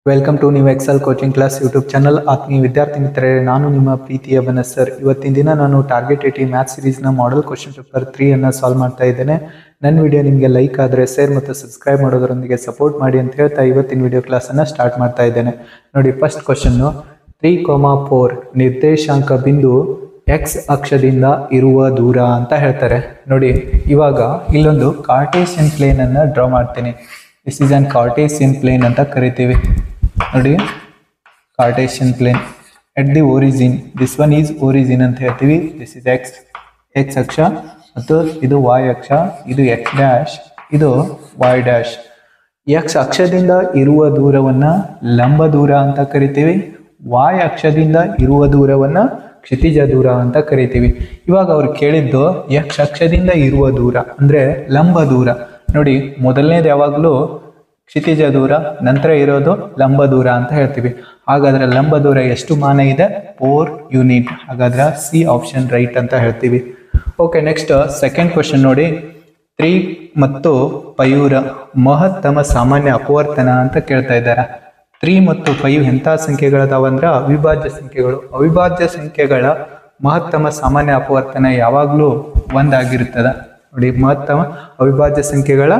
Welcome to new excel coaching class YouTube channel. ಆತ್ಮೀಯ ವಿದ್ಯಾರ್ಥಿ ಮಿತ್ರರೇ, ನಾನು ನಿಮ್ಮ ಪ್ರೀತಿಯ ಬನಸ್ ಸರ್. ಇವತ್ತಿನ ದಿನ ನಾನು ಟಾರ್ಗೆಟ್ 80 ಮ್ಯಾಥ್ಸ್ ಸೀರೀಸ್ನ ಮಾಡೆಲ್ ಕ್ವಶನ್ ಪೇಪರ್ 3 ಅನ್ನು ಸಾಲ್ವ್ ಮಾಡ್ತಾ ಇದ್ದೇನೆ. ನನ್ನ ವಿಡಿಯೋ ನಿಮಗೆ ಲೈಕ್ ಆದರೆ ಶೇರ್ ಮತ್ತು ಸಬ್ಸ್ಕ್ರೈಬ್ ಮಾಡೋದರೊಂದಿಗೆ ಸಪೋರ್ಟ್ ಮಾಡಿ ಅಂತ ಹೇಳ್ತಾ ಇವತ್ತಿನ ವಿಡಿಯೋ ಕ್ಲಾಸನ್ನು ಸ್ಟಾರ್ಟ್ ಮಾಡ್ತಾ ಇದ್ದೇನೆ. ನೋಡಿ, ಫಸ್ಟ್ ಕ್ವಶನ್ನು 3,4 ನಿರ್ದೇಶಾಂಕ ಬಿಂದು ಎಕ್ಸ್ ಅಕ್ಷದಿಂದ ಇರುವ ದೂರ ಅಂತ ಹೇಳ್ತಾರೆ. ನೋಡಿ, ಇವಾಗ ಇಲ್ಲೊಂದು ಕಾರ್ಟೇಸಿಯನ್ ಪ್ಲೇನ್ ಅನ್ನು ಡ್ರಾ ಮಾಡ್ತೀನಿ. This is an Cartesian plane ಅಂತ ಕರಿತೀವಿ. ನೋಡಿ, Cartesian plane at the origin, this one is origin ಅಂತ ಹೇಳ್ತೀವಿ. ದಿಸ್ ಇಸ್ ಎಕ್ಸ್ ಅಕ್ಷ ಮತ್ತು ಇದು ವೈ ಅಕ್ಷ, ಇದು ಎಕ್ಸ್ ಡ್ಯಾಶ್, ಇದು ವೈ ಡ್ಯಾಶ್. ಎಕ್ಸ್ ಅಕ್ಷದಿಂದ ಇರುವ ದೂರವನ್ನ ಲಂಬ ದೂರ ಅಂತ ಕರಿತೀವಿ. ವೈ ಅಕ್ಷದಿಂದ ಇರುವ ದೂರವನ್ನ ಕ್ಷಿತಿಜ ದೂರ ಅಂತ ಕರಿತೀವಿ. ಇವಾಗ ಅವ್ರು ಕೇಳಿದ್ದು ಎಕ್ಸ್ ಅಕ್ಷದಿಂದ ಇರುವ ದೂರ ಅಂದ್ರೆ ಲಂಬ ದೂರ. ನೋಡಿ, ಮೊದಲನೇದು ಯಾವಾಗಲೂ ಕ್ಷಿತಿಜ ದೂರ, ನಂತರ ಇರೋದು ಲಂಬ ದೂರ ಅಂತ ಹೇಳ್ತೀವಿ. ಹಾಗಾದ್ರೆ ಲಂಬ ದೂರ ಎಷ್ಟು ಮಾನ ಇದೆ? 4 ಯೂನಿಟ್. ಹಾಗಾದ್ರೆ ಸಿ ಆಪ್ಷನ್ ರೈಟ್ ಅಂತ ಹೇಳ್ತೀವಿ. ಓಕೆ, ನೆಕ್ಸ್ಟ್ ಸೆಕೆಂಡ್ ಕ್ವಶನ್ ನೋಡಿ. 3 ಮತ್ತು 5 ಮಹತ್ತಮ ಸಾಮಾನ್ಯ ಅಪವರ್ತನ ಅಂತ ಕೇಳ್ತಾ ಇದ್ದಾರೆ. 3 ಮತ್ತು 5 ಎಂಥ ಸಂಖ್ಯೆಗಳದಾವಂದ್ರೆ ಅವಿಭಾಜ್ಯ ಸಂಖ್ಯೆಗಳು. ಅವಿಭಾಜ್ಯ ಸಂಖ್ಯೆಗಳ ಮಹತ್ತಮ ಸಾಮಾನ್ಯ ಅಪವರ್ತನ ಯಾವಾಗಲೂ 1 ಆಗಿರ್ತದ. ನೋಡಿ, ಮಹತ್ತಮ ಅವಿಭಾಜ್ಯ ಸಂಖ್ಯೆಗಳ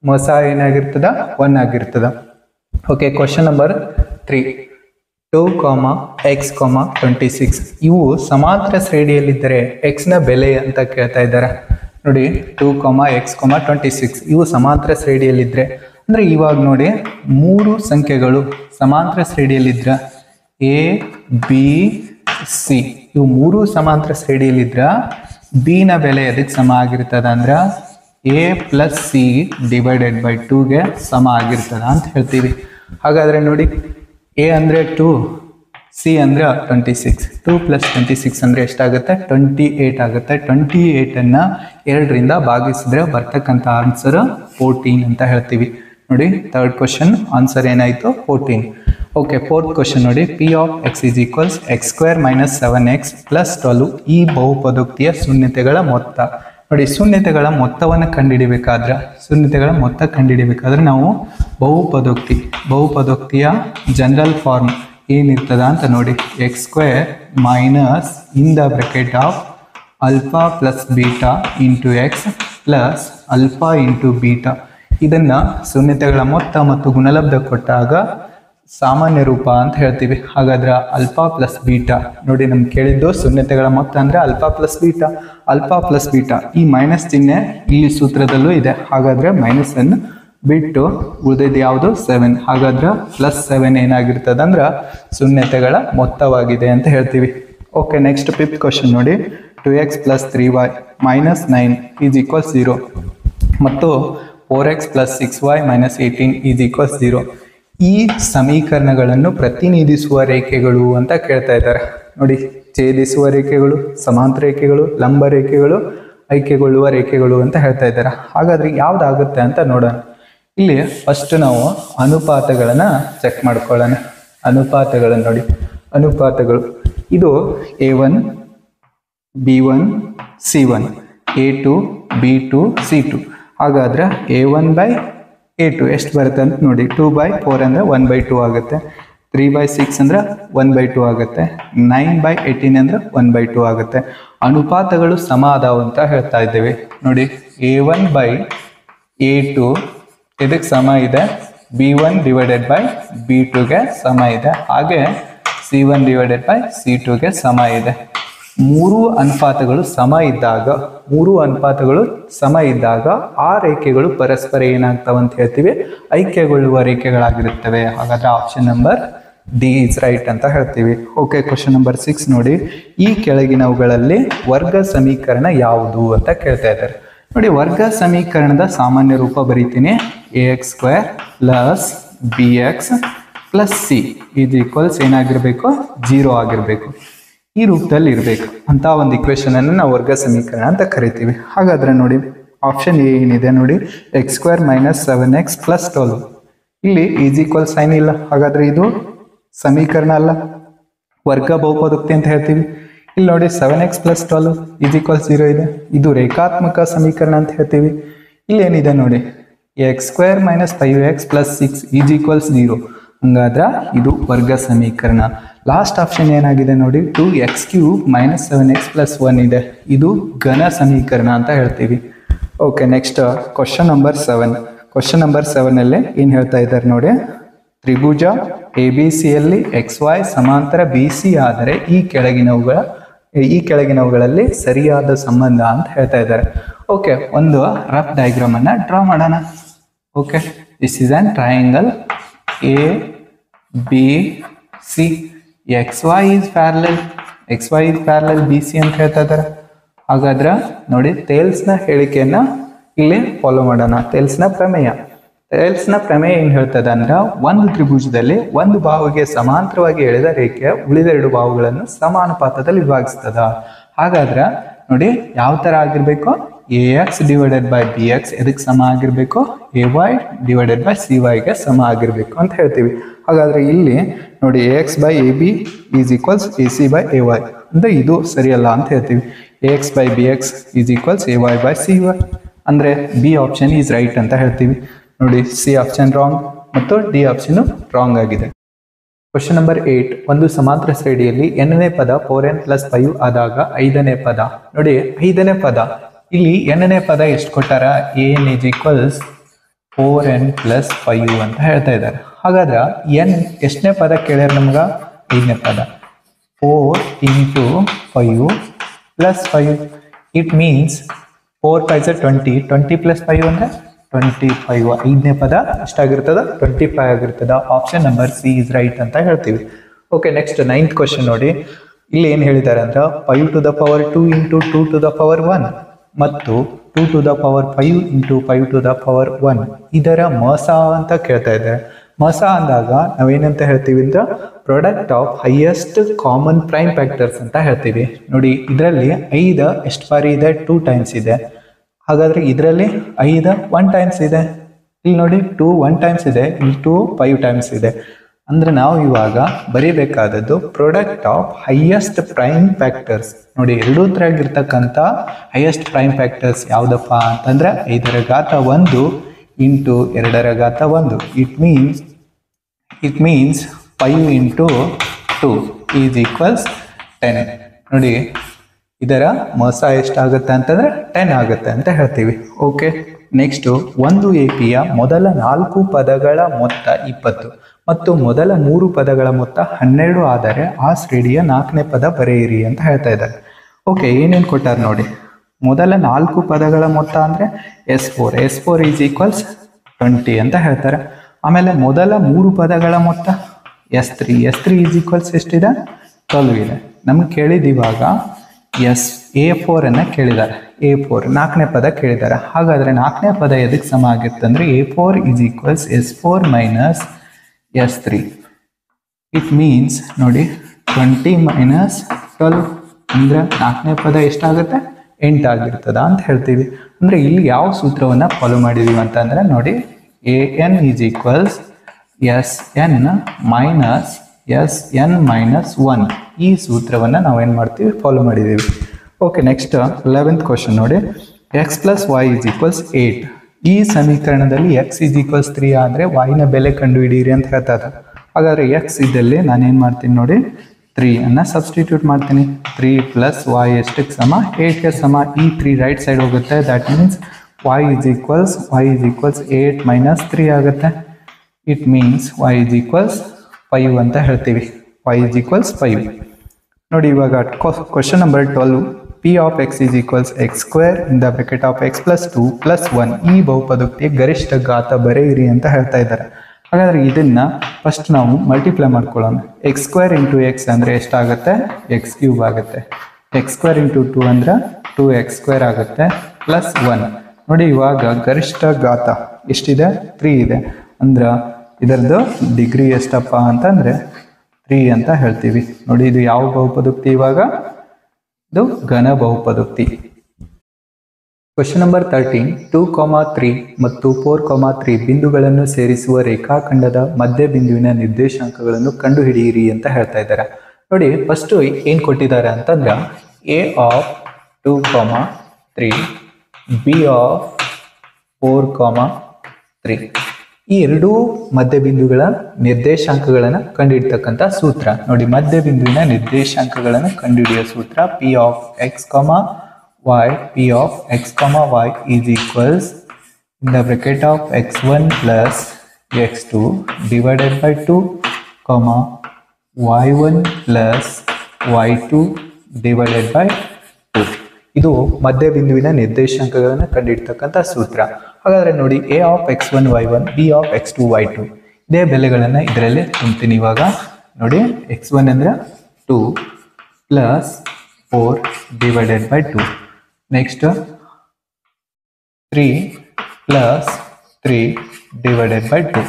ಮೊಸ ಏನಾಗಿರ್ತದ? 1 ಆಗಿರ್ತದ. Okay, question number 3. 2, x, 26 ಇವು ಸಮಾಂತರ ಶ್ರೇಣಿಯಲ್ಲಿದ್ದರೆ x ನ ಬೆಲೆ ಅಂತ ಕೇಳ್ತಾ ಇದ್ದಾರೆ. ನೋಡಿ, 2, x, 26 ಇವು ಸಮಾಂತರ ಶ್ರೇಣಿಯಲ್ಲಿದ್ದರೆ ಅಂದ್ರೆ ಇವಾಗ ನೋಡಿ 3 ಸಂಖ್ಯೆಗಳು ಸಮಾಂತರ ಶ್ರೇಣಿಯಲ್ಲಿದ್ರ ಎ ಬಿ ಸಿ, ಇವು 3 ಸಮಾಂತರ ಶ್ರೇಣಿಯಲ್ಲಿದ್ರ ಬಿ ನ ಬೆಲೆ ಅದಕ್ಕೆ ಸಮ ಆಗಿರ್ತದ ಅಂದ್ರೆ a plus c divided by 2ಗೆ ಸಮ ಆಗಿರ್ತದ ಅಂತ ಹೇಳ್ತೀವಿ. ಹಾಗಾದ್ರೆ ನೋಡಿ, ಎ ಅಂದ್ರೆ 2, ಸಿ ಅಂದ್ರೆ 26, 2 + 26 ಅಂದ್ರೆ ಎಷ್ಟಾಗುತ್ತೆ? 28 ಆಗುತ್ತೆ. 28 2ರಿಂದ ಭಾಗಿಸಿದ್ರೆ ಬರ್ತಕ್ಕಂಥ ಆನ್ಸರ್ 14 ಅಂತ ಹೇಳ್ತೀವಿ. ನೋಡಿ, ಥರ್ಡ್ ಕ್ವಶನ್ ಆನ್ಸರ್ ಏನಾಯ್ತು? 14. ಓಕೆ, ಫೋರ್ತ್ ಕ್ವಶನ್ ನೋಡಿ. P of x is equals x² - 7x + 12 ಈ ಬಹುಪದೋಕ್ತಿಯ ಶೂನ್ಯತೆಗಳ ಮೊತ್ತ. ನೋಡಿ, ಶೂನ್ಯತೆಗಳ ಮೊತ್ತವನ್ನು ಕಂಡುಹಿಡಿಬೇಕಾದ್ರೆ ನಾವು ಬಹುಪದೋಕ್ತಿಯ ಜನರಲ್ ಫಾರ್ಮ್ ಏನಿರ್ತದ ಅಂತ ನೋಡಿ. x² minus in the bracket of alpha plus beta into X plus alpha into beta. ಇದನ್ನ ಶೂನ್ಯತೆಗಳ ಮೊತ್ತ ಮತ್ತು ಗುಣಲಬ್ಧ ಕೊಟ್ಟಾಗ ಸಾಮಾನ್ಯ ರೂಪ ಅಂತ ಹೇಳ್ತೀವಿ. ಹಾಗಾದ್ರೆ ಆಲ್ಫಾ ಪ್ಲಸ್ ಬೀಟಾ, ನೋಡಿ ನಮ್ಗೆ ಕೇಳಿದ್ದು ಶೂನ್ಯತೆಗಳ ಮೊತ್ತ ಅಂದ್ರೆ ಆಲ್ಫಾ ಪ್ಲಸ್ ಬೀಟಾ. ಈ ಮೈನಸ್ ಚಿಹ್ನೆ ಈ ಸೂತ್ರದಲ್ಲೂ ಇದೆ. ಹಾಗಾದ್ರೆ ಮೈನಸ್ ಅನ್ನು ಬಿಟ್ಟು ಉಳಿದಿದ್ದು ಯಾವುದು? 7. ಹಾಗಾದ್ರೆ +7 ಏನಾಗಿರ್ತದ ಅಂದ್ರೆ ಶೂನ್ಯತೆಗಳ ಮೊತ್ತವಾಗಿದೆ ಅಂತ ಹೇಳ್ತೀವಿ. ಓಕೆ, ನೆಕ್ಸ್ಟ್ ಫಿಫ್ತ್ ಕ್ವಶನ್ ನೋಡಿ. 2x + 3y - 9 = 0 ಮತ್ತು 4x + 6y - 18 = 0 ಈ ಸಮೀಕರಣಗಳನ್ನು ಪ್ರತಿನಿಧಿಸುವ ರೇಖೆಗಳು ಅಂತ ಕೇಳ್ತಾ ಇದ್ದಾರೆ. ನೋಡಿ, ಛೇದಿಸುವ ರೇಖೆಗಳು, ಸಮಾಂತರ ರೇಖೆಗಳು, ಲಂಬ ರೇಖೆಗಳು, ಐಕ್ಯಗೊಳ್ಳುವ ರೇಖೆಗಳು ಅಂತ ಹೇಳ್ತಾ ಇದ್ದಾರೆ. ಹಾಗಾದ್ರೆ ಯಾವ್ದಾಗುತ್ತೆ ಅಂತ ನೋಡೋಣ. ಇಲ್ಲಿ ಫಸ್ಟ್ ನಾವು ಅನುಪಾತಗಳನ್ನ ಚೆಕ್ ಮಾಡ್ಕೊಳ್ಳೋಣ. ಅನುಪಾತಗಳನ್ನು ನೋಡಿ, ಅನುಪಾತಗಳು ಇದು A1 B1 C1, A2 B2 C2. ಹಾಗಾದ್ರೆ A1/A2 ಎಷ್ಟು ಬರುತ್ತೆ ಅಂತ ನೋಡಿ. 2/4 ಅಂದ್ರೆ 1/2 ಆಗುತ್ತೆ. 3/6 ಅಂದ್ರೆ 1/2 ಆಗುತ್ತೆ. 9/18 ಅಂದ್ರೆ 1/2 ಆಗುತ್ತೆ. ಅನುಪಾತಗಳು ಸಮ ಅದಾವ ಅಂತ ಹೇಳ್ತಾ ಇದ್ದೇವೆ. ನೋಡಿ, A1/A2 ಇದಕ್ಕೆ ಸಮ ಇದೆ, B1 / B2ಗೆ ಸಮ ಇದೆ, ಹಾಗೆ C1 / C2ಗೆ ಸಮ ಇದೆ. ಮೂರು ಅನುಪಾತಗಳು ಸಮ ಇದ್ದಾಗ ಆ ರೇಖೆಗಳು ಪರಸ್ಪರ ಏನಾಗ್ತವೆ ಅಂತ ಹೇಳ್ತೀವಿ? ಐಕ್ಯಗೊಳ್ಳುವ ರೇಖೆಗಳಾಗಿರುತ್ತವೆ. ಹಾಗಾದ್ರೆ option number D is right ಅಂತ ಹೇಳ್ತೀವಿ. ಓಕೆ, ಕ್ವಶನ್ ನಂಬರ್ 6 ನೋಡಿ. ಈ ಕೆಳಗಿನವುಗಳಲ್ಲಿ ವರ್ಗ ಸಮೀಕರಣ ಯಾವುದು ಅಂತ ಕೇಳ್ತಾ ಇದ್ದಾರೆ. ನೋಡಿ, ವರ್ಗ ಸಮೀಕರಣದ ಸಾಮಾನ್ಯ ರೂಪ ಬರೀತೀನಿ. ax² + bx + c = ಏನಾಗಿರ್ಬೇಕು? 0 ಆಗಿರ್ಬೇಕು. ಈ ರೂಪದಲ್ಲಿ ಇರಬೇಕು ಅಂತ ಒಂದು ಇಕ್ವೇಶನ್ ಅನ್ನು ನಾವು ವರ್ಗ ಸಮೀಕರಣ ಅಂತ ಕರಿತೀವಿ. ಹಾಗಾದ್ರೆ ನೋಡಿ, ಆಪ್ಷನ್ ಎ ಏನಿದೆ ನೋಡಿ, x² - 7x + 12 ಇಲ್ಲಿ = ಸೈನ್ ಇಲ್ಲ. ಹಾಗಾದ್ರೆ ಇದು ಸಮೀಕರಣ ಅಲ್ಲ, ವರ್ಗ ಬಹುಪದೋಕ್ತಿ ಅಂತ ಹೇಳ್ತೀವಿ. ಇಲ್ಲಿ ನೋಡಿ, 7x + 12 = 0 ಇದೆ. ಇದು ರೇಖಾತ್ಮಕ ಸಮೀಕರಣ ಅಂತ ಹೇಳ್ತೀವಿ. ಇಲ್ಲಿ ಏನಿದೆ ನೋಡಿ, x² - 5x + 6 = 0. ಹಂಗಾದ್ರೆ ಇದು ವರ್ಗ ಸಮೀಕರಣ. ಲಾಸ್ಟ್ ಆಪ್ಷನ್ ಏನಾಗಿದೆ ನೋಡಿ, 2x³ - 7x + 1 ಇದೆ. ಇದು ಘನ ಸಮೀಕರಣ ಅಂತ ಹೇಳ್ತೀವಿ. Okay, next question number 7. Question number 7 ಅಲ್ಲಿ ಏನು ಹೇಳ್ತಾ ಇದ್ದಾರೆ ನೋಡಿ, ತ್ರಿಭುಜ ABC ಯಲ್ಲಿ XY ಸಮಾಂತರ BC ಆದರೆ ಈ ಕೆಳಗಿನವುಗಳಲ್ಲಿ ಸರಿಯಾದ ಸಂಬಂಧ ಅಂತ ಹೇಳ್ತಾ ಇದ್ದಾರೆ. ಓಕೆ, ಒಂದು ರಫ್ ಡಯಾಗ್ರಾಮ್ ಅನ್ನ ಡ್ರಾ ಮಾಡೋಣ. Okay, this is on triangle ABC. XY is parallel BC ಅಂತ ಹೇಳ್ತಾ ಇದ್ದಾರೆ. ಹಾಗಾದ್ರೆ ನೋಡಿ, ಥೇಲ್ಸ್ನ ಹೇಳಿಕೆಯನ್ನ ಇಲ್ಲಿ ಫಾಲೋ ಮಾಡೋಣ. ಥೇಲ್ಸ್ನ ಪ್ರಮೇಯ ಏನ್ ಹೇಳ್ತದೆ ಅಂದ್ರೆ, ಒಂದು ತ್ರಿಭುಜದಲ್ಲಿ ಒಂದು ಬಾಹುಗೆ ಸಮಾಂತರವಾಗಿ ಎಳೆದ ರೇಖೆ ಉಳಿದ ಎರಡು ಬಾಹುಗಳನ್ನು ಸಮಾನುಪಾತದಲ್ಲಿ ವಿಭಾಗಿಸ್ತದ. ಹಾಗಾದ್ರೆ ನೋಡಿ, ಯಾವ ತರ ಆಗಿರ್ಬೇಕು, AX / BX ಎದಕ್ಕೆ ಸಮ ಆಗಿರ್ಬೇಕು, AY / CY ಗೆ ಸಮ ಆಗಿರ್ಬೇಕು ಅಂತ ಹೇಳ್ತೀವಿ. ಹಾಗಾದ್ರೆ ಇಲ್ಲಿ ನೋಡಿ, AX/AB = AC/AY ಅಂದ್ರೆ ಇದು ಸರಿಯಲ್ಲ ಅಂತ ಹೇಳ್ತೀವಿ. AX/BX = AY/CY ಅಂದ್ರೆ B ಆಪ್ಷನ್ ಈಸ್ ರೈಟ್ ಅಂತ ಹೇಳ್ತೀವಿ. ನೋಡಿ, C ಆಪ್ಷನ್ ರಾಂಗ್ ಮತ್ತು D ಆಪ್ಷನ್ ರಾಂಗ್ ಆಗಿದೆ. Question number 8. ಒಂದು ಸಮಾಂತರ ಶ್ರೇಣಿಯಲ್ಲಿ nನೇ ಪದ 4n + 5 ಆದಾಗ 5ನೇ ಪದ. ನೋಡಿ, 5ನೇ ಪದ ಇಲ್ಲಿ nನೇ ಪದ ಎಷ್ಟು ಕೊಟ್ಟಾರ, an = 4n + 5 ಅಂತ ಹೇಳ್ತಾ ಇದ್ದಾರೆ. ಹಾಗಾದ್ರೆ n ಎಷ್ಟನೇ ಪದ ಕೇಳ್ಯಾರ ನಮ್ಗೆ, 5ನೇ ಪದ. 4 × 5 + 5 ಇಟ್ ಮೀನ್ಸ್ 4 × 5 = 20 + 5 ಅಂದ್ರೆ 25. 5ನೇ ಪದ ಎಷ್ಟಾಗಿರ್ತದ, 25 ಆಗಿರ್ತದ. Option number C is right ಅಂತ ಹೇಳ್ತೀವಿ. ಓಕೆ, ನೆಕ್ಸ್ಟ್ 9th ಕ್ವಶನ್ ನೋಡಿ, ಇಲ್ಲಿ ಏನು ಹೇಳಿದ್ದಾರೆ ಅಂದ್ರೆ 5 to the power 2 × 2 to the power 1 ಮತ್ತು 2 to the power 5 × 5 to the power 1 ಇದರ ಮಸ ಅಂತ ಕೇಳ್ತಾ ಇದ್ದಾರೆ. ಮಸ ಅಂದಾಗ ನಾವೇನಂತ ಹೇಳ್ತೀವಿ ಅಂದ್ರೆ, product of highest common prime factors ಅಂತ ಹೇಳ್ತೀವಿ. ನೋಡಿ, ಇದರಲ್ಲಿ 5 ಎಷ್ಟು ಬಾರಿ ಇದೆ, 2 ಟೈಮ್ಸ್ ಇದೆ. ಹಾಗಾದ್ರೆ ಇದರಲ್ಲಿ 5 1 ಟೈಮ್ಸ್ ಇದೆ. ಇಲ್ಲಿ ನೋಡಿ, 2 1 ಟೈಮ್ಸ್ ಇದೆ, ಇಲ್ಲಿ 2 5 ಟೈಮ್ಸ್ ಇದೆ. ಅಂದ್ರೆ ನಾವು ಇವಾಗ ಬರೀಬೇಕಾದದ್ದು product of highest prime factors. ನೋಡಿ, ಎರಡೂ ತರಗಿರ್ತಕ್ಕಂಥ ಹೈಯೆಸ್ಟ್ ಪ್ರೈಮ್ ಫ್ಯಾಕ್ಟರ್ಸ್ ಯಾವ್ದಪ್ಪ ಅಂತಂದ್ರೆ 5ರ ಘಾತ 1 × 2ರ ಘಾತ 1. It means 5 × 2 = 10. ನೋಡಿ, ಇದರ ಮೊಸ ಎಷ್ಟಾಗುತ್ತೆ ಅಂತಂದ್ರೆ 10 ಆಗುತ್ತೆ ಅಂತ ಹೇಳ್ತೀವಿ. ಓಕೆ, ನೆಕ್ಸ್ಟ್ ಒಂದು APಯ ಮೊದಲ 4 ಪದಗಳ ಮೊತ್ತ 20 ಮತ್ತು ಮೊದಲ 3 ಪದಗಳ ಮೊತ್ತ 12 ಆದರೆ ಆ ಶ್ರೇಣಿಯ 4ನೇ ಪದ ಬರೆಯಿರಿ ಅಂತ ಹೇಳ್ತಾ ಇದ್ದಾರೆ. ಓಕೆ, ಏನೇನು ಕೊಟ್ಟಾರ ನೋಡಿ, ಮೊದಲ 4 ಪದಗಳ ಮೊತ್ತ ಅಂದ್ರೆ S4 = 20 ಅಂತ ಹೇಳ್ತಾರೆ. ಆಮೇಲೆ ಮೊದಲ 3 ಪದಗಳ ಮೊತ್ತ S3 = ಎಷ್ಟಿದೆ, 12 ಇದೆ. ನಮ್ಗೆ ಕೇಳಿದ ಇವಾಗ A4 ಅನ್ನ ಕೇಳಿದ್ದಾರೆ. A4 4ನೇ ಪದ ಕೇಳಿದ್ದಾರೆ. ಹಾಗಾದ್ರೆ 4ನೇ ಪದ ಎದಕ್ಕೆ ಸಮ ಆಗುತ್ತೆ ಅಂದ್ರೆ, A4 = S4 - S3. It means ನೋಡಿ, 20 - 12 ಅಂದ್ರೆ 4ನೇ ಪದ ಎಷ್ಟಾಗುತ್ತೆ, 8 ಆಗಿರ್ತದ ಅಂತ ಹೇಳ್ತೀವಿ. ಅಂದ್ರೆ ಇಲ್ಲಿ ಯಾವ ಸೂತ್ರವನ್ನ ಫಾಲೋ ಮಾಡಿದೀವಿ ಅಂತಂದ್ರೆ ನೋಡಿ, AN = SN - 1 ಈ ಸೂತ್ರವನ್ನ ನಾವೇನ್ ಮಾಡ್ತೀವಿ, ಫಾಲೋ ಮಾಡಿದೀವಿ. ಓಕೆ, ನೆಕ್ಸ್ಟ್ 11th ಕ್ವಶನ್ ನೋಡಿ, x + y = 8. ಈ ಸಮೀಕರಣದಲ್ಲಿ x = 3 ಆದ್ರೆ y ನ ಬೆಲೆ ಕಂಡುಹಿಡಿಯಿರಿ ಅಂತ ಹೇಳ್ತಾರೆ. ಹಾಗಾದ್ರೆ x ಇದ್ದಲ್ಲಿ ನಾನೇನ್ ಮಾಡ್ತೀನಿ ನೋಡಿ, 3 ಅನ್ನ ಸಬ್ಸ್ಟಿಟ್ಯೂಟ್ ಮಾಡ್ತೀನಿ. 3 + y ಎಷ್ಟಕ್ಕೆ ಸಮ, 8ಗೆ ಸಮ. ಈ 3 ರೈಟ್ ಸೈಡ್ ಹೋಗುತ್ತೆ. ದಟ್ ಮೀನ್ಸ್ y = 8 - 3 ಆಗುತ್ತೆ. ಇಟ್ ಮೀನ್ಸ್ y = 5 ಅಂತ ಹೇಳ್ತೀವಿ. y = 5. ನೋಡಿ, ಇವಾಗ question number 12. P of x = x² (x + 2 + 1) ಈ ಬಹುಪದೋಕ್ತಿಯ ಗರಿಷ್ಠ ಘಾತ ಬರೆಯಿರಿ ಅಂತ ಹೇಳ್ತಾ ಇದ್ದಾರೆ. ಹಾಗಾದ್ರೆ ಇದನ್ನ ಫಸ್ಟ್ ನಾವು ಮಲ್ಟಿಪ್ಲೈ ಮಾಡ್ಕೊಳ್ಳೋಣ. x² × x ಅಂದ್ರೆ ಎಷ್ಟಾಗುತ್ತೆ, x³ ಆಗುತ್ತೆ. x² × 2 ಅಂದ್ರೆ 2x² ಆಗುತ್ತೆ +1. ನೋಡಿ, ಇವಾಗ ಗರಿಷ್ಠ ಘಾತ ಎಷ್ಟಿದೆ, 3 ಇದೆ. ಅಂದ್ರ ಇದರದ್ದು ಡಿಗ್ರಿ ಎಷ್ಟಪ್ಪ ಅಂತಂದ್ರೆ 3 ಅಂತ ಹೇಳ್ತೀವಿ. ನೋಡಿ, ಇದು ಯಾವ ಬಹುಪದೋಕ್ತಿ, ಇವಾಗ ಇದು ಘನ ಬಹುಪದೋಕ್ತಿ. Question number 13. 2, 3 ಮತ್ತು 4, 3 ಬಿಂದುಗಳನ್ನು ಸೇರಿಸುವ ರೇಖಾಖಂಡದ ಮಧ್ಯ ಬಿಂದುವಿನ ನಿರ್ದೇಶಾಂಕಗಳನ್ನು ಕಂಡುಹಿಡಿಯಿರಿ ಅಂತ ಹೇಳ್ತಾ ಇದ್ದಾರೆ. ನೋಡಿ, ಫಸ್ಟ್ ಏನ್ ಕೊಟ್ಟಿದ್ದಾರೆ ಅಂತಂದ್ರೆ, A of 2, 3, B of 4, 3 ಈ ಎರಡೂ ಮಧ್ಯಬಿಂದುಗಳ ನಿರ್ದೇಶಾಂಕಗಳನ್ನು ಕಂಡುಹಿಡಿತಕ್ಕಂಥ ಸೂತ್ರ ನೋಡಿ. ಮಧ್ಯಬಿಂದುವಿನ ನಿರ್ದೇಶಾಂಕಗಳನ್ನು ಕಂಡುಹಿಡಿಯುವ ಸೂತ್ರ P of X y, p of x comma y is equals in the bracket of x1 plus x2 divided by 2 comma y1 plus y2 divided by 2. ಇದು ಮಧ್ಯಬಿಂದುವಿನ ನಿರ್ದೇಶಾಂಕಗಳನ್ನು ಕಂಡುಹಿಡಿತಕ್ಕಂಥ ಸೂತ್ರ. ಹಾಗಾದ್ರೆ ನೋಡಿ, a of x1 y1, b of x2 y2 ಇದೇ ಬೆಲೆಗಳನ್ನು ಇದರಲ್ಲಿ ತುಂಬ್ತೀನಿ. ಇವಾಗ ನೋಡಿ, x1 ಅಂದ್ರೆ 2 plus 4 divided by 2. Next 3 plus 3 divided by 2.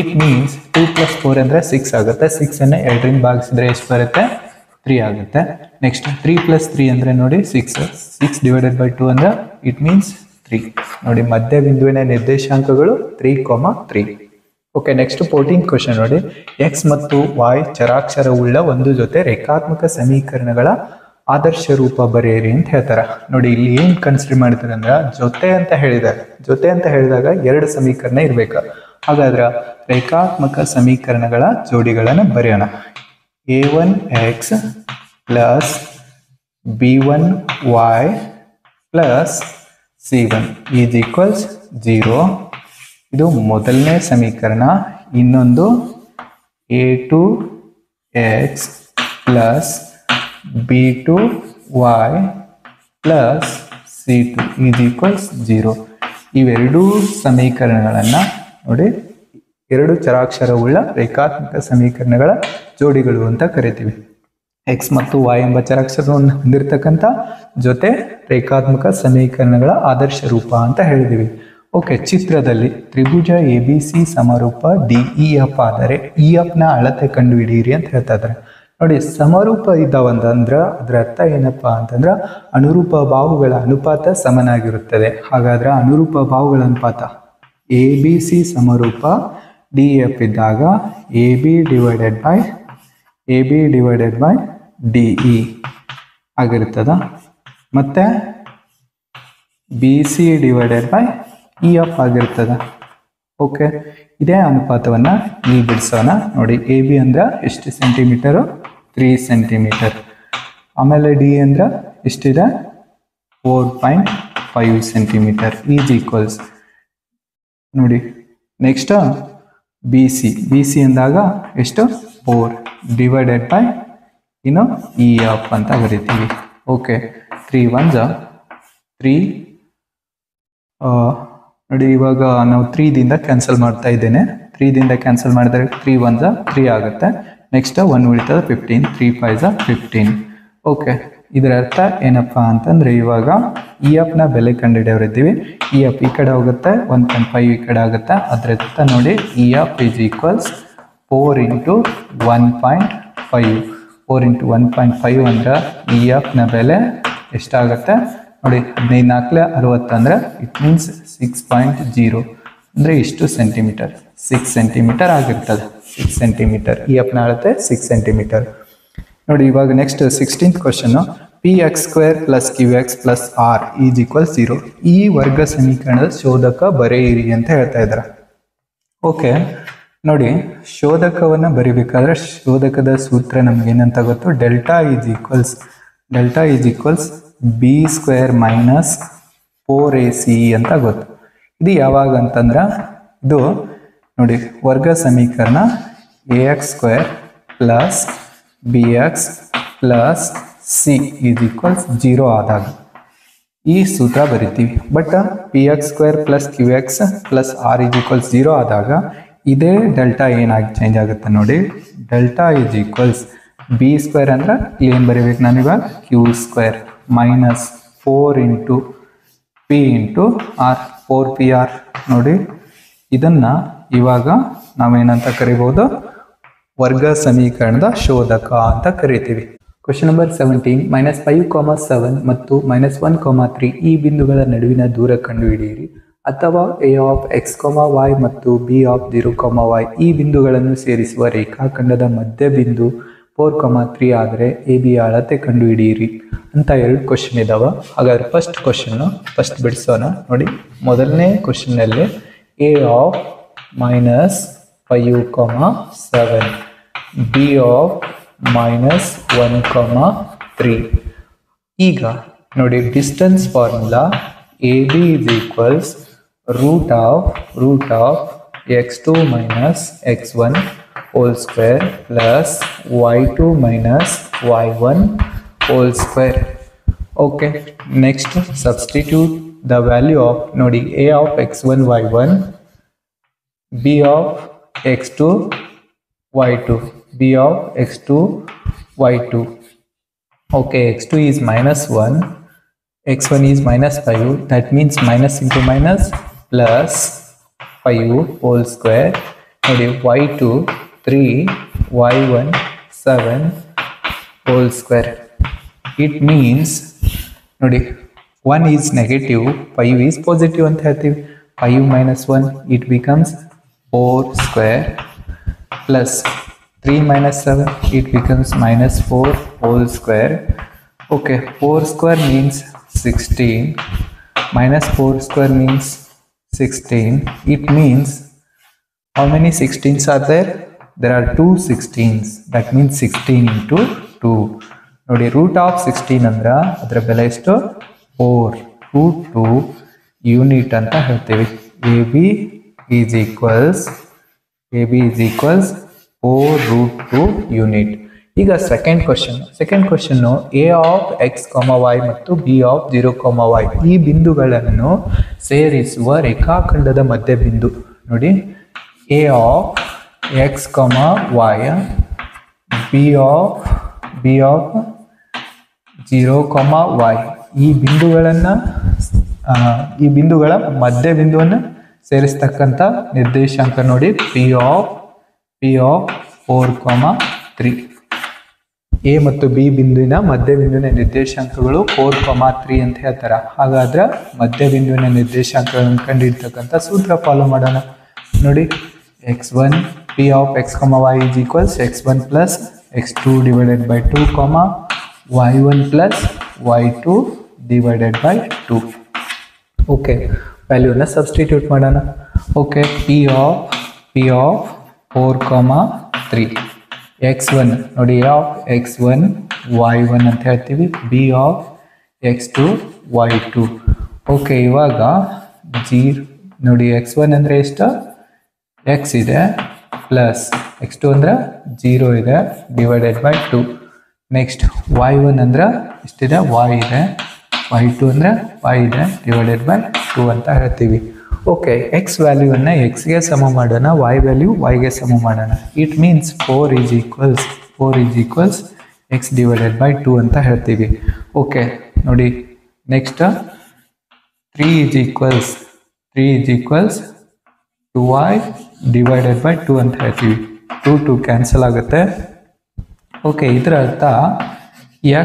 It means 2 plus 4 ಅಂದ್ರೆ 6 ಆಗುತ್ತೆ. 6 ಅನ್ನು 2ರಿಂದ ಭಾಗಿಸಿದ್ರೆ ಎಷ್ಟು ಬರುತ್ತೆ? 3 ಆಗುತ್ತೆ. ನೆಕ್ಸ್ಟ್ 3 plus 3 ಅಂದ್ರೆ ನೋಡಿ 6. 6 divided by 2 ಅಂದ್ರೆ it means 3. ನೋಡಿ, ಮಧ್ಯಬಿಂದುವಿನ ನಿರ್ದೇಶಾಂಕಗಳು 3,3. ಓಕೆ, ನೆಕ್ಸ್ಟ್ 14th ಕ್ವೆಶ್ಚನ್ ನೋಡಿ. x ಮತ್ತು y ಚರಾಕ್ಷರವುಳ್ಳ ಒಂದು ಜೊತೆ ರೇಖಾತ್ಮಕ ಸಮೀಕರಣಗಳ ಆದರ್ಶ ರೂಪ ಬರೆಯಿರಿ ಅಂತ ಹೇಳ್ತಾರ. ನೋಡಿ, ಇಲ್ಲಿ ಏನ್ ಕನ್ಸಿಡರ್ ಮಾಡ್ತಾರೆ ಅಂದ್ರೆ ಜೊತೆ ಅಂತ ಹೇಳಿದಾಗ ಎರಡು ಸಮೀಕರಣ ಇರ್ಬೇಕು. ಹಾಗಾದ್ರೆ ರೇಖಾತ್ಮಕ ಸಮೀಕರಣಗಳ ಜೋಡಿಗಳನ್ನು ಬರೆಯೋಣ. a1x plus b1y plus c1 is equals 0. ಇದು ಮೊದಲನೇ ಸಮೀಕರಣ. ಇನ್ನೊಂದು a2x plus b2y plus c2 is equals 0. ಇವೆರಡೂ ಸಮೀಕರಣಗಳನ್ನು ನೋಡಿ, ಎರಡು ಚರಾಕ್ಷರವುಳ್ಳ ರೇಖಾತ್ಮಕ ಸಮೀಕರಣಗಳ ಜೋಡಿಗಳು ಅಂತ ಕರಿತೀವಿ. ಎಕ್ಸ್ ಮತ್ತು y ಎಂಬ ಚರಾಕ್ಷರವನ್ನು ಹೊಂದಿರತಕ್ಕಂಥ ಜೊತೆ ರೇಖಾತ್ಮಕ ಸಮೀಕರಣಗಳ ಆದರ್ಶ ರೂಪ ಅಂತ ಹೇಳಿದೀವಿ. ಓಕೆ, ಚಿತ್ರದಲ್ಲಿ ತ್ರಿಭುಜ ABC ಸಮರೂಪ DEF ಆದರೆ EF ನ ಅಳತೆ ಕಂಡುಹಿಡಿಯಿರಿ ಅಂತ ಹೇಳ್ತಾ ಇದ್ದಾರೆ. ನೋಡಿ, ಸಮರೂಪ ಇದ್ದಾವಂತಂದ್ರ ಅದರ ಅರ್ಥ ಏನಪ್ಪಾ ಅಂತಂದ್ರ ಅನುರೂಪ ಬಾಹುಗಳ ಅನುಪಾತ ಸಮನಾಗಿರುತ್ತದೆ. ಹಾಗಾದ್ರೆ ಅನುರೂಪ ಬಾಹುಗಳ ಅನುಪಾತ ABC ಸಮರೂಪ DEF ಇದ್ದಾಗ AB ಡಿವೈಡೆಡ್ ಬೈ DE ಆಗಿರ್ತದ. ಮತ್ತೆ BC ಡಿವೈಡೆಡ್ ಬೈ EF ಆಗಿರ್ತದ. ಓಕೆ, ಇದೇ ಅನುಪಾತವನ್ನ ಇಲ್ಲಿ ಬಿಡಿಸೋಣ. ನೋಡಿ, AB ಅಂದ್ರೆ ಎಷ್ಟು ಸೆಂಟಿಮೀಟರು? 3 ಸೆಂಟಿಮೀಟರ್. ಆಮೇಲೆ ಡಿ ಅಂದ್ರೆ ಎಷ್ಟಿದೆ? 4.5 ಸೆಂಟಿಮೀಟರ್ ಈಸ್ ಈಕ್ವಲ್ಸ್ ನೋಡಿ. ನೆಕ್ಸ್ಟ್ BC ಅಂದಾಗ ಎಷ್ಟು? 4 ಡಿವೈಡೆಡ್ ಬೈ EF ಅಂತ ಬರೀತೀವಿ. Okay, 3 1s 3. ನೋಡಿ, ಇವಾಗ ನಾವು 3 ದಿಂದ ಕ್ಯಾನ್ಸಲ್ ಮಾಡ್ತಾ ಇದ್ದೇನೆ. 3 ದಿಂದ ಕ್ಯಾನ್ಸಲ್ ಮಾಡಿದ್ರೆ 3 1s 3 ಆಗುತ್ತೆ. ನೆಕ್ಸ್ಟ್ 1 ಉಳಿತದ 15. 3 5s 15. ಓಕೆ, ಇದರ ಅರ್ಥ ಏನಪ್ಪಾ ಅಂತಂದ್ರೆ ಇವಾಗ EF ನ ಬೆಲೆ ಕಂಡುಹಿಡಿಯವರಿದ್ದೀವಿ. EF ಈ ಕಡೆ ಹೋಗುತ್ತೆ, 1.5 ಈ ಕಡೆ ಆಗುತ್ತೆ. ಅದ್ರ ಅರ್ಥ ನೋಡಿ, EF is equals 4 into 1.5. 4 into 1.5 ಅಂದ್ರೆ EF ನ ಬೆಲೆ ಎಷ್ಟಾಗುತ್ತೆ ನೋಡಿ? 15 60 ಅಂದ್ರೆ ಇಟ್ ಮೀನ್ಸ್ 6.0 ಅಂದ್ರೆ ಇಷ್ಟು ಸೆಂಟಿಮೀಟರ್, 6 ಸೆಂಟಿಮೀಟರ್ ಆಗಿರ್ತದೆ. 6 ಸೆಂಟಿಮೀಟರ್ EF ನ ಅಳತೆ 6 ಸೆಂಟಿಮೀಟರ್. ನೋಡಿ, ಇವಾಗ next 16th question. px² plus qx plus r is equal 0. ಈ ವರ್ಗ ಸಮೀಕರಣದ ಶೋಧಕ ಬರೆಯಿರಿ ಅಂತ ಹೇಳ್ತಾ ಇದ್ದಾರೆ. ಓಕೆ, ನೋಡಿ, ಶೋಧಕವನ್ನು ಬರಿಬೇಕಾದ್ರೆ ಶೋಧಕದ ಸೂತ್ರ ನಮ್ಗೆ ಏನಂತ ಗೊತ್ತು? Delta is equals b² minus 4ac ಅಂತ ಗೊತ್ತು. ಇದು ಯಾವಾಗ ಅಂತಂದ್ರ ಇದು ನೋಡಿ, ವರ್ಗ ಸಮೀಕರಣ ax² plus bx plus c is equals 0 ಆದಾಗ ಈ ಸೂತ್ರ ಬರಿತೀವಿ. But px² plus qx plus r is equals 0 ಆದಾಗ ಇದೇ ಡೆಲ್ಟಾ ಏನಾಗಿ ಚೇಂಜ್ ಆಗುತ್ತೆ ನೋಡಿ. ಡೆಲ್ಟಾ ಈಸ್ ಈಕ್ವಲ್ಸ್ b² ಅಂದ್ರೆ ಏನು ಬರೀಬೇಕು ನಾನಿವಾಗ? q² minus 4 into p into r, 4pr. ನೋಡಿ, ಇದನ್ನ ಇವಾಗ ನಾವೇನಂತ ಕರಿಬಹುದು? ವರ್ಗ ಸಮೀಕರಣದ ಶೋಧಕ ಅಂತ ಕರಿತೀವಿ. Question number 17. -5,7 ಮತ್ತು -1,3 ಈ ಬಿಂದುಗಳ ನಡುವಿನ ದೂರ ಕಂಡುಹಿಡಿಯಿರಿ. ಅಥವಾ a of x, y ಮತ್ತು b of 0, y ಈ ಬಿಂದುಗಳನ್ನು ಸೇರಿಸುವ ರೇಖಾಖಂಡದ ಮಧ್ಯ ಬಿಂದು 4,3 ಆದರೆ AB ಅಳತೆ ಕಂಡುಹಿಡಿಯಿರಿ ಅಂತ 2 ಕ್ವಶನ್ ಇದಾವ. ಹಾಗಾದ್ರೆ ಫಸ್ಟ್ ಬಿಡಿಸೋಣ. ನೋಡಿ, ಮೊದಲನೇ ಕ್ವಶನ್ನಲ್ಲಿ a of minus 5, 7. B of minus 1, 3. ಈಗ ನೋಡಿ distance formula AB is equals root of x2 minus x1 whole square plus y2 minus y1 whole square. Okay, next substitute the value of ನೋಡಿ a of x1 y1, b of x2 y2, b of x2 y2. Okay, x2 is minus 1, x1 is minus 5, that means minus into minus plus 5 whole square. ನೋಡಿ y2 3, y1 7 whole square. It means ನೋಡಿ 1 is negative, 5 is positive ಅಂತ ಹೇಳ್ತೀವಿ. 5 minus 1 it becomes 4 square plus 3 minus 7 it becomes minus 4 whole square. Okay, 4 square means 16 minus 4 square means 16. It means how many 16s are there? There are 2 16s, that means 16 into 2. ನೋಡಿ root of 16 ಅಂದ್ರೆ ಅದರ ಬೆಲೆ ಎಷ್ಟು 4 root 2 unit ಅಂತ ಹೇಳ್ತೀವಿ. AB is equals 4 root 2 unit. ಈಗ second question a of x, y ಮತ್ತು b of 0, y ಈ ಬಿಂದುಗಳನ್ನು ಸೇರಿಸುವ ರೇಖಾಖಂಡದ ಮಧ್ಯ ಬಿಂದು ನೋಡಿ a of x, y, b of 0, y ಈ ಬಿಂದುಗಳ ಮಧ್ಯ ಬಿಂದುವನ್ನು ಸೇರಿಸ್ತಕ್ಕಂಥ ನಿರ್ದೇಶಾಂಕ ನೋಡಿ p ಆಫ್ 4, 3. ಎ ಮತ್ತು ಬಿ ಬಿಂದುವಿನ ಮಧ್ಯ ಬಿಂದುವಿನ ನಿರ್ದೇಶಾಂಕಗಳು 4, 3 ಅಂತ ಹೇಳ್ತಾರೆ. ಹಾಗಾದ್ರೆ ಮಧ್ಯ ಬಿಂದುವಿನ ನಿರ್ದೇಶಾಂಕಗಳನ್ನು ಕಂಡುಹಿಡಿತಕ್ಕಂಥ ಸೂತ್ರ ಫಾಲೋ ಮಾಡೋಣ. ನೋಡಿ x1 p of x, y is equals x1 plus x2 divided by 2, y1 plus y2 divided by 2. Okay, ವ್ಯಾಲ್ಯೂನ ಸಬ್ಸ್ಟಿಟ್ಯೂಟ್ ಮಾಡೋಣ. ಓಕೆ, p of 4, 3 x1 ನೋಡಿ a of x1 y1 ಅಂತ ಹೇಳ್ತೀವಿ, b of x2 y2. Okay, ಇವಾಗ ನೋಡಿ x1 ಅಂದರೆ ಎಷ್ಟು x ಇದೆ ಪ್ಲಸ್ x2 ಅಂದ್ರೆ 0 ಇದೆ ಡಿವೈಡೆಡ್ ಬೈ 2. ನೆಕ್ಸ್ಟ್ y1 ಅಂದ್ರೆ ಎಷ್ಟಿದೆ y ಇದೆ, y2 ಅಂದ್ರೆ y ಇದೆ ಡಿವೈಡೆಡ್ ಬೈ 2 ಅಂತ ಹೇಳ್ತೀವಿ. ಓಕೆ, ಎಕ್ಸ್ ವ್ಯಾಲ್ಯೂವನ್ನು ಎಕ್ಸ್ಗೆ ಸಮ ಮಾಡೋಣ, y ವ್ಯಾಲ್ಯೂ yಗೆ ಸಮ ಮಾಡೋಣ. It means 4 is equals x divided by 2 ಅಂತ ಹೇಳ್ತೀವಿ. ಓಕೆ ನೋಡಿ, next 3 is equals 2y divided by 2 ಅಂತ ಹೇಳ್ತೀವಿ. 2 ಕ್ಯಾನ್ಸಲ್ ಆಗುತ್ತೆ. ಓಕೆ, ಇದರ ಅರ್ಥ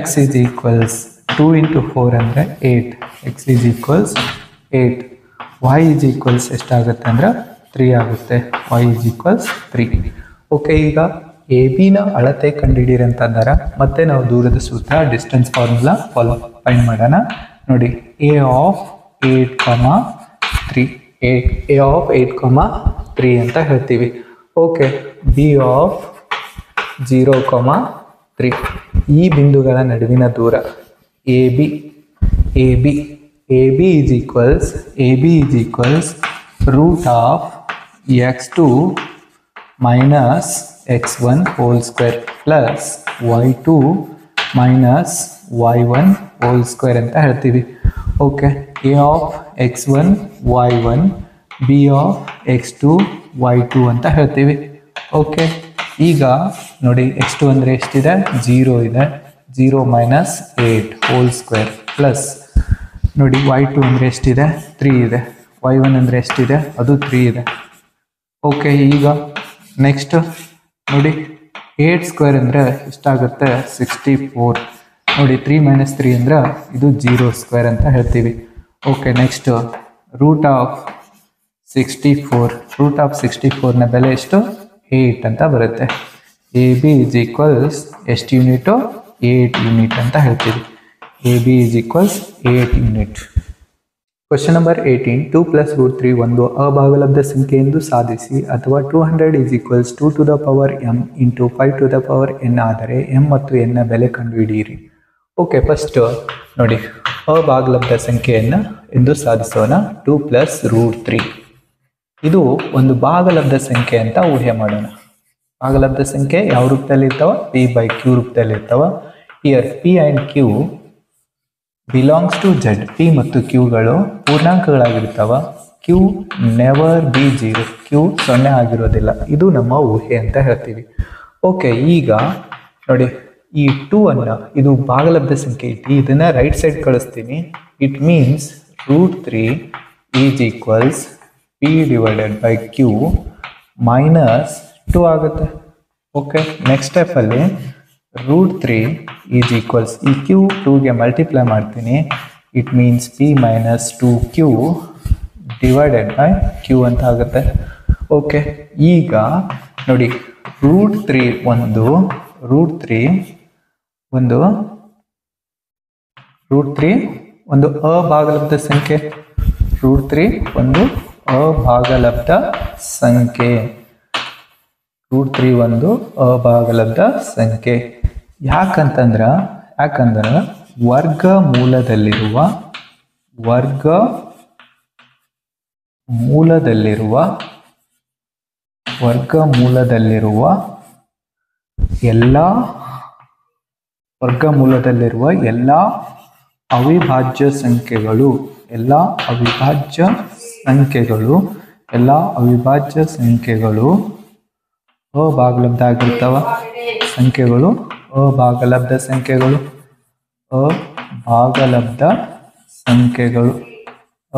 x is equals 2 into 4 ಅಂದರೆ 8, x is equals 8. y is equals ಎಷ್ಟಾಗುತ್ತೆ ಅಂದ್ರೆ 3 ಆಗುತ್ತೆ, y is equals 3. ಓಕೆ, ಈಗ ಎ ಬಿನ ಅಳತೆ ಕಂಡುಹಿಡಿಯಿರಿ ಅಂತಂದ್ರೆ ಮತ್ತೆ ನಾವು ದೂರದ ಸೂತ್ರ ಡಿಸ್ಟೆನ್ಸ್ ಫಾರ್ಮುಲಾ ಫೈಂಡ್ ಮಾಡೋಣ. ನೋಡಿ a of 8, 3 ಅಂತ ಹೇಳ್ತೀವಿ. ಓಕೆ, b of 0, 3 ಈ ಬಿಂದುಗಳ ನಡುವಿನ ದೂರ AB is equals root of x2 minus x1 whole square plus y2 minus y1 whole square ಅಂತ ಹೇಳ್ತೀವಿ. Okay, a of x1 y1, b of x2 y2 ಅಂತ ಹೇಳ್ತೀವಿ. ಓಕೆ, ಈಗ ನೋಡಿ x2 ಅಂದರೆ ಎಷ್ಟಿದೆ 0 ಇದೆ, 0 minus 8 whole square ಪ್ಲಸ್ ನೋಡಿ y2 ಅಂದರೆ ಎಷ್ಟಿದೆ 3 ಇದೆ, y1 ಅಂದರೆ ಎಷ್ಟಿದೆ ಅದು 3 ಇದೆ. ಓಕೆ, ಈಗ ನೆಕ್ಸ್ಟ್ ನೋಡಿ 8 ಸ್ಕ್ವೇರ್ ಅಂದರೆ ಎಷ್ಟಾಗುತ್ತೆ 64. ನೋಡಿ 3 minus 3 ಅಂದ್ರೆ ಇದು 0 ಸ್ಕ್ವೇರ್ ಅಂತ ಹೇಳ್ತೀವಿ. ಓಕೆ, ನೆಕ್ಸ್ಟ್ ರೂಟ್ ಆಫ್ 64ನ ಬೆಲೆ ಎಷ್ಟು 8 ಅಂತ ಬರುತ್ತೆ. AB is equals ಎಷ್ಟು ಯೂನಿಟು 8 ಯೂನಿಟ್ ಅಂತ ಹೇಳ್ತೀವಿ. AB is equals 8 unit. Question number 18 2 plus root 3 ಒಂದು ಅಭಾಗಲಬ್ಧ ಸಂಖ್ಯೆ ಎಂದು ಸಾಧಿಸಿ ಅಥವಾ 200 is equals 2 to the power m into 5 to the power n ಆದರೆ m ಮತ್ತು n ನ ಬೆಲೆ ಕಂಡುಹಿಡಿಯಿರಿ. ಓಕೆ, ಫಸ್ಟ್ ನೋಡಿ, ಅಭಾಗಲಬ್ಧ ಸಂಖ್ಯೆಯನ್ನು ಎಂದು ಸಾಧಿಸೋಣ. 2 ಪ್ಲಸ್ ರೂಟ್ 3 ಇದು ಒಂದು ಭಾಗಲಬ್ಧ ಸಂಖ್ಯೆ ಅಂತ ಊಹೆ ಮಾಡೋಣ. ಭಾಗಲಬ್ಧ ಸಂಖ್ಯೆ ಯಾವ ರೂಪದಲ್ಲಿ ಇರ್ತಾವ? p ಬೈ q ರೂಪದಲ್ಲಿ ಇರ್ತಾವ. Here p and q belongs to z. p ಮತ್ತು q ಗಳು ಪೂರ್ಣಾಂಕಗಳಾಗಿರ್ತಾವ. q never be 0. q 0 ಆಗಿರೋದಿಲ್ಲ. ಇದು ನಮ್ಮ ಊಹೆ ಅಂತ ಹೇಳ್ತೀವಿ. ಓಕೆ, ಈಗ ನೋಡಿ, ಈ 2 ಅನ್ನ ಇದು ಭಾಗಲಬ್ಧ ಸಂಖ್ಯೆ ಐತಿ, ಇದನ್ನ ರೈಟ್ ಸೈಡ್ ಕಳಿಸ್ತೀನಿ. It means root 3 is equals p divided by q minus 2 ಆಗುತ್ತೆ. ಓಕೆ, ನೆಕ್ಸ್ಟ್ ಸ್ಟೆಪ್ಪಲ್ಲಿ ರೂಟ್ 3 ಈಸ್ ಈಕ್ವಲ್ಸ್ ಈ q 2ಗೆ ಮಲ್ಟಿಪ್ಲೈ ಮಾಡ್ತೀನಿ. It means p minus 2q divided by q ಅಂತ ಆಗುತ್ತೆ. ಓಕೆ, ಈಗ ನೋಡಿ, ರೂಟ್ 3 ಒಂದು ಅಭಾಗಲಬ್ಧ ಸಂಖ್ಯೆ. ರೂಟ್ 3 ಒಂದು ಅಭಾಗಲಬ್ಧ ಸಂಖ್ಯೆ. ರೂಟ್ 3 ಒಂದು ಅಭಾಗಲಬ್ಧ ಸಂಖ್ಯೆ. ಯಾಕಂದ್ರೆ ವರ್ಗಮೂಲದಲ್ಲಿರುವ ಎಲ್ಲ ಅವಿಭಾಜ್ಯ ಸಂಖ್ಯೆಗಳು ಅಭಾಗಲಬ್ಧ ಆಗಿರ್ತಾವ.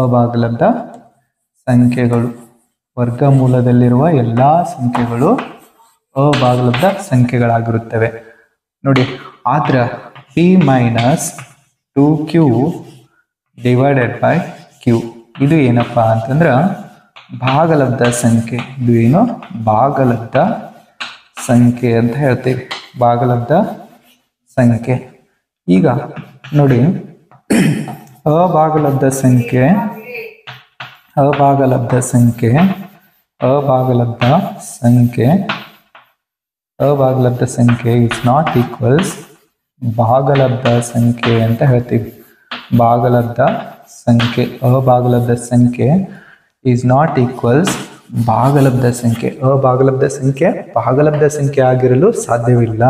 ಅಭಾಗಲಬ್ಧ ಸಂಖ್ಯೆಗಳು ವರ್ಗಮೂಲದಲ್ಲಿರುವ ಎಲ್ಲ ಸಂಖ್ಯೆಗಳು ಅಭಾಗಲಬ್ಧ ಸಂಖ್ಯೆಗಳಾಗಿರುತ್ತವೆ. ನೋಡಿ, ಆದ್ರ p minus 2q divided by q ಇದು ಏನಪ್ಪಾ ಅಂತಂದ್ರೆ ಭಾಗಲಬ್ಧ ಸಂಖ್ಯೆ. ಇದು ಏನು? ಭಾಗಲಬ್ಧ ಸಂಖ್ಯೆ ಅಂತ ಹೇಳ್ತೀವಿ. ಭಾಗಲಬ್ಧ ಸಂಖ್ಯೆ. ಈಗ ನೋಡಿ, ಅಭಾಗಲಬ್ಧ ಸಂಖ್ಯೆ ಇಸ್ ನಾಟ್ ಈಕ್ವಲ್ಸ್ ಭಾಗಲಬ್ಧ ಸಂಖ್ಯೆ ಅಂತ ಹೇಳ್ತೀವಿ. ಅಭಾಗಲಬ್ಧ ಸಂಖ್ಯೆ ಈಸ್ ನಾಟ್ ಈಕ್ವಲ್ಸ್ ಭಾಗಲಬ್ಧ ಸಂಖ್ಯೆ. ಭಾಗಲಬ್ಧ ಸಂಖ್ಯೆ ಆಗಿರಲು ಸಾಧ್ಯವಿಲ್ಲ.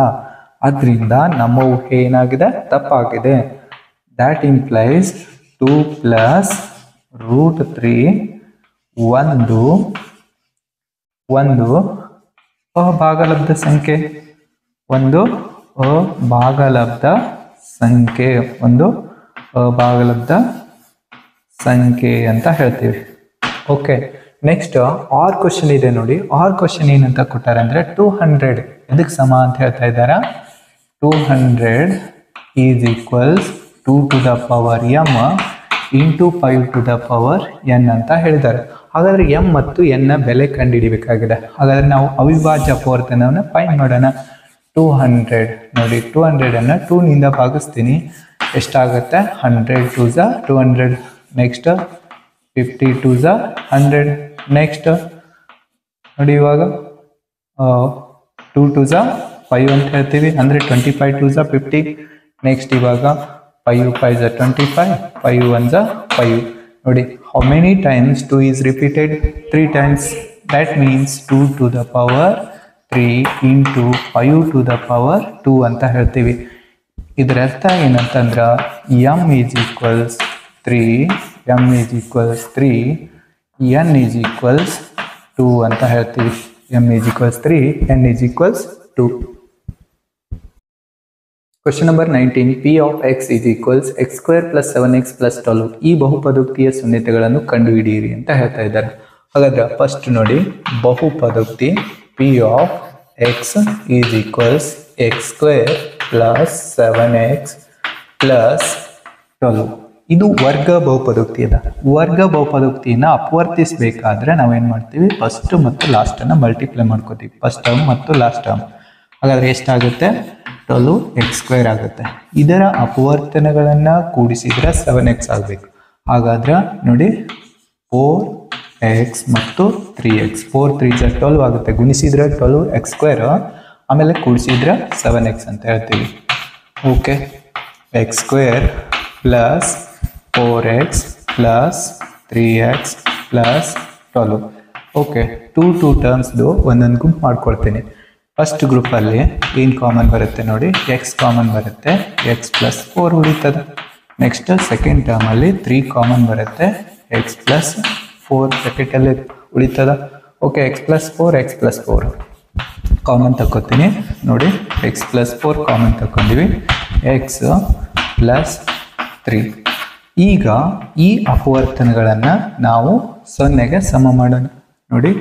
ಆದ್ರಿಂದ ನಮ್ಮ ಊಹೆ ಏನಾಗಿದೆ? ತಪ್ಪಾಗಿದೆ. ದ್ಯಾಟ್ ಇಂಪ್ಲೈಸ್ 2 ಪ್ಲಸ್ ರೂಟ್ 3 ಒಂದು ಅಭಾಗಲಬ್ಧ ಸಂಖ್ಯೆ. ಅಭಾಗಲಬ್ಧ ಸಂಖ್ಯೆ ಅಂತ ಹೇಳ್ತೀವಿ. ಓಕೆ, ನೆಕ್ಸ್ಟ್ ಆರ್ ಕ್ವಶನ್ ಇದೆ ನೋಡಿ. ಆರ್ ಕ್ವಶನ್ ಏನಂತ ಕೊಟ್ಟಾರೆ ಅಂದ್ರೆ 200 ಎದಕ್ಕೆ ಸಮ ಅಂತ ಹೇಳ್ತಾ ಇದ್ದಾರ? 200 is equals 2 to the power m into 5 to the power n ಅಂತ ಹೇಳಿದ್ದಾರೆ. ಹಾಗಾದ್ರೆ m ಮತ್ತು n ನ ಬೆಲೆ ಕಂಡುಹಿಡಿಬೇಕಾಗಿದೆ. ಹಾಗಾದ್ರೆ ನಾವು ಅವಿಭಾಜ್ಯ ಅಪವರ್ತನವನ್ನು ಫೈಂಡ್ ಮಾಡೋಣ. 200 ನೋಡಿ, 200 ಅನ್ನ 2 ನಿಂದ ಭಾಗಿಸ್ತೀನಿ. ಎಷ್ಟಾಗುತ್ತೆ? 100 2 ಸ 200. ನೆಕ್ಸ್ಟ್ 50 2 ಸ 100. ನೆಕ್ಸ್ಟ್ ನೋಡಿ, ಇವಾಗ 2 2 ಸ 5 ಅಂತ ಹೇಳ್ತೀವಿ. ಅಂದರೆ 25 2 ಸ 50. ನೆಕ್ಸ್ಟ್ ಇವಾಗ 5 5 ಸ 25, 5 1 ಸ 5. ನೋಡಿ, how many times 2 is repeated? 3 times. That means 2 to the power 3 into 5 to the power 2 ಅಂತ ಹೇಳ್ತೀವಿ. ಇದರ ಅರ್ಥ ಏನಂತಂದ್ರೆ m is equals 3, n is equals 2 ಅಂತ ಹೇಳ್ತೀವಿ. m is equals 3, n is equals 2. Question number 19 p of x is equals x square plus 7x plus 12. ಈ ಬಹುಪದೋಕ್ತಿಯ ಶೂನ್ಯತೆಗಳನ್ನು ಕಂಡುಹಿಡಿಯಿರಿ ಅಂತ ಹೇಳ್ತಾ ಇದ್ದಾರೆ. ಹಾಗಾದ್ರೆ ಫಸ್ಟ್ ನೋಡಿ, ಬಹುಪದೋಕ್ತಿ p of x is equals x square plus 7x plus 12. ಇದು ವರ್ಗ ಬಹುಪದೋಕ್ತಿ ಇದೆ. ವರ್ಗ ಬಹುಪದೋಕ್ತಿಯನ್ನು ಅಪವರ್ತಿಸಬೇಕಾದ್ರೆ ನಾವೇನು ಮಾಡ್ತೀವಿ? ಫಸ್ಟ್ ಮತ್ತು ಲಾಸ್ಟನ್ನು ಮಲ್ಟಿಪ್ಲೈ ಮಾಡ್ಕೋತೀವಿ. ಫಸ್ಟ್ ಟರ್ಮ್ ಮತ್ತು ಲಾಸ್ಟ್ ಟರ್ಮ್. ಹಾಗಾದರೆ ಎಷ್ಟಾಗುತ್ತೆ? 12x² ಆಗುತ್ತೆ. ಇದರ ಅಪವರ್ತನಗಳನ್ನು ಕೂಡಿಸಿದ್ರೆ 7x ಆಗಬೇಕು. ಹಾಗಾದ್ರೆ ನೋಡಿ 4x ಮತ್ತು 3x 4 3 12 ಆಗುತ್ತೆ, ಗುಣಿಸಿದ್ರೆ 12x² ಆಮೇಲೆ ಕೂಡಿಸಿದ್ರೆ 7x ಅಂತ ಹೇಳ್ತೀವಿ. Okay, x² plus 4x plus 3x plus 12. Okay, 2 ಟರ್ಮ್ಸ್ದು ಒಂದೊಂದು ಗುಂಪು ಮಾಡ್ಕೊಳ್ತೀನಿ. ಫಸ್ಟ್ ಗ್ರೂಪಲ್ಲಿ ಏನು ಕಾಮನ್ ಬರುತ್ತೆ ನೋಡಿ, ಎಕ್ಸ್ ಕಾಮನ್ ಬರುತ್ತೆ, ಎಕ್ಸ್ ಪ್ಲಸ್ 4 ಉಳಿತದೆ. ನೆಕ್ಸ್ಟ್ ಸೆಕೆಂಡ್ ಟರ್ಮಲ್ಲಿ 3 ಕಾಮನ್ ಬರುತ್ತೆ, ಎಕ್ಸ್ ಪ್ಲಸ್ 4 ಬ್ರ್ಯಾಕೆಟಲ್ಲಿ ಉಳಿತದ. ಓಕೆ, ಎಕ್ಸ್ ಪ್ಲಸ್ 4 ಕಾಮನ್ ತಗೋತೀನಿ ನೋಡಿ, ಎಕ್ಸ್ ಪ್ಲಸ್ 4 ಕಾಮನ್ ತಗೊಂಡಿವಿ, ಎಕ್ಸ್ ಪ್ಲಸ್ 3. ಈಗ ಈ ಅಪವರ್ತನಗಳನ್ನು ನಾವು 0ಗೆ ಸಮ ಮಾಡೋಣ ನೋಡಿ.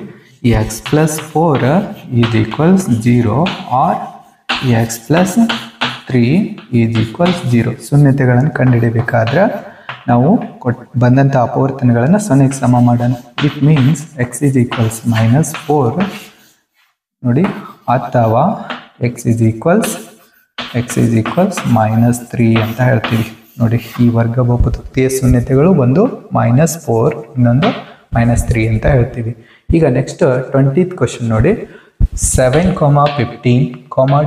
x plus 4 is equals 0 or x plus 3 is equals 0. ಶೂನ್ಯತೆಗಳನ್ನು ಕಂಡುಹಿಡಿಯಬೇಕಾದ್ರೆ ನಾವು ಬಂದಂಥ ಅಪವರ್ತನಗಳನ್ನು 0ಗೆ ಸಮ ಮಾಡೋಣ. It means x is equals -4 ನೋಡಿ, ಅಥವಾ x is equals -3 ಅಂತ ಹೇಳ್ತೀವಿ ನೋಡಿ. ಈ ವರ್ಗ ಬಹುಪದೋಕ್ತಿಯ ಶೂನ್ಯತೆಗಳು ಒಂದು -4, ಇನ್ನೊಂದು -3 ಅಂತ ಹೇಳ್ತೀವಿ. ಈಗ ನೆಕ್ಸ್ಟ್ 20th ಕ್ವಶನ್ ನೋಡಿ, 7, 15,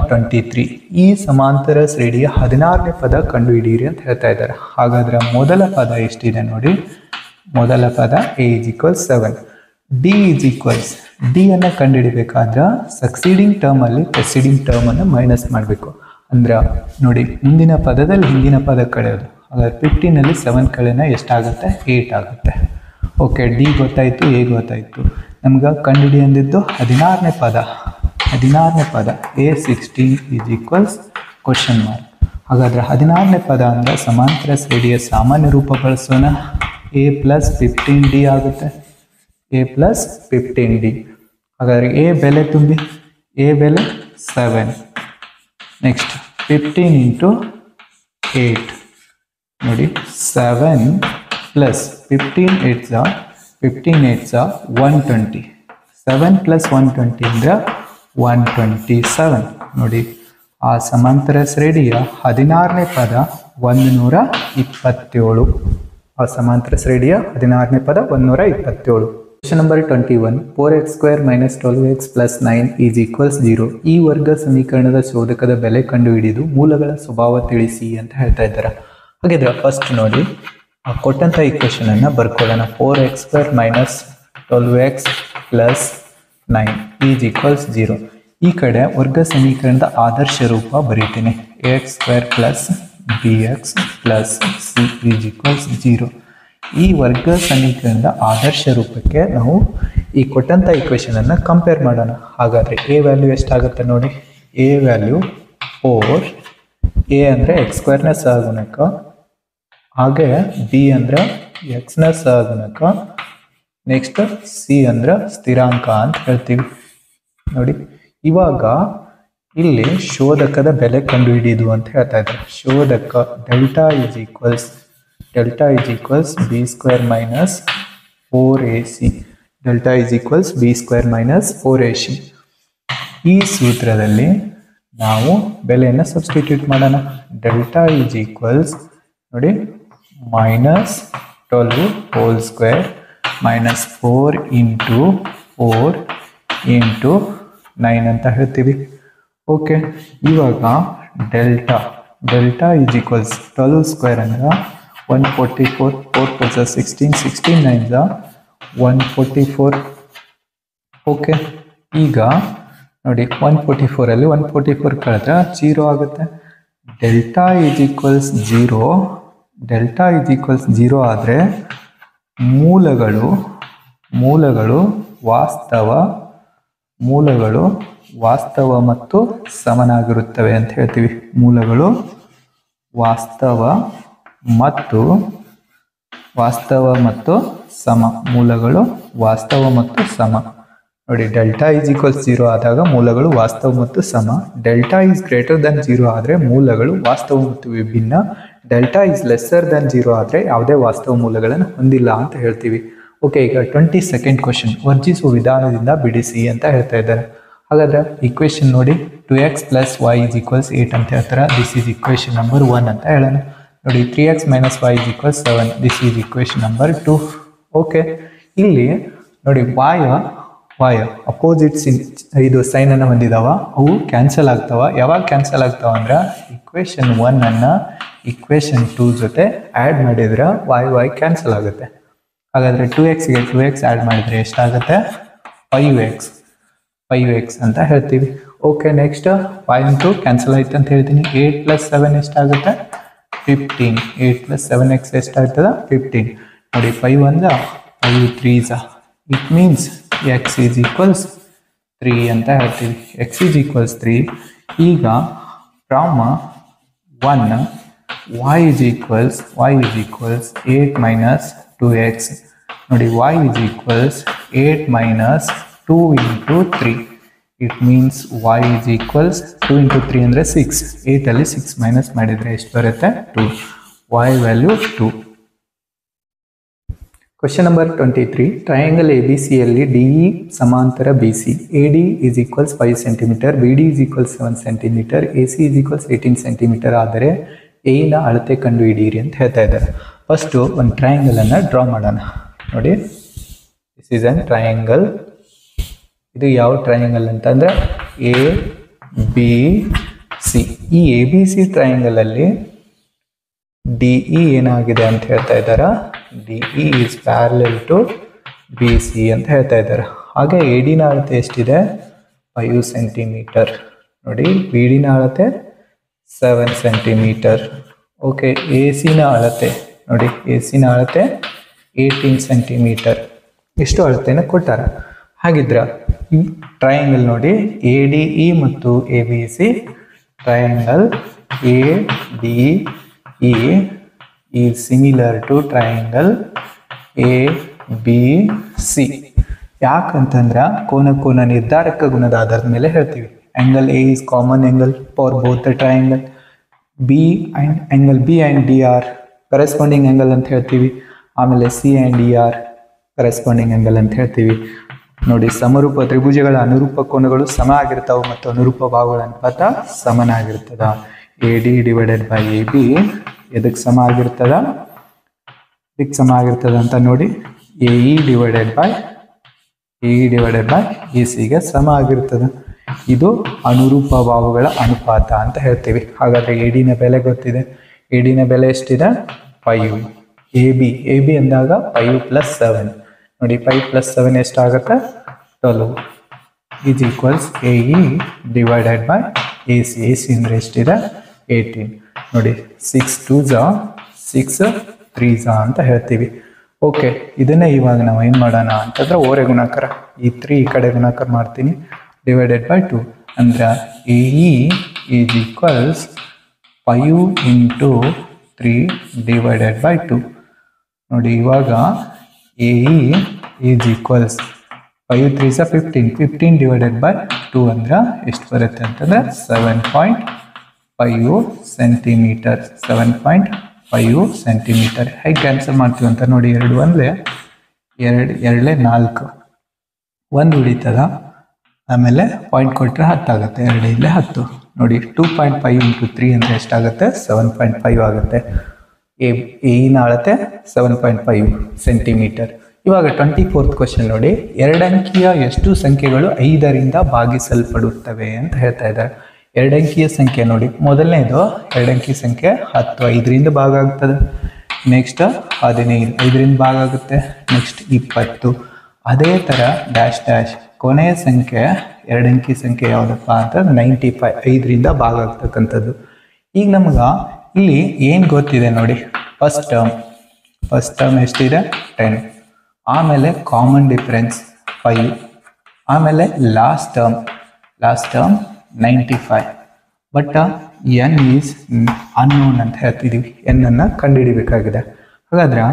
23 ಈ ಸಮಾಂತರ ಶ್ರೇಣಿಯ 16ನೇ ಪದ ಕಂಡುಹಿಡಿಯಿರಿ ಅಂತ ಹೇಳ್ತಾ ಇದ್ದಾರೆ. ಹಾಗಾದ್ರೆ ಮೊದಲ ಪದ ಎಷ್ಟಿದೆ ನೋಡಿ, ಮೊದಲ ಪದ a = 7, d ಅನ್ನು ಕಂಡುಹಿಡಿಬೇಕಾದ್ರೆ ಸಕ್ಸೀಡಿಂಗ್ ಟರ್ಮ್ ಅಲ್ಲಿ ಪ್ರೆಸಿಡಿಂಗ್ ಟರ್ಮ್ ಅನ್ನು ಮೈನಸ್ ಮಾಡಬೇಕು. ಅಂದ್ರೆ ನೋಡಿ, ಮುಂದಿನ ಪದದಲ್ಲಿ ಹಿಂದಿನ ಪದ ಕಳೆಯೋದು. ಹಾಗಾದ್ರೆ 15 ಅಲ್ಲಿ 7 ಕಳೆನ ಎಷ್ಟಾಗುತ್ತೆ, 8 ಆಗುತ್ತೆ. ಓಕೆ, ಡಿ ಗೊತ್ತಾಯಿತು, ಎ ಗೊತ್ತಾಯಿತು. ನಮ್ಗೆ ಕಂಡುಹಿಡಿ ಅಂದಿದ್ದು 16ನೇ ಪದ A16 = ಕ್ವಶನ್ ಮಾರ್ಕ್. ಹಾಗಾದ್ರೆ 16ನೇ ಪದ ಅಂದರೆ ಸಮಾಂತರ ಶ್ರೇಣಿಯ ಸಾಮಾನ್ಯ ರೂಪ ಬಳಸೋಣ. a + 15d ಆಗುತ್ತೆ, a + 15d. ಹಾಗಾದ್ರೆ ಎ ಬೆಲೆ ತುಂಬಿ, ಎ ಬೆಲೆ 7. ನೆಕ್ಸ್ಟ್ 15 × 8 ನೋಡಿ, 7 + 15 8 120. 7 + 120 ಅಂದರೆ 127 ನೋಡಿ. ಆ ಸಮಾಂತರ ಶ್ರೇಣಿಯ 16ನೇ ಪದ 127. ಆ ಸಮಾಂತರ ಶ್ರೇಣಿಯ 16ನೇ ಪದ 127. Question number 21, 4x² - 12x + 9 = 0. ಈ ವರ್ಗ ಸಮೀಕರಣದ ಶೋಧಕದ ಬೆಲೆ ಕಂಡುಹಿಡಿದು ಮೂಲಗಳ ಸ್ವಭಾವ ತಿಳಿಸಿ ಅಂತ ಹೇಳ್ತಾ ಇದ್ದಾರೆ. ಹಾಗಿದ್ರೆ ಫಸ್ಟ್ ನೋಡಿ, ಕೊಟ್ಟಂಥ ಈಕ್ವೇಷನ್ ಅನ್ನು ಬರ್ಕೊಳ್ಳೋಣ. 4x² - 12x + 9 = 0. ಈ ಕಡೆ ವರ್ಗ ಸಮೀಕರಣದ ಆದರ್ಶ ರೂಪ ಬರೀತೀನಿ, ax² + bx + c = 0. ಈ ವರ್ಗ ಸಮೀಕರಣದ ಆದರ್ಶ ರೂಪಕ್ಕೆ ನಾವು ಈ ಕೊಟ್ಟಂಥ ಈಕ್ವೇಷನ್ ಅನ್ನು ಕಂಪೇರ್ ಮಾಡೋಣ. ಹಾಗಾದರೆ a ವ್ಯಾಲ್ಯೂ ಎಷ್ಟಾಗುತ್ತೆ ನೋಡಿ, a ವ್ಯಾಲ್ಯೂ 4, a ಅಂದರೆ x² ನ ಸಹಗುಣಕ, ಹಾಗೆ b ಅಂದ್ರೆ x ನ ಸಹಗುಣಕ, ನೆಕ್ಸ್ಟ್ c ಅಂದ್ರೆ ಸ್ಥಿರಾಂಕ ಅಂತ ಹೇಳ್ತೀವಿ ನೋಡಿ. ಇವಾಗ ಇಲ್ಲಿ ಶೋಧಕದ ಬೆಲೆ ಕಂಡುಹಿಡಿಯುವುದು ಅಂತ ಹೇಳ್ತಾ ಇದ್ದಾರೆ. ಶೋಧಕ delta is equals b² - 4ac. Delta is equals b² - 4ac. ಈ ಸೂತ್ರದಲ್ಲಿ ನಾವು ಬೆಲೆಯನ್ನು ಸಬ್ಸ್ಟಿಟ್ಯೂಟ್ ಮಾಡೋಣ. ಡೆಲ್ಟಾ ಇಸ್ ಈಕ್ವಲ್ಸ್ ನೋಡಿ -12² - 4 × 4 × 9 ಅಂತ ಹೇಳ್ತೀವಿ. ಓಕೆ, ಇವಾಗ ಡೆಲ್ಟಾ ಇಸ್ ಈಕ್ವಲ್ಸ್ 12² ಅಂದ್ರೆ 144, 4 + 16, 16 9 144. ಓಕೆ, ಈಗ ನೋಡಿ 144ಅಲ್ಲಿ 144 ಕಳೆದ್ರೆ 0 ಆಗುತ್ತೆ. ಡೆಲ್ಟಾ ಇಸ್ ಈಕ್ವಲ್ಸ್ 0 ಆದರೆ ಮೂಲಗಳು ವಾಸ್ತವ ಮತ್ತು ಸಮನಾಗಿರುತ್ತವೆ ಅಂತ ಹೇಳ್ತೀವಿ. ಮೂಲಗಳು ವಾಸ್ತವ ಮತ್ತು ಸಮ. ಮೂಲಗಳು ವಾಸ್ತವ ಮತ್ತು ಸಮ ನೋಡಿ. ಡೆಲ್ಟಾ ಇಸ್ ಈಕ್ವಲ್ಸ್ 0 ಆದಾಗ ಮೂಲಗಳು ವಾಸ್ತವ ಮತ್ತು ಸಮ. ಡೆಲ್ಟಾ ಇಸ್ ಗ್ರೇಟರ್ ದನ್ 0 ಆದರೆ ಮೂಲಗಳು ವಾಸ್ತವ ಮತ್ತು ವಿಭಿನ್ನ. ಡೆಲ್ಟಾ ಇಸ್ ಲೆಸ್ಸರ್ ದನ್ 0 ಆದರೆ ಯಾವುದೇ ವಾಸ್ತವ ಮೂಲಗಳನ್ನು ಹೊಂದಿಲ್ಲ ಅಂತ ಹೇಳ್ತೀವಿ. ಓಕೆ, ಈಗ 22nd ಕ್ವಶನ್, ವರ್ಜಿಸುವ ವಿಧಾನದಿಂದ ಬಿಡಿಸಿ ಅಂತ ಹೇಳ್ತಾ ಇದ್ದಾರೆ. ಹಾಗಾದ್ರೆ ಈಕ್ವೇಶನ್ ನೋಡಿ, 2x + y = 8 ಅಂತ ಹೇಳ್ತಾರೆ. ದಿಸ್ ಈಸ್ ಈಕ್ವೇಶನ್ ನಂಬರ್ 1 ಅಂತ ಹೇಳೋಣ. ನೋಡಿ 3x minus y is equals 7. This is equation number 2. Okay, ಇಲ್ಲಿ ನೋಡಿ y ಅಪೋಸಿಟ್ಸ್ ಇದು ಸೈನ್ ಅನ್ನು ಹೊಂದಿದಾವ, ಅವು ಕ್ಯಾನ್ಸಲ್ ಆಗ್ತಾವ. ಯಾವಾಗ ಕ್ಯಾನ್ಸಲ್ ಆಗ್ತಾವ ಅಂದ್ರೆ ಇಕ್ವೇಶನ್ 1 ಅನ್ನ ಇಕ್ವೇಶನ್ 2 ಜೊತೆ ಆ್ಯಡ್ ಮಾಡಿದ್ರೆ y ಕ್ಯಾನ್ಸಲ್ ಆಗುತ್ತೆ. ಹಾಗಾದರೆ 2xಗೆ 2x ಆ್ಯಡ್ ಮಾಡಿದರೆ ಎಷ್ಟಾಗುತ್ತೆ? 5x ಅಂತ ಹೇಳ್ತೀವಿ. ಓಕೆ, ನೆಕ್ಸ್ಟ್ y ಅಂತೂ ಕ್ಯಾನ್ಸಲ್ ಆಯ್ತು ಅಂತ ಹೇಳ್ತೀನಿ. 8 + 7 ಎಷ್ಟಾಗುತ್ತೆ? 15. 8 + 7x ಎಷ್ಟಾಗ್ತದೆ? 15. ನೋಡಿ 5 1 5 3 it means x is equals 3 ಅಂತ ಹೇಳ್ತೀವಿ. x is equals 3. ಈಗ from 1 y is equals 8 minus 2x. ನೋಡಿ y is equals 8 minus 2 into 3. It means y is equals 2 into 3 ಅಂದರೆ 6. 8ಅಲ್ಲಿ 6 ಮೈನಸ್ ಮಾಡಿದರೆ ಎಷ್ಟು ಬರುತ್ತೆ? 2. y value 2. Question number 23. Triangle ABCಯಲ್ಲಿ DE ಸಮಾಂತರ BC. AD is equals 5 centimetre, BD is equals 7 centimetre, AC is equals 18 centimetre ಆದರೆ ಎನ ಅಳತೆ ಕಂಡು ಹಿಡಿಯಿರಿ ಅಂತ ಹೇಳ್ತಾ ಇದ್ದಾರೆ. ಫಸ್ಟು ಒಂದು ಟ್ರಯಾಂಗಲನ್ನು ಡ್ರಾ ಮಾಡೋಣ. ನೋಡಿ, ದಿಸ್ ಈಸ್ ಆನ್ ಟ್ರಯಾಂಗಲ್. ಇದು ಯಾವ ಟ್ರಯಾಂಗಲ್ ಅಂತಂದರೆ ABC. ಈ ABC ಟ್ರಯಾಂಗಲಲ್ಲಿ DE ಏನಾಗಿದೆ ಅಂತ ಹೇಳ್ತಾ ಇದ್ದಾರೆ? DE is parallel to BC ಅಂತ ಹೇಳ್ತಾ ಇದ್ದಾರೆ. ಹಾಗೆ ADನ ಅಳತೆ ಎಷ್ಟಿದೆ? 5 ಸೆಂಟಿಮೀಟರ್. ನೋಡಿ, BDನ ಅಳತೆ 7 ಸೆಂಟಿಮೀಟರ್. ಓಕೆ, ACನ ಅಳತೆ ನೋಡಿ, ACನ ಅಳತೆ 18 ಸೆಂಟಿಮೀಟರ್. ಇಷ್ಟು ಅಳತೆನ ಕೊಟ್ಟಾರ. ಹಾಗಿದ್ರೆ ಈ ಟ್ರಯಾಂಗಲ್ ನೋಡಿ, ADE ಮತ್ತು ABC triangle ADE is similar to triangle ABC. ಯಾಕಂತಂದ್ರೆ ಕೋನ ನಿರ್ಧಾರಕ ಗುಣದ ಆಧಾರದ ಮೇಲೆ ಹೇಳ್ತೀವಿ. Angle A is common angle for both the triangle. angle B and D are corresponding angle ಅಂತ ಹೇಳ್ತೀವಿ. ಆಮೇಲೆ C and E are corresponding angle ಅಂತ ಹೇಳ್ತೀವಿ. ನೋಡಿ, ಸಮರೂಪ ತ್ರಿಭುಜಗಳ ಅನುರೂಪ ಕೋನಗಳು ಸಮ ಆಗಿರ್ತಾವೆ ಮತ್ತು ಅನುರೂಪ ಭಾಗಗಳ ಅನುಪಾತ ಸಮನಾಗಿರ್ತದ. AD ಡಿವೈಡೆಡ್ ಬೈ AB ಎದಕ್ಕೆ ಸಮ ಆಗಿರ್ತದ? ಇದಕ್ಕೆ ಸಮ ಆಗಿರ್ತದ ಅಂತ ನೋಡಿ, AE ಡಿವೈಡೆಡ್ ಬೈ AC ಸಮ ಆಗಿರ್ತದ. ಇದು ಅನುರೂಪ ಭಾಗಗಳ ಅನುಪಾತ ಅಂತ ಹೇಳ್ತೀವಿ. ಹಾಗಾದರೆ ADನ ಬೆಲೆ ಗೊತ್ತಿದೆ. ADನ ಬೆಲೆ ಎಷ್ಟಿದೆ? 5. AB ಅಂದಾಗ 5 + 7. ನೋಡಿ, 5 + 7 ಎಷ್ಟಾಗುತ್ತೆ? 12 is equals AE divided by AC. AC ಅಂದರೆ ಎಷ್ಟಿದೆ? 18. ನೋಡಿ, 6 2s 6 3s ಅಂತ ಹೇಳ್ತೀವಿ. ಓಕೆ, ಇದನ್ನೇ ಇವಾಗ ನಾವು ಏನು ಮಾಡೋಣ ಅಂತಂದ್ರೆ ಓರೆ ಗುಣಾಕಾರ. ಈ 3 ಈ ಕಡೆ ಗುಣಾಕಾರ ಮಾಡ್ತೀನಿ, ಡಿವೈಡೆಡ್ ಬೈ 2 ಅಂದ್ರೆ AE is equals 5 into 3 divided by 2. ನೋಡಿ, ಇವಾಗ AE is equals 5 3s 15 divided by 2 ಅಂದ್ರೆ ಎಷ್ಟು ಬರುತ್ತೆ ಅಂತಂದ್ರೆ 7.5 ಸೆಂಟಿಮೀಟರ್. 7.5 ಸೆಂಟಿಮೀಟರ್. ಹೇಗೆ ಕ್ಯಾನ್ಸಲ್ ಮಾಡ್ತೀವಿ ಅಂತ ನೋಡಿ, 2 ಅಂದರೆ 2 4 1 ಉಳಿತದ. ಆಮೇಲೆ ಪಾಯಿಂಟ್ ಕೊಟ್ಟರೆ 10 ಆಗುತ್ತೆ. 2 ಇಲ್ಲೇ 10. ನೋಡಿ, 2.5 into 3 ಅಂದರೆ ಎಷ್ಟಾಗುತ್ತೆ? 7.5 ಆಗುತ್ತೆ. AEನ ಅಳತೆ 7.5 ಸೆಂಟಿಮೀಟರ್. ಇವಾಗ 24th ಕ್ವೆಶ್ಚನ್ ನೋಡಿ, 2 ಅಂಕಿಯ ಎಷ್ಟು ಸಂಖ್ಯೆಗಳು 5ರಿಂದ ಭಾಗಿಸಲ್ಪಡುತ್ತವೆ ಅಂತ ಹೇಳ್ತಾ ಇದ್ದಾರೆ. 2 ಅಂಕಿಯ ಸಂಖ್ಯೆ ನೋಡಿ, ಮೊದಲನೇದು 2 ಅಂಕಿ ಸಂಖ್ಯೆ 10 5ರಿಂದ ಭಾಗ ಆಗ್ತದೆ. ನೆಕ್ಸ್ಟ್ 15 5ರಿಂದ ಭಾಗ ಆಗುತ್ತೆ. ನೆಕ್ಸ್ಟ್ 20. ಅದೇ ಥರ ಡ್ಯಾಶ್ ಕೊನೆಯ ಸಂಖ್ಯೆ 2 ಅಂಕಿ ಸಂಖ್ಯೆ ಯಾವುದಪ್ಪ ಅಂತ 95 5ರಿಂದ ಭಾಗ ಆಗ್ತಕ್ಕಂಥದ್ದು. ಈಗ ನಮ್ಗೆ ಇಲ್ಲಿ ಏನು ಗೊತ್ತಿದೆ ನೋಡಿ, ಫಸ್ಟ್ ಟರ್ಮ್ ಎಷ್ಟಿದೆ? 10. ಆಮೇಲೆ ಕಾಮನ್ ಡಿಫರೆನ್ಸ್ 5. ಆಮೇಲೆ last term 95. But N is unknown ಅಂತ ಹೇಳ್ತಿದ್ದೀವಿ. ಎನ್ನನ್ನು ಕಂಡುಹಿಡಿಬೇಕಾಗಿದೆ. ಹಾಗಾದ್ರೆ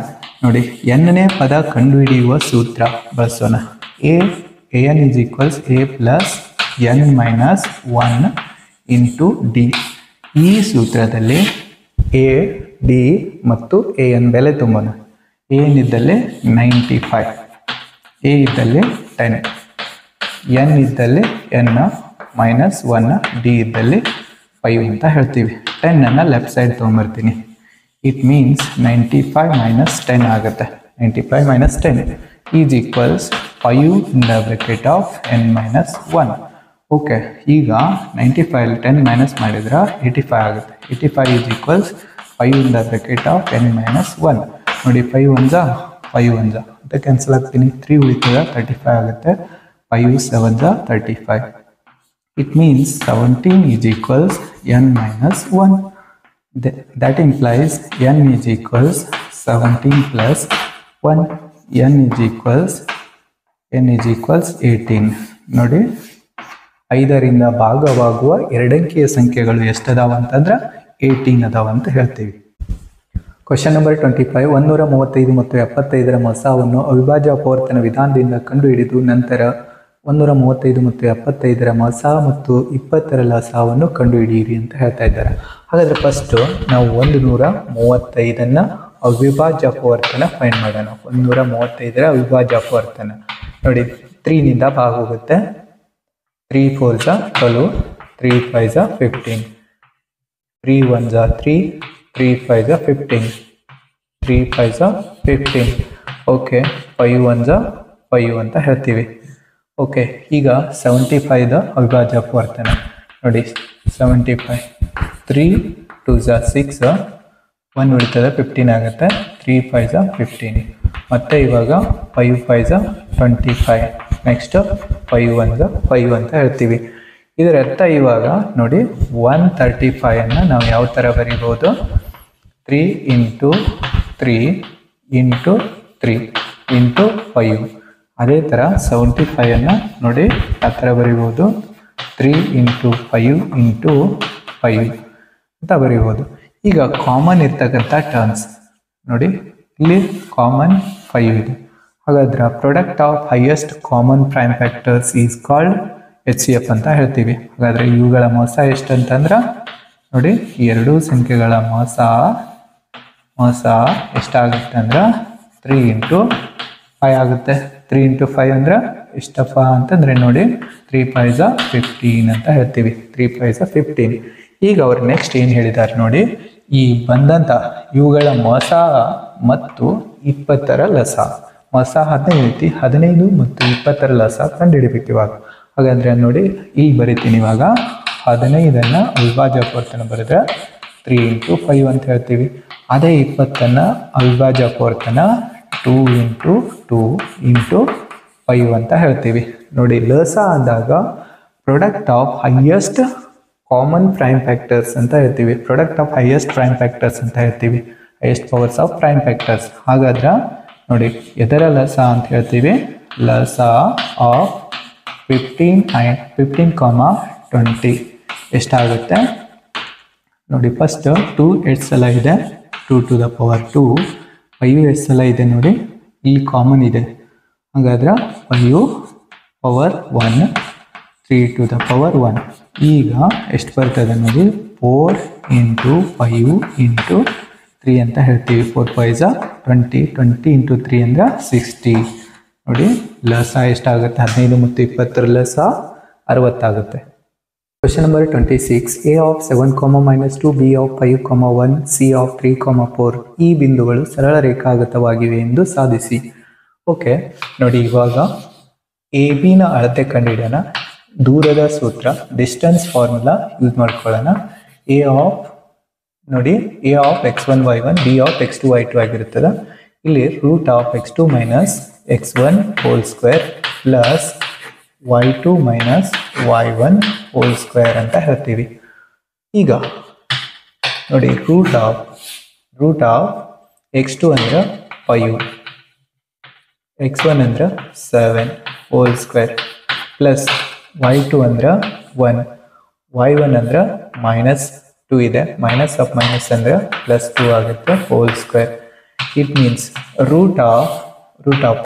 ನೋಡಿ, ಎನ್ನೇ ಪದ ಕಂಡುಹಿಡಿಯುವ ಸೂತ್ರ ಬಳಸೋಣ. AN is equals A plus N minus 1 into D. ಈ ಸೂತ್ರದಲ್ಲಿ A, D ಮತ್ತು AN ಬೆಲೆ ತುಂಬೋಣ. AN ಇದ್ದಲ್ಲಿ 95, A ಇದ್ದಲ್ಲಿ 10, N ಇದ್ದಲ್ಲಿ N -1, D ಇದ್ದಲ್ಲಿ 5 ಅಂತ ಹೇಳ್ತೀವಿ. 10 ಲೆಫ್ಟ್ ಸೈಡ್ ತೊಗೊಂಬರ್ತೀನಿ. ಇಟ್ ಮೀನ್ಸ್ 95 minus 10 ಆಗುತ್ತೆ. 95 minus 10 is equals 5 in the bracket of n minus 1. Okay, ಈಗ 95 10 ಮೈನಸ್ ಮಾಡಿದ್ರೆ 85 ಆಗುತ್ತೆ. 85 is equals 5 in the bracket of n minus 1. ನೋಡಿ 5 1 5 1 ಅಂತ ಕ್ಯಾನ್ಸಲ್ ಆಗ್ತೀನಿ. 3 ಉಳಿತದೆ, 35 ಆಗುತ್ತೆ. 5 7 35. It means 17 is equals n minus 1. That implies n is equals 17 plus 1. n is equals 18. ನೋಡಿ, 5ರಿಂದ ಭಾಗವಾಗುವ ಎರಡಂಕಿಯ ಸಂಖ್ಯೆಗಳು ಎಷ್ಟದಾವ ಅಂತಂದ್ರೆ 18 ಅದಾವ ಅಂತ ಹೇಳ್ತೀವಿ. Question number 25. 135 ಮತ್ತು 75ರ ಮೊಸಾವನ್ನು ಅವಿಭಾಜ್ಯ ಅಪವರ್ತನ ವಿಧಾನದಿಂದ ಕಂಡುಹಿಡಿದು ನಂತರ 135 ಮತ್ತು 75ರ ಮೊಸ ಮತ್ತು 20ರ ಲಸಾವನ್ನು ಕಂಡುಹಿಡಿಯಿರಿ ಅಂತ ಹೇಳ್ತಾ ಇದ್ದಾರೆ. ಹಾಗಾದ್ರೆ ಫಸ್ಟ್ ನಾವು 135ನ್ನ ಅವಿಭಾಜ್ಯ ಅಪವರ್ತನ ಫೈಂಡ್ ಮಾಡೋಣ. 135ರ ಅವಿಭಾಜ್ಯ ಅಪವರ್ತನ ನೋಡಿ, 3ನಿಂದ ಭಾಗ ಹೋಗುತ್ತೆ. 3 4 12, 3 5 15, 3 1 3, 3 5 15, 3 5 15. ಓಕೆ, 5 1 5 ಅಂತ ಹೇಳ್ತೀವಿ. ಓಕೆ, ಈಗ 75ದ ಅವಿಭಾಜ್ಯ ಅಪವರ್ತನ ನೋಡಿ. 75 3 2 6, 1 ಉಳಿತದೆ, 15 ಆಗುತ್ತೆ. 3 5 15. ಮತ್ತೆ ಇವಾಗ 5 5 25. ನೆಕ್ಸ್ಟ್ 5 1 5 ಅಂತ ಹೇಳ್ತೀವಿ. ಇದರ ಅರ್ಥ ಇವಾಗ ನೋಡಿ, 135 ನಾವು ಯಾವ ಥರ ಬರೀಬೋದು? 3 × 3 × 3 × 5. ಅದೇ ಥರ 75 ನೋಡಿ ಆ ಥರ ಬರೀಬೋದು. 3 × 5 × 5 ಅಂತ ಬರೀಬೋದು. ಈಗ ಕಾಮನ್ ಇರ್ತಕ್ಕಂಥ ಟರ್ಮ್ಸ್ ನೋಡಿ, ಇಲ್ಲಿ ಕಾಮನ್ 5 ಇದೆ. ಹಾಗಾದ್ರೆ product of highest common prime factors is called HCF ಅಂತ ಹೇಳ್ತೀವಿ. ಹಾಗಾದ್ರೆ ಇವುಗಳ ಮೊಸ ಎಷ್ಟು ಅಂತಂದ್ರೆ ನೋಡಿ, ಎರಡೂ ಸಂಖ್ಯೆಗಳ ಮೊಸ ಎಷ್ಟಾಗುತ್ತೆ ಅಂದ್ರೆ 3 × 5 ಆಗುತ್ತೆ. 3 × 5 ಅಂದ್ರೆ ಎಷ್ಟಪ್ಪ ಅಂತಂದ್ರೆ ನೋಡಿ, 3 5 15 ಅಂತ ಹೇಳ್ತೀವಿ. 3 5 15. ಈಗ ಅವ್ರು ನೆಕ್ಸ್ಟ್ ಏನು ಹೇಳಿದ್ದಾರೆ ನೋಡಿ, ಈ ಬಂದಂಥ ಇವುಗಳ ಮೊಸ ಮತ್ತು 20ರ ಲಸ. ಮೊಸ 15 ಐತಿ, 15 ಮತ್ತು 20ರ ಲಸ ಕಂಡುಹಿಡಿಬೇಕು ಇವಾಗ. ಹಾಗಾದ್ರೆ ನೋಡಿ, ಇಲ್ಲಿ ಬರಿತೀನಿ ಇವಾಗ. 15ನ್ನ ಅವಿಭಾಜ್ಯ ಅಪವರ್ತನ ಬರೆದ್ರೆ 3 × 5 ಅಂತ ಹೇಳ್ತೀವಿ. ಅದೇ 20ನ್ನ ಅವಿಭಾಜ್ಯ ಅಪವರ್ತನ 2 × 2 × 5 ಅಂತ ಹೇಳ್ತೀವಿ. ನೋಡಿ, ಲಸ ಅಂದಾಗ product of highest common prime factors ಅಂತ ಹೇಳ್ತೀವಿ. Product of highest prime factors ಅಂತ ಹೇಳ್ತೀವಿ. Highest powers of prime factors. ಹಾಗಾದ್ರೆ ನೋಡಿ, ಎದರ ಲಸ ಅಂತ ಹೇಳ್ತೀವಿ? ಲಸ ಆಫ್ 15, 20 ಎಷ್ಟಾಗುತ್ತೆ ನೋಡಿ. ಫಸ್ಟ್ 2 ಎಷ್ಟು ಸಲ ಇದೆ? 2 to the power 2. 5 ಎಷ್ಟು ಸಲ ಇದೆ ನೋಡಿ, ಇಲ್ಲಿ ಕಾಮನ್ ಇದೆ. ಹಾಗಾದ್ರೆ 5 ಪವರ್ 1, 3 to the power 1. ಈಗ ಎಷ್ಟು ಬರ್ತದೆ ನೋಡಿ, 4 × 5 × 3 ಅಂತ ಹೇಳ್ತೀವಿ. 4 5 20, 20 × 3 ಅಂದ್ರೆ 60. ನೋಡಿ, ಲಸ ಎಷ್ಟಾಗುತ್ತೆ? 15 ಮತ್ತು 20ರ ಲಸ 60 ಆಗುತ್ತೆ. Question number 26. A of 7, -2, B of 5, 1, C of 3, 4 ಈ ಬಿಂದುಗಳು ಸರಳ ರೇಖಾಗತವಾಗಿವೆ ಎಂದು ಸಾಧಿಸಿ. ಓಕೆ ನೋಡಿ, ಇವಾಗ AB ನ ಅಳತೆ ಕಂಡುಹಿಡಿಯೋಣ. ದೂರದ ಸೂತ್ರ, ಡಿಸ್ಟೆನ್ಸ್ ಫಾರ್ಮುಲಾ ಯೂಸ್ ಮಾಡ್ಕೊಳ್ಳೋಣ. A of x1 y1, B of x2 y2 ಆಗಿರುತ್ತದೆ. ಇಲ್ಲಿ √(x2 - x1) whole square plus y2 - y1 whole square ಅಂತ ಹೇಳ್ತೀವಿ. ಈಗ ನೋಡಿ, ರೂಟ್ ಆಫ್ x2 ಅಂದ್ರೆ 5, x1 ಅಂದ್ರೆ 7 ಹೋಲ್ ಸ್ಕ್ವೇರ್ ಪ್ಲಸ್ y2 ಅಂದ್ರೆ 1, y1 ಅಂದ್ರೆ -2 ಇದೆ. ಮೈನಸ್ ಆಫ್ ಮೈನಸ್ ಅಂದ್ರೆ +2 ಆಗುತ್ತೆ whole square. It means root of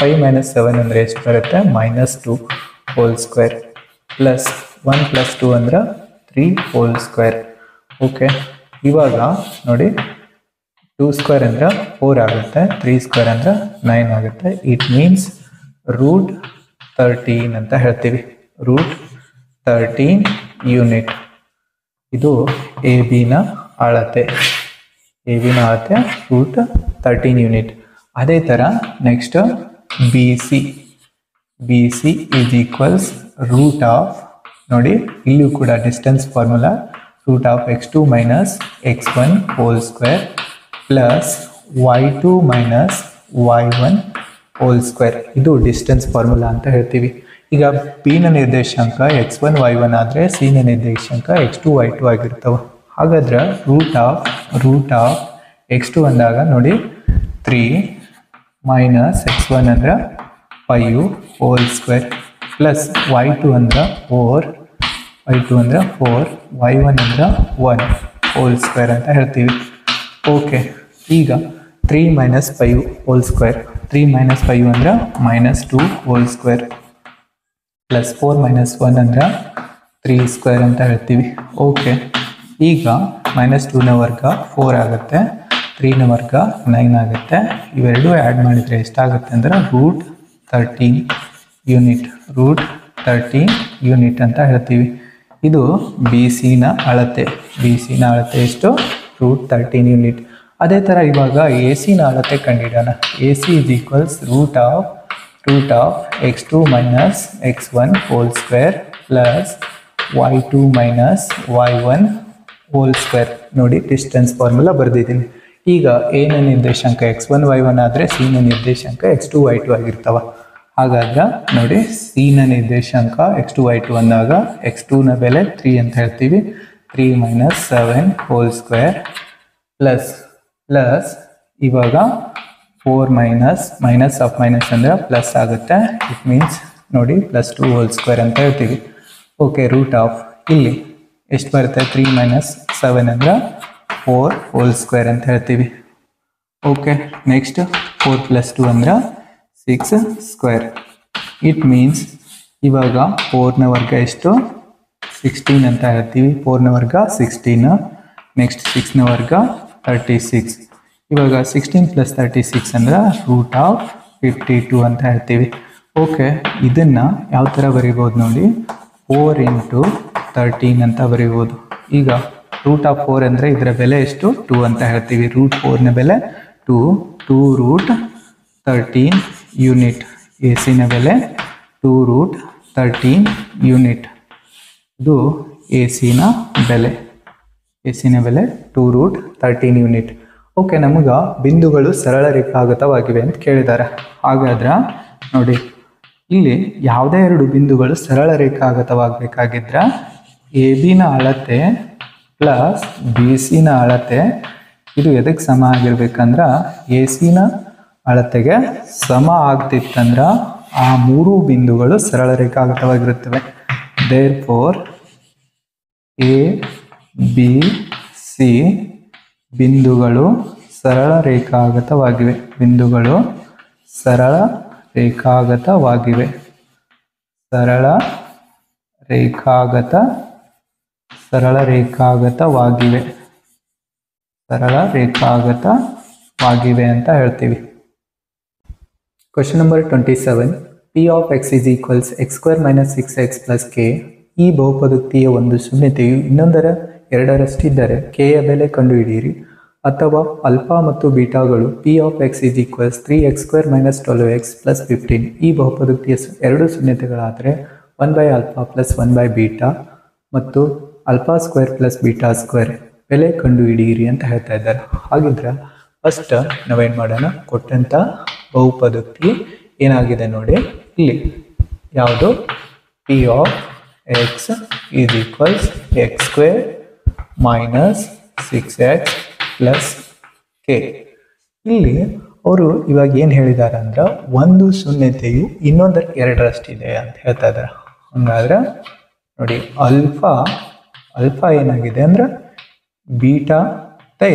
5 - 7 ಅಂದ್ರೆ ಎಷ್ಟು ಬರುತ್ತೆ? -2 ಹೋಲ್ ಸ್ಕ್ವೇರ್ ಪ್ಲಸ್ 1 + 2 ಅಂದ್ರೆ 3 ಹೋಲ್ ಸ್ಕ್ವೇರ್. ಓಕೆ, ಇವಾಗ ನೋಡಿ, 2 ಸ್ಕ್ವೇರ್ ಅಂದ್ರೆ 4 ಆಗುತ್ತೆ, 3 ಸ್ಕ್ವೇರ್ ಅಂದ್ರೆ 9 ಆಗುತ್ತೆ. ಇಟ್ ಮೀನ್ಸ್ √13 ಅಂತ ಹೇಳ್ತೀವಿ. √13 ಯೂನಿಟ್. ಇದು AB ನ ಅಳತೆ. ಎ ಬಿನ ಅಳತೆ ರೂಟ್ 13 ಯೂನಿಟ್. ಅದೇ ಥರ next B C is equals root of, ನೋಡಿ ಇಲ್ಲಿಯೂ ಕೂಡ distance formula root of x2 minus x1 whole square plus y2 minus y1 whole square. ಇದು ಡಿಸ್ಟೆನ್ಸ್ ಫಾರ್ಮುಲಾ ಅಂತ ಹೇಳ್ತೀವಿ. ಈಗ ಪಿ ನ ನಿರ್ದೇಶಾಂಕ x1 y1 ಆದರೆ ಸಿ ನ ನಿರ್ದೇಶಾಂಕ x2 y2 ಆಗಿರ್ತವೆ. ಹಾಗಾದ್ರೆ ರೂಟ್ ಆಫ್ x2 ಅಂದಾಗ ನೋಡಿ 3 ಮೈನಸ್ x1 ಅಂದ್ರೆ 5 ಹೋಲ್ ಸ್ಕ್ವೇರ್ ಪ್ಲಸ್ y2 ಅಂದ್ರೆ 4 y1 ಅಂದ್ರೆ 1 ಹೋಲ್ ಸ್ಕ್ವೇರ್ ಅಂತ ಹೇಳ್ತೀವಿ. ಓಕೆ, ಈಗ 3 ಮೈನಸ್ 5 ಹೋಲ್ ಸ್ಕ್ವೇರ್, 3 ಮೈನಸ್ 5 ಅಂದ್ರೆ -2 ಹೋಲ್ ಸ್ಕ್ವೇರ್ ಪ್ಲಸ್ 4 ಮೈನಸ್ 1 ಅಂದ್ರೆ 3 ಸ್ಕ್ವೇರ್ ಅಂತ ಹೇಳ್ತೀವಿ. ಓಕೆ, ಈಗ -2ನ ವರ್ಗ 4 ಆಗುತ್ತೆ, 3ನ ವರ್ಗ 9 ಆಗುತ್ತೆ. ಇವೆರಡೂ ಆ್ಯಡ್ ಮಾಡಿದರೆ ಎಷ್ಟಾಗುತ್ತೆ ಅಂದ್ರೆ ರೂಟ್ 13 ಯೂನಿಟ್ ಅಂತ ಹೇಳ್ತೀವಿ. ಇದು ಬಿ ಸಿನ ಅಳತೆ ಎಷ್ಟು? Root 13 unit. ಅದೇ ಥರ ಇವಾಗ ಎ ಸಿನ ಅಳತೆ ಕಂಡಿಡೋಣ. A c is equals root of x2 minus x1 whole square plus y2 minus y1 whole square. ನೋಡಿ ಡಿಸ್ಟೆನ್ಸ್ ಫಾರ್ಮುಲಾ ಬರೆದಿದ್ದೀನಿ. ಈಗ ಎ ನ ನಿರ್ದೇಶಾಂಕ x1 y1 ಆದರೆ ಸಿ ನ ನಿರ್ದೇಶಾಂಕ x2 y2 ಆಗಿರ್ತಾವ. ಹಾಗಾದ್ರೆ ನೋಡಿ ಸಿ ನ ನಿರ್ದೇಶಾಂಕ x2 y2 ಅಂದಾಗ x2 ನ ಬೆಲೆ 3 ಅಂತ ಹೇಳ್ತೀವಿ. 3 ಮೈನಸ್ 7 ಹೋಲ್ ಸ್ಕ್ವೇರ್ ಪ್ಲಸ್ ಇವಾಗ 4 ಮೈನಸ್ ಆಫ್ ಮೈನಸ್ ಅಂದ್ರೆ ಪ್ಲಸ್ ಆಗುತ್ತೆ. ಇಟ್ ಮೀನ್ಸ್ ನೋಡಿ +2 ಹೋಲ್ ಸ್ಕ್ವೇರ್ ಅಂತ ಹೇಳ್ತೀವಿ. ಓಕೆ, ರೂಟ್ ಆಫ್ ಇಲ್ಲಿ ಎಷ್ಟು ಬರುತ್ತೆ? 3 ಮೈನಸ್ 7 ಅಂದ್ರೆ 4 ಹೋಲ್ ಸ್ಕ್ವೇರ್ ಅಂತ ಹೇಳ್ತೀವಿ. ಓಕೆ, ನೆಕ್ಸ್ಟ್ 4 + 2 ಅಂದ್ರೆ 6 ಸ್ಕ್ವೇರ್. ಇಟ್ ಮೀನ್ಸ್ ಇವಾಗ 4ನ ವರ್ಗ ಎಷ್ಟು? 16 ಅಂತ ಹೇಳ್ತೀವಿ. 4ನ ವರ್ಗ 16, ನೆಕ್ಸ್ಟ್ 6ನ ವರ್ಗ 36. ಇವಾಗ 16 + 36 ಅಂದ್ರೆ ರೂಟ್ ಆಫ್ 52 ಅಂತ ಹೇಳ್ತೀವಿ. ಓಕೆ, ಇದನ್ನ ಯಾವ ಥರ ಬರೀಬೋದು ನೋಡಿ, 4 × 13 ಅಂತ ಬರೀಬೋದು. ಈಗ ರೂಟ್ ಆಫ್ 4 ಅಂದರೆ ಇದರ ಬೆಲೆ ಎಷ್ಟು? 2 ಅಂತ ಹೇಳ್ತೀವಿ. ರೂಟ್ 4ನ ಬೆಲೆ 2 ರೂಟ್ 13 ಯೂನಿಟ್. ಎ ಸಿನ ಬೆಲೆ 2 ರೂಟ್ 13 ಯೂನಿಟ್. ಇದು ಎ ಸಿನ ಬೆಲೆ 2 ರೂಟ್ 13 ಯೂನಿಟ್. ಓಕೆ, ನಮಗೆ ಬಿಂದುಗಳು ಸರಳ ರೇಖಾಗತವಾಗಿವೆ ಅಂತ ಕೇಳಿದ್ದಾರೆ. ಹಾಗಾದ್ರೆ ನೋಡಿ ಇಲ್ಲಿ ಯಾವುದೇ ಎರಡು ಬಿಂದುಗಳು ಸರಳ ರೇಖಾಗತವಾಗಬೇಕಾಗಿದ್ರೆ ಎ ಬಿನ ಅಳತೆ ಪ್ಲಸ್ ಬಿ ಸಿನ ಅಳತೆ ಇದು ಎದಕ್ಕೆ ಸಮ ಆಗಿರ್ಬೇಕಂದ್ರೆ ಎ ಸಿನ ಅಳತೆಗೆ ಸಮ ಆಗ್ತಿತ್ತಂದ್ರೆ ಆ ಮೂರು ಬಿಂದುಗಳು ಸರಳ ರೇಖಾಗತವಾಗಿರುತ್ತವೆ. ದೇರ್ಫೋರ್ ಎ ಬಿ ಸಿ ಬಿಂದುಗಳು ಸರಳ ರೇಖಾಗತವಾಗಿವೆ. ಅಂತ ಹೇಳ್ತೀವಿ. Question number 27. P of x is equals x² minus 6x plus k. ಈ ಬಹುಪದೋಕ್ತಿಯ ಒಂದು ಶೂನ್ಯತೆಯು ಇನ್ನೊಂದರ ಎರಡರಷ್ಟಿದ್ದರೆ k ಯ ಬೆಲೆ ಕಂಡುಹಿಡಿಯಿರಿ. ಅಥವಾ ಅಲ್ಫಾ ಮತ್ತು ಬೀಟಾಗಳು P of x is equals 3x² minus 12x plus 15. ಈ ಬಹುಪದೋಕ್ತಿಯ ಎರಡು ಶೂನ್ಯತೆಗಳಾದರೆ 1/α plus 1/β ಮತ್ತು α² plus β² ಬೆಲೆ ಕಂಡುಹಿಡಿಯಿರಿ ಅಂತ ಹೇಳ್ತಾ ಇದ್ದಾರೆ. ಹಾಗಿದ್ರೆ ಫಸ್ಟ್ ನಾವೇನು ಮಾಡೋಣ, ಕೊಟ್ಟಂಥ ಬಹುಪದೋಕ್ತಿ ಏನಾಗಿದೆ ನೋಡಿ, ಇಲ್ಲಿ ಯಾವುದು P of x is equals x² minus 6x plus k. ಇಲ್ಲಿ ಅವರು ಇವಾಗ ಏನು ಹೇಳಿದ್ದಾರೆ ಅಂದ್ರೆ ಒಂದು ಶೂನ್ಯತೆಯು ಇನ್ನೊಂದರ ಎರಡರಷ್ಟಿದೆ ಅಂತ ಹೇಳ್ತಾ ಇದ್ದಾರೆ. ಹಂಗಾದ್ರೆ ನೋಡಿ ಅಲ್ಫಾ ಏನಾಗಿದೆ ಅಂದ್ರೆ ಬೀಟಾ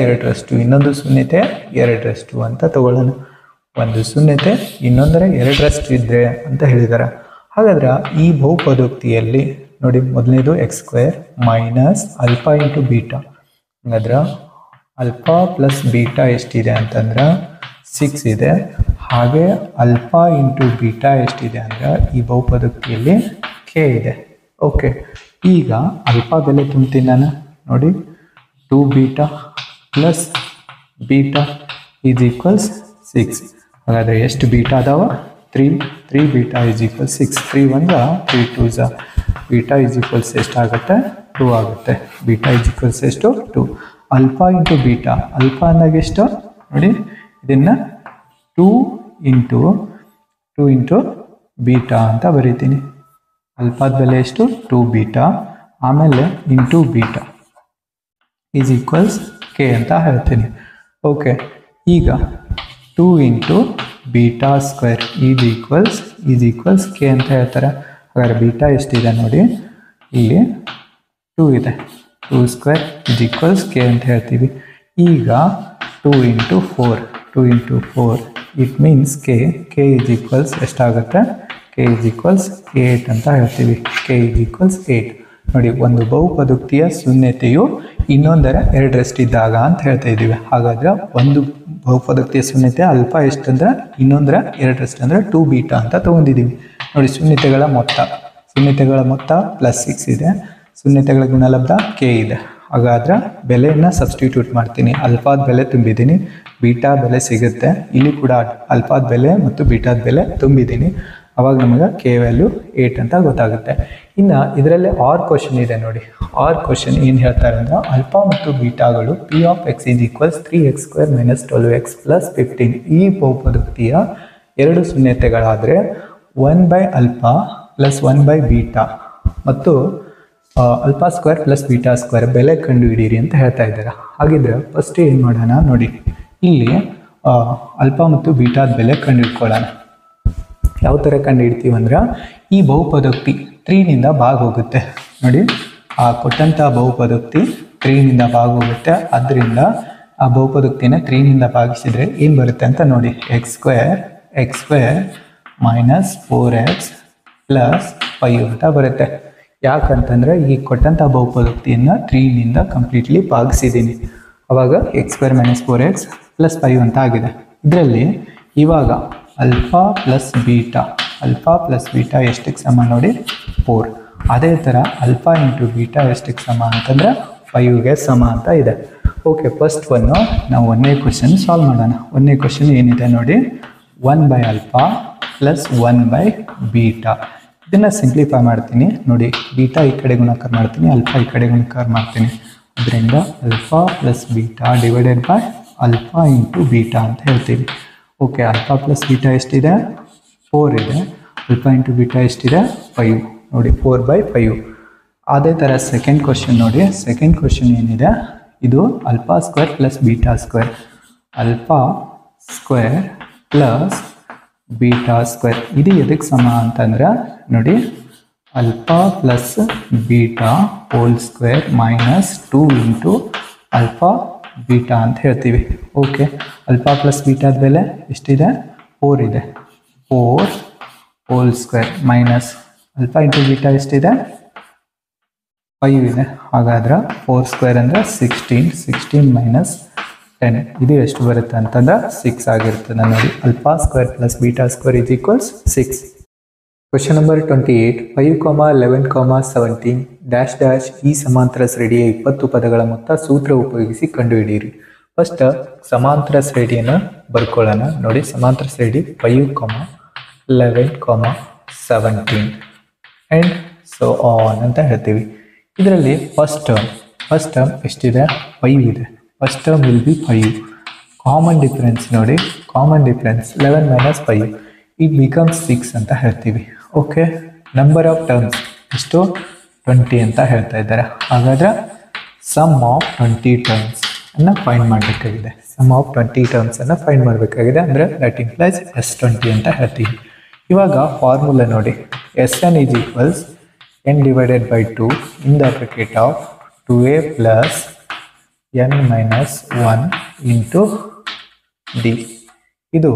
ಎರಡರಷ್ಟು, ಇನ್ನೊಂದು ಶೂನ್ಯತೆ ಎರಡರಷ್ಟು ಅಂತ ತಗೊಳ್ಳೋಣ. ಒಂದು ಶೂನ್ಯತೆ ಇನ್ನೊಂದರ ಎರಡರಷ್ಟು ಇದ್ರೆ ಅಂತ ಹೇಳಿದ್ದಾರೆ. ಹಾಗಾದ್ರೆ ಈ ಬಹುಪದೋಕ್ತಿಯಲ್ಲಿ ನೋಡಿ ಮೊದಲನೇದು x² minus alpha into beta. ಹಾಗಾದ್ರೆ ಅಲ್ಫಾ ಪ್ಲಸ್ ಬೀಟಾ ಎಷ್ಟಿದೆ ಅಂತಂದ್ರೆ 6 ಇದೆ. ಹಾಗೆ ಅಲ್ಫಾ ಇಂಟು ಬೀಟಾ ಎಷ್ಟಿದೆ ಅಂದ್ರೆ ಈ ಬಹುಪದೋಕ್ತಿಯಲ್ಲಿ k ಇದೆ. ಓಕೆ, ಈಗ ಅಲ್ಫಾ ಬೆಲೆ ತುಂಬ್ತೀನಿ ನಾನು ನೋಡಿ 2 beta plus beta is equals 6. ಹಾಗಾದರೆ ಎಷ್ಟು ಬೀಟಾ ಅದಾವ? 3 beta is equals 6. 3 1 3 2 beta is equals ಎಷ್ಟಾಗುತ್ತೆ? 2 ಆಗುತ್ತೆ. ಬೀಟಾ ಈಸ್ ಈಕ್ವಲ್ಸ್ ಎಷ್ಟು? 2. ಅಲ್ಫಾ ಇಂಟು ಬೀಟಾ, ಅಲ್ಫಾ ಅಂದಾಗ ಎಷ್ಟು ನೋಡಿ, ಇದನ್ನು 2 ಇಂಟು ಬೀಟಾ ಅಂತ ಬರೀತೀನಿ. ಅಲ್ಫಾದ ಬೆಲೆ ಎಷ್ಟು? 2 ಬೀಟಾ, ಆಮೇಲೆ into beta is equals K ಅಂತ ಹೇಳ್ತೀನಿ. ಓಕೆ, ಈಗ 2 into beta square is equals K ಅಂತ ಹೇಳ್ತಾರೆ. ಹಾಗಾದ್ರೆ ಬೀಟಾ ಎಷ್ಟಿದೆ ನೋಡಿ, ಇಲ್ಲಿ 2 ಇದೆ. 2 ಸ್ಕ್ವೇರ್ ಈಸ್ ಈಕ್ವಲ್ಸ್ ಕೆ ಅಂತ ಹೇಳ್ತೀವಿ. ಈಗ 2 into 4 it means K is equals ಎಷ್ಟಾಗುತ್ತೆ? ಕೆ ಈಸ್ ಈಕ್ವಲ್ಸ್ 8 ಅಂತ ಹೇಳ್ತೀವಿ. K is equals 8. ನೋಡಿ, ಒಂದು ಬಹುಪದೋಕ್ತಿಯ ಶೂನ್ಯತೆಯು ಇನ್ನೊಂದರ ಎರಡರಷ್ಟಿದ್ದಾಗ ಅಂತ ಹೇಳ್ತಾ ಇದ್ದೀವಿ. ಹಾಗಾದ್ರೆ ಒಂದು ಬಹುಪದೋಕ್ತಿಯ ಶೂನ್ಯತೆ ಅಲ್ಫಾ ಎಷ್ಟಂದ್ರೆ ಇನ್ನೊಂದರ ಎರಡರಷ್ಟು ಅಂದರೆ 2 ಬೀಟಾ ಅಂತ ತೊಗೊಂಡಿದ್ದೀವಿ. ನೋಡಿ, ಶೂನ್ಯತೆಗಳ ಮೊತ್ತ +6 ಇದೆ. ಶೂನ್ಯತೆಗಳ ಗುಣಲಬ್ಧ ಕೆ ಇದೆ. ಹಾಗಾದ್ರೆ ಬೆಲೆಯನ್ನು ಸಬ್ಸ್ಟಿಟ್ಯೂಟ್ ಮಾಡ್ತೀನಿ. ಅಲ್ಫಾದ ಬೆಲೆ ತುಂಬಿದ್ದೀನಿ, ಬೀಟಾ ಬೆಲೆ ಸಿಗುತ್ತೆ. ಇಲ್ಲಿ ಕೂಡ ಅಲ್ಫಾದ ಬೆಲೆ ಮತ್ತು ಬೀಟಾದ ಬೆಲೆ ತುಂಬಿದ್ದೀನಿ. ಅವಾಗ ನಮಗೆ ಕೆ ವ್ಯಾಲ್ಯೂ 8 ಅಂತ ಗೊತ್ತಾಗುತ್ತೆ. ಇನ್ನು ಇದರಲ್ಲಿ ಆರ್ ಕ್ವಶನ್ ಇದೆ ನೋಡಿ. ಆರ್ ಕ್ವಶನ್ ಏನು ಹೇಳ್ತಾರೆ ಅಂದ್ರೆ, ಅಲ್ಫಾ ಮತ್ತು ಬೀಟಾಗಳು p of x is equals 3x² - 12x + 15 ಈ ಬಹುಪದೋಕ್ತಿಯ ಎರಡು ಶೂನ್ಯತೆಗಳಾದರೆ 1/α + 1/β ಮತ್ತು alpha square plus beta square ಬೆಲೆ ಕಂಡುಹಿಡಿಯಿರಿ ಅಂತ ಹೇಳ್ತಾ ಇದ್ದಾರೆ. ಹಾಗಿದ್ರೆ ಫಸ್ಟ್ ಏನು ಮಾಡೋಣ ನೋಡಿ, ಇಲ್ಲಿ ಅಲ್ಫಾ ಮತ್ತು ಬೀಟಾದ ಬೆಲೆ ಕಂಡುಹಿಡ್ಕೊಳ್ಳೋಣ. ಯಾವ ಥರ ಕಂಡುಹಿಡ್ತೀವಿ ಅಂದ್ರೆ, ಈ ಬಹುಪದೋಕ್ತಿ 3ನಿಂದ ಭಾಗ ಹೋಗುತ್ತೆ ನೋಡಿ. ಆ ಕೊಟ್ಟಂಥ ಬಹುಪದೋಕ್ತಿ 3ನಿಂದ ಭಾಗ ಹೋಗುತ್ತೆ. ಅದರಿಂದ ಆ ಬಹುಪದೋಕ್ತಿನ 3ನಿಂದ ಭಾಗಿಸಿದರೆ ಏನು ಬರುತ್ತೆ ಅಂತ ನೋಡಿ, x² - 4x + 5 ಅಂತ ಬರುತ್ತೆ. ಯಾಕಂತಂದರೆ ಈ ಕೊಟ್ಟಂಥ ಬಹುಪದೋಕ್ತಿಯನ್ನು 3ನಿಂದ ಕಂಪ್ಲೀಟ್ಲಿ ಭಾಗಿಸಿದ್ದೀನಿ. ಅವಾಗ x² - 4x + 5 ಅಂತ ಆಗಿದೆ. ಇದರಲ್ಲಿ ಇವಾಗ ಅಲ್ಫಾ ಪ್ಲಸ್ ಬೀಟಾ ಎಷ್ಟಕ್ಕೆ ಸಮ ನೋಡಿ, 4. ಅದೇ ಥರ ಅಲ್ಫಾ ಇಂಟು ಬೀಟಾ ಎಷ್ಟಕ್ಕೆ ಸಮ ಅಂತಂದರೆ 5ಗೆ ಸಮ ಅಂತ ಇದೆ. ಓಕೆ, ಫಸ್ಟ್ ನಾವು ಒಂದನೇ ಕ್ವಶನ್ ಸಾಲ್ವ್ ಮಾಡೋಣ. ಒಂದನೇ ಕ್ವಶನ್ ಏನಿದೆ ನೋಡಿ, 1/α + 1/β. ಇದನ್ನು ಸಿಂಪ್ಲಿಫೈ ಮಾಡ್ತೀನಿ ನೋಡಿ. ಬೀಟಾ ಈ ಕಡೆ ಗುಣಾಕಾರ ಮಾಡ್ತೀನಿ, ಅಲ್ಫಾ ಈ ಕಡೆ ಗುಣಾಕಾರ ಮಾಡ್ತೀನಿ. ಅದರಿಂದ alpha plus beta divided by alpha into beta ಅಂತ ಹೇಳ್ತೀವಿ. ಓಕೆ, ಅಲ್ಫಾ ಪ್ಲಸ್ ಬೀಟಾ ಎಷ್ಟಿದೆ? 4 ಇದೆ. ಅಲ್ಫಾ ಇಂಟು ಬೀಟಾ ಎಷ್ಟಿದೆ? 5 ನೋಡಿ, 4/5. ಅದೇ ಥರ ಸೆಕೆಂಡ್ ಕ್ವಶನ್ ನೋಡಿ. ಸೆಕೆಂಡ್ ಕ್ವಶನ್ ಏನಿದೆ, ಇದು alpha square plus beta square. Alpha square plus beta square ಇದು ಎದಕ್ಕೆ ಸಮ ಅಂತಂದ್ರೆ ನೋಡಿ, alpha plus beta whole square -2 into alpha beta ಅಂತ ಹೇಳ್ತೀವಿ. ಓಕೆ, ಅಲ್ಫಾ ಪ್ಲಸ್ ಬೀಟಾದ ಬೆಲೆ ಎಷ್ಟಿದೆ? 4 ಇದೆ. 4 hole square minus alpha into beta ಎಷ್ಟಿದೆ? 5 ಇದೆ. ಹಾಗಾದ್ರೆ 4 ಸ್ಕ್ವೇರ್ ಅಂದರೆ 16 - 10 ಇದು ಎಷ್ಟು ಬರುತ್ತೆ ಅಂತಂದ್ರೆ 6 ಆಗಿರ್ತದೆ ನೋಡಿ. Alpha square plus beta square is equals 6. Question number 28 5, 11, 17 ಈ ಸಮಾಂತರ ಶ್ರೇಣಿಯ 20 ಪದಗಳ ಮೊತ್ತ ಸೂತ್ರ ಉಪಯೋಗಿಸಿ ಕಂಡುಹಿಡಿಯಿರಿ. ಫಸ್ಟ್ ಸಮಾಂತರ ಶ್ರೇಣಿಯನ್ನು ಬರ್ಕೊಳ್ಳೋಣ ನೋಡಿ. ಸಮಾಂತರ ಶ್ರೇಣಿ 5, 11, 17 ಆ್ಯಂಡ್ ಸೊ ಆನ್ ಅಂತ ಹೇಳ್ತೀವಿ. ಇದರಲ್ಲಿ ಫಸ್ಟ್ ಟರ್ಮ್ ಎಷ್ಟಿದೆ? 5 ಇದೆ. First term will be 5. Common difference ನೋಡಿ, ಕಾಮನ್ ಡಿಫರೆನ್ಸ್ 11 - 5 ಇಟ್ ಬಿಕಮ್ಸ್ 6 ಅಂತ ಹೇಳ್ತೀವಿ. ಓಕೆ, ನಂಬರ್ ಆಫ್ ಟರ್ಮ್ಸ್ ಎಷ್ಟು? 20 ಅಂತ ಹೇಳ್ತಾ ಇದ್ದಾರೆ. ಹಾಗಾದ್ರೆ ಸಮ್ ಆಫ್ 20 ಟರ್ಮ್ಸ್ ಅನ್ನು ಫೈಂಡ್ ಮಾಡಬೇಕಾಗಿದೆ. ಸಮ್ ಆಫ್ 20 ಟರ್ಮ್ಸ್ ಅನ್ನು ಫೈಂಡ್ ಮಾಡಬೇಕಾಗಿದೆ. ಅಂದರೆ ದಟ್ ಇಂಪ್ಲೈಸ್ S20 ಅಂತ ಹೇಳ್ತೀವಿ. ಇವಾಗ ಫಾರ್ಮುಲಾ ನೋಡಿ, Sn is equals n divided by 2 in the bracket of 2a plus n - 1 into D. ಇದು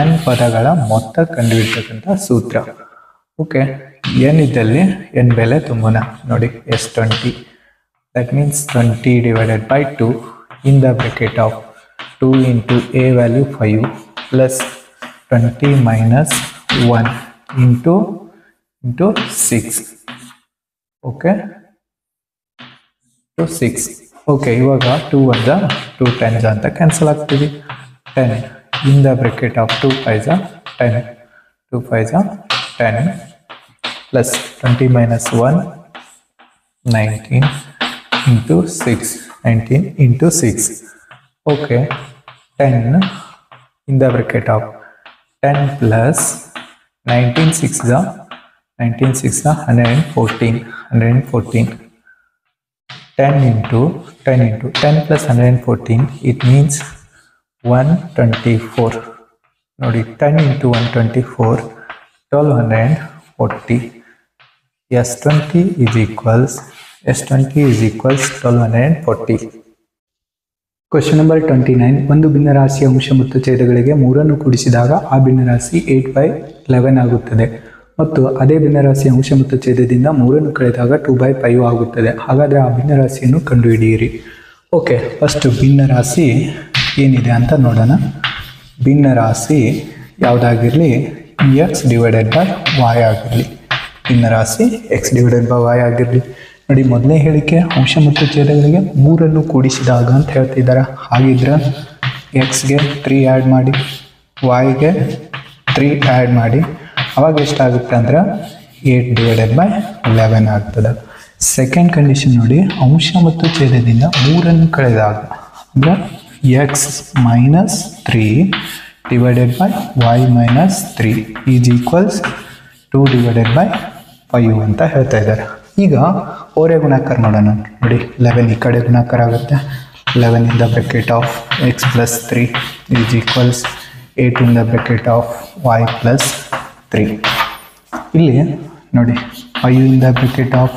n ಪದಗಳ ಮೊತ್ತ ಕಂಡುಹಿಡಿತಕ್ಕಂಥ ಸೂತ್ರ. ಓಕೆ, n ಇದ್ದಲ್ಲಿ n ಬೆಲೆ ತುಂಬೋಣ ನೋಡಿ. S20 that means 20 divided by 2 in the bracket of 2 into a value 5 plus 20 - 1 into 6. Okay, 6 okay, ಇವಾಗ 2 1 2 10 ಅಂತ cancel ಆಗ್ತೀವಿ. 10 in the bracket of 2 5 10 2 5 10 plus 20 minus 1 19 into 6 19 into 6. Okay, 10 in the bracket of 10 plus 19 6 114 10 into 10 plus 114, it means 124. Nodi 10 into 124 1240. S20 is equals 1240. Question number 29. ಒಂದು ಭಿನ್ನರಾಶಿಯ ಅಂಶ ಮತ್ತು ಛೇದಗಳಿಗೆ 3 ಕೂಡಿಸಿದಾಗ ಆ ಭಿನ್ನರಾಶಿ 8/11 ಆಗುತ್ತದೆ ಮತ್ತು ಅದೇ ಭಿನ್ನರಾಶಿಯ ಅಂಶ ಮತ್ತು ಛೇದದಿಂದ 3 ಕಳೆದಾಗ 2/5 ಆಗುತ್ತದೆ. ಹಾಗಾದರೆ ಆ ಭಿನ್ನರಾಶಿಯನ್ನು ಕಂಡುಹಿಡಿಯಿರಿ. ಓಕೆ, ಫಸ್ಟ್ ಭಿನ್ನರಾಶಿ ಏನಿದೆ ಅಂತ ನೋಡೋಣ. ಭಿನ್ನರಾಶಿ ಯಾವುದಾಗಿರಲಿ, x ಡಿವೈಡೆಡ್ ಬೈ y ಆಗಿರಲಿ. ಭಿನ್ನರಾಶಿ x ಡಿವೈಡೆಡ್ ಬೈ y ಆಗಿರಲಿ. ನೋಡಿ, ಮೊದಲನೇ ಹೇಳಿಕೆ ಅಂಶ ಮತ್ತು ಛೇದಗಳಿಗೆ 3 ಕೂಡಿಸಿದಾಗ ಅಂತ ಹೇಳ್ತಿದ್ದಾರೆ. ಹಾಗಿದ್ರೆ ಎಕ್ಸ್ಗೆ 3 ಆ್ಯಡ್ ಮಾಡಿ, ವಾಯ್ಗೆ 3 ಆ್ಯಡ್ ಮಾಡಿ, ಅವಾಗ ಎಷ್ಟಾಗುತ್ತೆ ಅಂದ್ರೆ 8/11 ಆಗ್ತದೆ. ಸೆಕೆಂಡ್ ಕಂಡೀಷನ್ ನೋಡಿ, ಅಂಶ ಮತ್ತು ಛೇದದಿಂದ 3 ಕಳೆದಾಗ ಅಂದ್ರೆ X minus 3 divided by y minus 3 is equals 2/5 ಅಂತ ಹೇಳ್ತಾ ಇದ್ದಾರೆ. ಈಗ ಓರೆ ಗುಣಾಕಾರ ಮಾಡೋಣ. ನೋಡಿ, 11 ಈ ಕಡೆ ಗುಣಾಕಾರ ಆಗುತ್ತೆ. 11 in the bracket of x plus 3 is equals 8 in the bracket of y plus 3. ಇಲ್ಲಿ ನೋಡಿ, 5 in the bracket of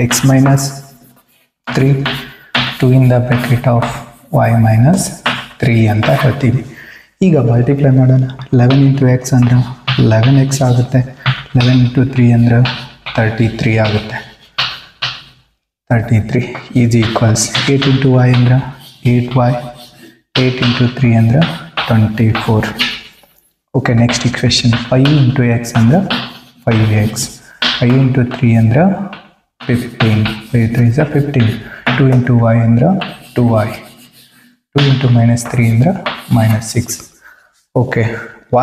x minus 3, 2 in the bracket of y minus 3 ಅಂತ ಹೇಳ್ತೀವಿ. ಈಗ ಮಲ್ಟಿಪ್ಲೈ ಮಾಡೋಣ. 11 into x ಅಂದ್ರೆ 11x ಆಗುತ್ತೆ. 11 into 3 ಅಂದ್ರೆ 33 ಆಗುತ್ತೆ. 33 is equals 8 into y ಅಂದ್ರೆ 8y, 8 into 3 ಅಂದ್ರೆ 24. Okay, next equation 5 into x ಅಂದ್ರೆ 5x, 5 into 3 ಅಂದ್ರೆ 15, 5 3 is 15, 2 into y ಅಂದ್ರೆ 2y, 2 into minus 3 ಅಂದ್ರೆ minus 6. Okay,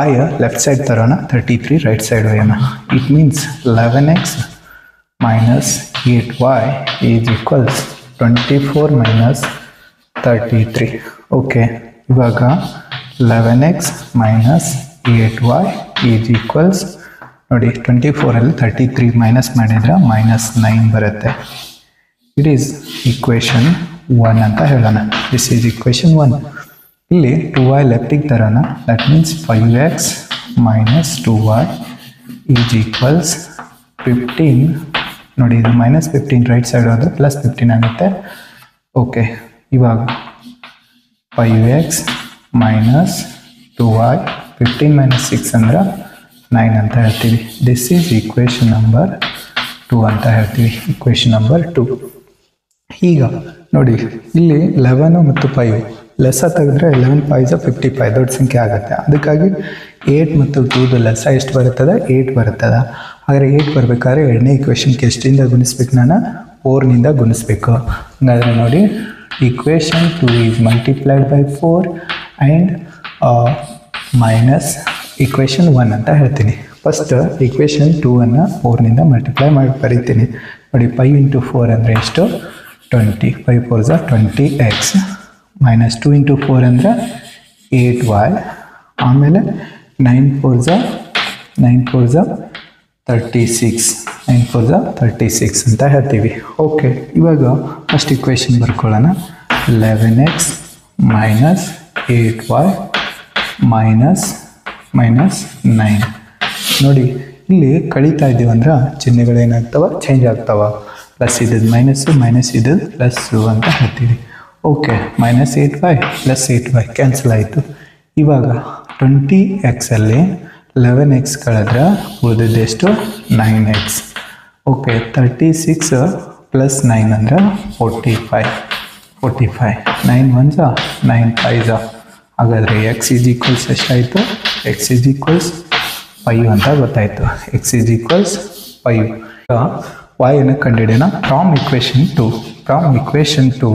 y left side ತರೋಣ, 33 ರೈಟ್ ಸೈಡ್ ಒಯ್ಯೋಣ. It means 11x minus 8y is equals 24 minus 33. Okay, ಇವಾಗ 11x minus 8y is equals ನೋಡಿ, 24ಅಲ್ಲಿ 33 minus ಮಾಡಿದ್ರೆ -9 ಬರುತ್ತೆ. ಇಟ್ ಈಸ್ ಈಕ್ವೇಷನ್ 1 ಅಂತ ಹೇಳೋಣ. This is equation 1. ಇಲ್ಲಿ 2y ಲೆಫ್ಟಿಗೆ ತರೋಣ. That means 5x minus 2y is equals 15. ನೋಡಿ, ಇದು -15 ರೈಟ್ ಸೈಡ್ ಹೋದ್ರೆ +15 ಆಗುತ್ತೆ. ಓಕೆ, ಇವಾಗ 5x minus 2y, 15 minus 6 ಅಂದ್ರೆ 9 ಅಂತ ಹೇಳ್ತೀವಿ. ದಿಸ್ ಈಸ್ ಈಕ್ವೇಷನ್ ನಂಬರ್ 2 ಅಂತ ಹೇಳ್ತೀವಿ. Equation number 2. ಈಗ ನೋಡಿ, ಇಲ್ಲಿ 11 ಮತ್ತು 5 ಲೆಸ ತೆಗೆದ್ರೆ 11 5 55 ದೊಡ್ಡ ಸಂಖ್ಯೆ ಆಗುತ್ತೆ. ಅದಕ್ಕಾಗಿ 8 ಮತ್ತು 2 ಲೆಸ ಎಷ್ಟು ಬರುತ್ತದೆ? 8 ಬರುತ್ತದೆ. ಹಾಗಾದರೆ 8 ಬರಬೇಕಾದ್ರೆ ಎರಡನೇ ಈಕ್ವೇಷನ್ಗೆ ಎಷ್ಟಿಂದ ಗುಣಿಸ್ಬೇಕು? ನಾನು 4ನಿಂದ ಗುಣಿಸ್ಬೇಕು. ಹಾಗಾದರೆ ನೋಡಿ, equation 2 is multiplied by 4 and minus equation 1 ಅಂತ ಹೇಳ್ತೀನಿ. ಫಸ್ಟ್ ಈಕ್ವೇಷನ್ 2ಅನ್ನು 4ನಿಂದ ಮಲ್ಟಿಪ್ಲೈ ಮಾಡಿ ಬರೀತೀನಿ. ನೋಡಿ, 5 into 4 ಅಂದರೆ ಎಷ್ಟು? 20. 5 4 is 20x minus 2 into 4 ಅಂದರೆ 8y. ಆಮೇಲೆ 9 4 is 36. 9 4 is 36 ಅಂತ ಹೇಳ್ತೀವಿ. ಓಕೆ, ಇವಾಗ ಫಸ್ಟ್ ಈಕ್ವೇಷನ್ ಬರ್ಕೊಳ್ಳೋಣ. 11x minus 8y minus 9. ನೋಡಿ, ಇಲ್ಲಿ ಕಳೀತಾ ಇದ್ದೀವಿ ಅಂದ್ರೆ ಚಿಹ್ನೆಗಳೇನಾಗ್ತವ? ಚೇಂಜ್ ಆಗ್ತಾವ. ಪ್ಲಸ್ ಇದ್ದದ್ದು ಮೈನಸ್ಸು, ಮೈನಸ್ ಇದ್ದದ್ದು ಪ್ಲಸ್ಸು ಅಂತ ಹೇಳ್ತೀವಿ. ಓಕೆ, -8y + 8y ಕ್ಯಾನ್ಸಲ್ ಆಯಿತು. ಇವಾಗ 20xಲ್ಲಿ 11x ಕಳೆದ್ರೆ ಉಳಿದಿದ್ದೆಷ್ಟು? 9x. ಓಕೆ, 36 + 9 ಅಂದರೆ 45. 9 1s 9 5s. ಹಾಗಾದರೆ x ಈಸ್ ಈಕ್ವಲ್ಸ್ ಎಷ್ಟಾಯಿತು? x ಈಸ್ ಈಕ್ವಲ್ಸ್ 5 ಅಂತ ಗೊತ್ತಾಯಿತು. x is equals 5. y ಅನ್ನು ಕಂಡುಹಿಡಿಯೋಣ. ಫ್ರಾಮ್ ಈಕ್ವೇಷನ್ 2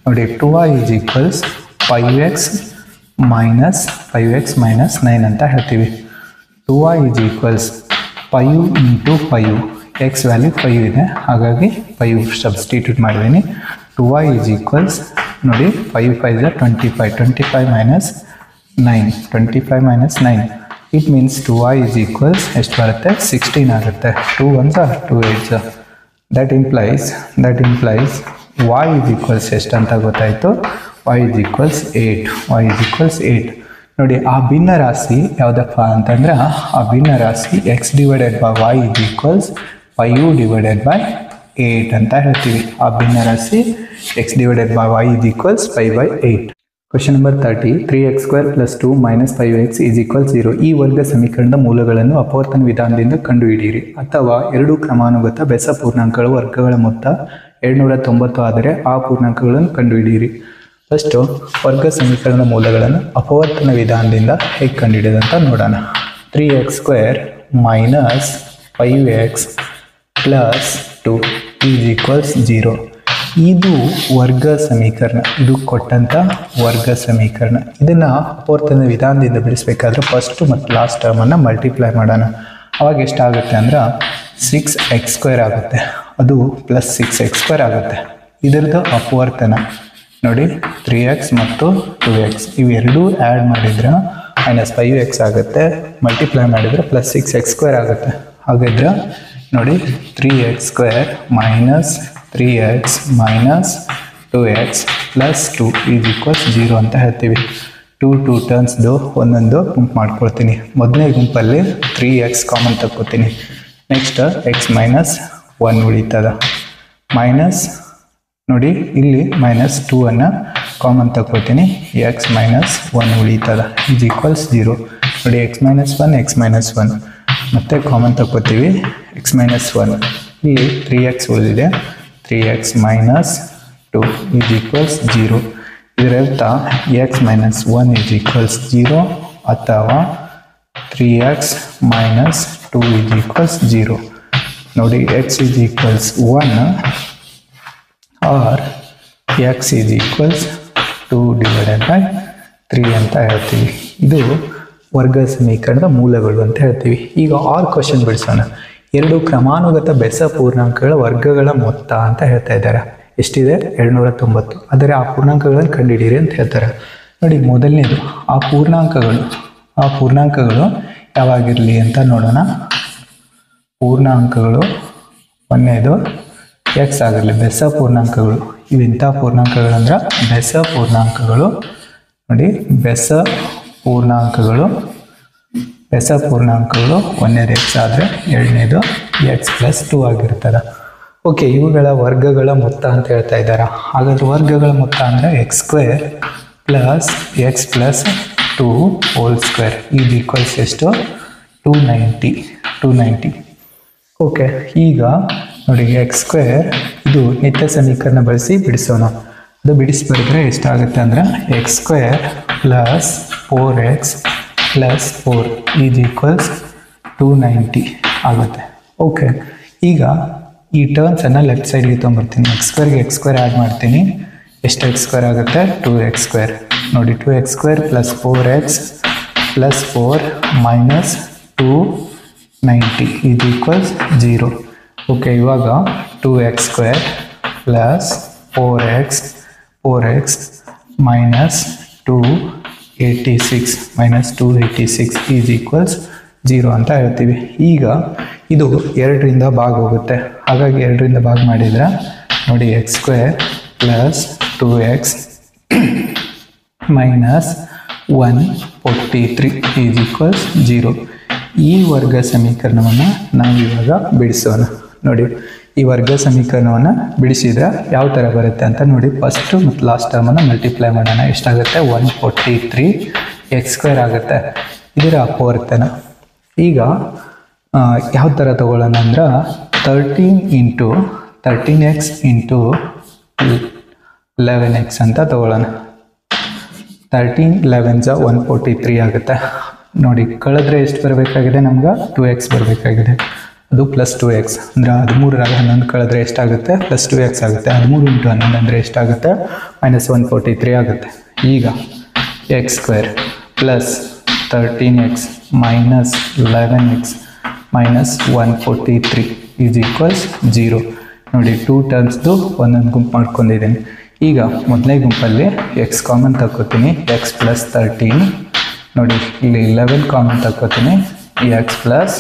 ನೋಡಿ 2y is equals 5x minus 9 ಅಂತ ಹೇಳ್ತೀವಿ. 2y is equals 5 into 5, X value 5 ಇದೆ, ಹಾಗಾಗಿ 5 ಸಬ್ಸ್ಟಿಟ್ಯೂಟ್ ಮಾಡಿದ್ದೀನಿ. 2y ಈಸ್ ಈಕ್ವಲ್ಸ್ ನೋಡಿ 5 5 25 minus 9, it means 2y is equals ಎಷ್ಟು ಬರುತ್ತೆ 16 ಆಗುತ್ತೆ. 2 1s 2 8s, that implies y is equals ಎಷ್ಟು ಅಂತ ಗೊತ್ತಾಯಿತು. y is equals 8. ನೋಡಿ ಆ ಭಿನ್ನ ರಾಶಿ ಯಾವುದಪ್ಪ ಅಂತಂದ್ರೆ ಆ ಭಿನ್ನ ರಾಶಿ x divided by y is equals 5 divided by 8 ಅಂತ ಹೇಳ್ತೀವಿ. ಆ ಭಿನ್ನ ರಾಶಿ x divided by y is equals 5/8. Question number 30, 3x² + 2 - 5x = 0. ಈ ವರ್ಗ ಸಮೀಕರಣದ ಮೂಲಗಳನ್ನು ಅಪವರ್ತನ ವಿಧಾನದಿಂದ ಕಂಡುಹಿಡಿಯಿರಿ. ಅಥವಾ ಎರಡು ಕ್ರಮಾನುಗತ ಬೆಸ ಪೂರ್ಣಾಂಕಗಳ ವರ್ಗಗಳ ಮೊತ್ತ 290 ಆದರೆ ಆ ಪೂರ್ಣಾಂಕಗಳನ್ನು ಕಂಡುಹಿಡಿಯಿರಿ. ಫಸ್ಟು ವರ್ಗ ಸಮೀಕರಣದ ಮೂಲಗಳನ್ನು ಅಪವರ್ತನ ವಿಧಾನದಿಂದ ಹೇಗೆ ಕಂಡುಹಿಡಿಯೋದಂತ ನೋಡೋಣ. 3x² - 5x + 2 = 0. ಇದು ವರ್ಗ ಸಮೀಕರಣ, ಇದು ಕೊಟ್ಟಂಥ ವರ್ಗ ಸಮೀಕರಣ. ಇದನ್ನು ಅಪವರ್ತನ ವಿಧಾನದಿಂದ ಬಿಡಿಸ್ಬೇಕಾದ್ರೆ ಫಸ್ಟ್ ಮತ್ತು ಲಾಸ್ಟ್ ಟರ್ಮನ್ನು ಮಲ್ಟಿಪ್ಲೈ ಮಾಡೋಣ. ಅವಾಗ ಎಷ್ಟಾಗುತ್ತೆ ಅಂದ್ರೆ 6x² ಆಗುತ್ತೆ, ಅದು ಪ್ಲಸ್ 6x² ಆಗುತ್ತೆ. ಇದರದ್ದು ಅಪವರ್ತನ ನೋಡಿ 3x ಮತ್ತು 2x ಇವೆರಡೂ ಆ್ಯಡ್ ಮಾಡಿದ್ರೆ -5x ಆಗುತ್ತೆ, ಮಲ್ಟಿಪ್ಲೈ ಮಾಡಿದರೆ ಪ್ಲಸ್ 6x² ಆಗುತ್ತೆ. ಹಾಗಿದ್ರೆ ನೋಡಿ 3x² - 3x - 2x + 2 = 0 ಅಂತ ಹೇಳ್ತೀವಿ. 2 ಟರ್ಮ್ಸ್ದು ಒಂದೊಂದು ಗುಂಪು ಮಾಡ್ಕೊಳ್ತೀನಿ. ಮೊದಲನೇ ಗುಂಪಲ್ಲಿ 3x ಕಾಮನ್ ತಗೋತೀನಿ. ನೆಕ್ಸ್ಟ್ x - 1 ಉಳಿತದ, ಮೈನಸ್ ನೋಡಿ ಇಲ್ಲಿ -2 ಅನ್ನು ಕಾಮನ್ ತಗೋತೀನಿ, x - 1 ಉಳಿತದ = 0. ನೋಡಿ x - 1 ಮತ್ತೆ ಕಾಮನ್ ತಗೋತೀವಿ, x - 1 ಇಲ್ಲಿ 3x ಉಳಿದಿದೆ, 3x - 2 = 0. ಇದರರ್ಥ x - 1 = 0 ಅಥವಾ 3x - 2 = 0. ನೋಡಿ x = 1 or x = 2/3 ಅಂತ ಹೇಳ್ತೀವಿ. ಇದು ವರ್ಗ ಸಮೀಕರಣದ ಮೂಲಗಳು ಅಂತ ಹೇಳ್ತೀವಿ. ಈಗ ಆರ್ ಕ್ವಶನ್ ಬಿಡಿಸೋಣ. ಎರಡು ಕ್ರಮಾನುಗತ ಬೆಸ ಪೂರ್ಣಾಂಕಗಳ ವರ್ಗಗಳ ಮೊತ್ತ ಅಂತ ಹೇಳ್ತಾ ಇದ್ದಾರೆ. ಎಷ್ಟಿದೆ 290, ಆದರೆ ಆ ಪೂರ್ಣಾಂಕಗಳನ್ನು ಕಂಡುಹಿಡಿಯಿರಿ ಅಂತ ಹೇಳ್ತಾರೆ. ನೋಡಿ ಮೊದಲನೇದು ಆ ಪೂರ್ಣಾಂಕಗಳು ಯಾವಾಗಿರಲಿ ಅಂತ ನೋಡೋಣ. ಪೂರ್ಣಾಂಕಗಳು ಒಂದನೇದು x ಆಗಿರಲಿ, ಬೆಸ ಪೂರ್ಣಾಂಕಗಳು. ಇವೆಂಥ ಪೂರ್ಣಾಂಕಗಳಂದ್ರೆ ಬೆಸ ಪೂರ್ಣಾಂಕಗಳು. ನೋಡಿ ಬೆಸ ಪೂರ್ಣಾಂಕಗಳು ಒಂದನೇದು x ಆದರೆ ಎರಡನೇದು x + 2 ಆಗಿರ್ತದೆ. ಓಕೆ, ಇವುಗಳ ವರ್ಗಗಳ ಮೊತ್ತ ಅಂತ ಹೇಳ್ತಾ ಇದ್ದಾರೆ. ಹಾಗಾದ್ರೆ ವರ್ಗಗಳ ಮೊತ್ತ ಅಂದರೆ x² + x + 2 ಹೋಲ್ ಸ್ಕ್ವೇರ್ = ಎಷ್ಟು 290. ಓಕೆ, ಈಗ ನೋಡಿ x² ಇದು ನಿತ್ಯ ಸಮೀಕರಣ ಬಳಸಿ ಬಿಡಿಸೋಣ. ಅದು ಬಿಡಿಸಿ ಬರೆದ್ರೆ ಎಷ್ಟಾಗುತ್ತೆ ಅಂದರೆ x² + 4x + 4 = 290 ಆಗುತ್ತೆ. ಓಕೆ, ಈಗ ಈ ಟರ್ಮ್ಸನ್ನು ಲೆಫ್ಟ್ ಸೈಡ್ಗೆ ತೊಗೊಂಬರ್ತೀನಿ. x² ಆ್ಯಡ್ ಮಾಡ್ತೀನಿ. ಎಷ್ಟು x² ಆಗುತ್ತೆ 2x². ನೋಡಿ 2x² + 4x + 4 - 290 = 0. ಓಕೆ, ಇವಾಗ 2x² + 4x - 286 = 0 ಅಂತ ಹೇಳ್ತೀವಿ. ಈಗ ಇದು 2ರಿಂದ ಭಾಗ ಹೋಗುತ್ತೆ, ಹಾಗಾಗಿ 2ರಿಂದ ಭಾಗ ಮಾಡಿದರೆ ನೋಡಿ x² + 2x - 143 = 0. ಈ ವರ್ಗ ಸಮೀಕರಣವನ್ನು ನಾವು ಇವಾಗ ಬಿಡಿಸೋಣ. ನೋಡಿ ಈ ವರ್ಗ ಸಮೀಕರಣವನ್ನು ಬಿಡಿಸಿದ್ರೆ ಯಾವ ಥರ ಬರುತ್ತೆ ಅಂತ ನೋಡಿ. ಫಸ್ಟು ಮತ್ತು ಲಾಸ್ಟ್ ಟರ್ಮನ್ನು ಮಲ್ಟಿಪ್ಲೈ ಮಾಡೋಣ. ಎಷ್ಟಾಗುತ್ತೆ 143 x² ಆಗುತ್ತೆ. ಇದರ ಅಪವರ್ತನ ಈಗ ಯಾವ ಥರ ತಗೊಳ್ಳೋಣ ಅಂದ್ರೆ 13x × 11x ಅಂತ ತಗೊಳ್ಳೋಣ. 13 11s 143 ಆಗುತ್ತೆ. ನೋಡಿ ಕಳೆದ್ರೆ ಎಷ್ಟು ಬರಬೇಕಾಗಿದೆ, ನಮ್ಗೆ 2x ಬರಬೇಕಾಗಿದೆ. ಅದು ಪ್ಲಸ್ 2x ಅಂದರೆ 13 11 ಕಳೆದ್ರೆ ಎಷ್ಟಾಗುತ್ತೆ ಪ್ಲಸ್ 2x ಆಗುತ್ತೆ. 13 × 11 ಅಂದರೆ ಎಷ್ಟಾಗುತ್ತೆ -143 ಆಗುತ್ತೆ. ಈಗ x² plus 13x minus 11x minus 143 is equals 0. ನೋಡಿ 2 ಟರ್ಮ್ಸ್ದು ಒಂದೊಂದು ಗುಂಪು ಮಾಡ್ಕೊಂಡಿದ್ದೀನಿ. ಈಗ ಮೊದಲನೇ ಗುಂಪಲ್ಲಿ x ಕಾಮನ್ ತಗೋತೀನಿ, x ಪ್ಲಸ್ 13. ನೋಡಿ ಇಲ್ಲಿ 11 ಕಾಮನ್ ತಗೋತೀನಿ, x ಪ್ಲಸ್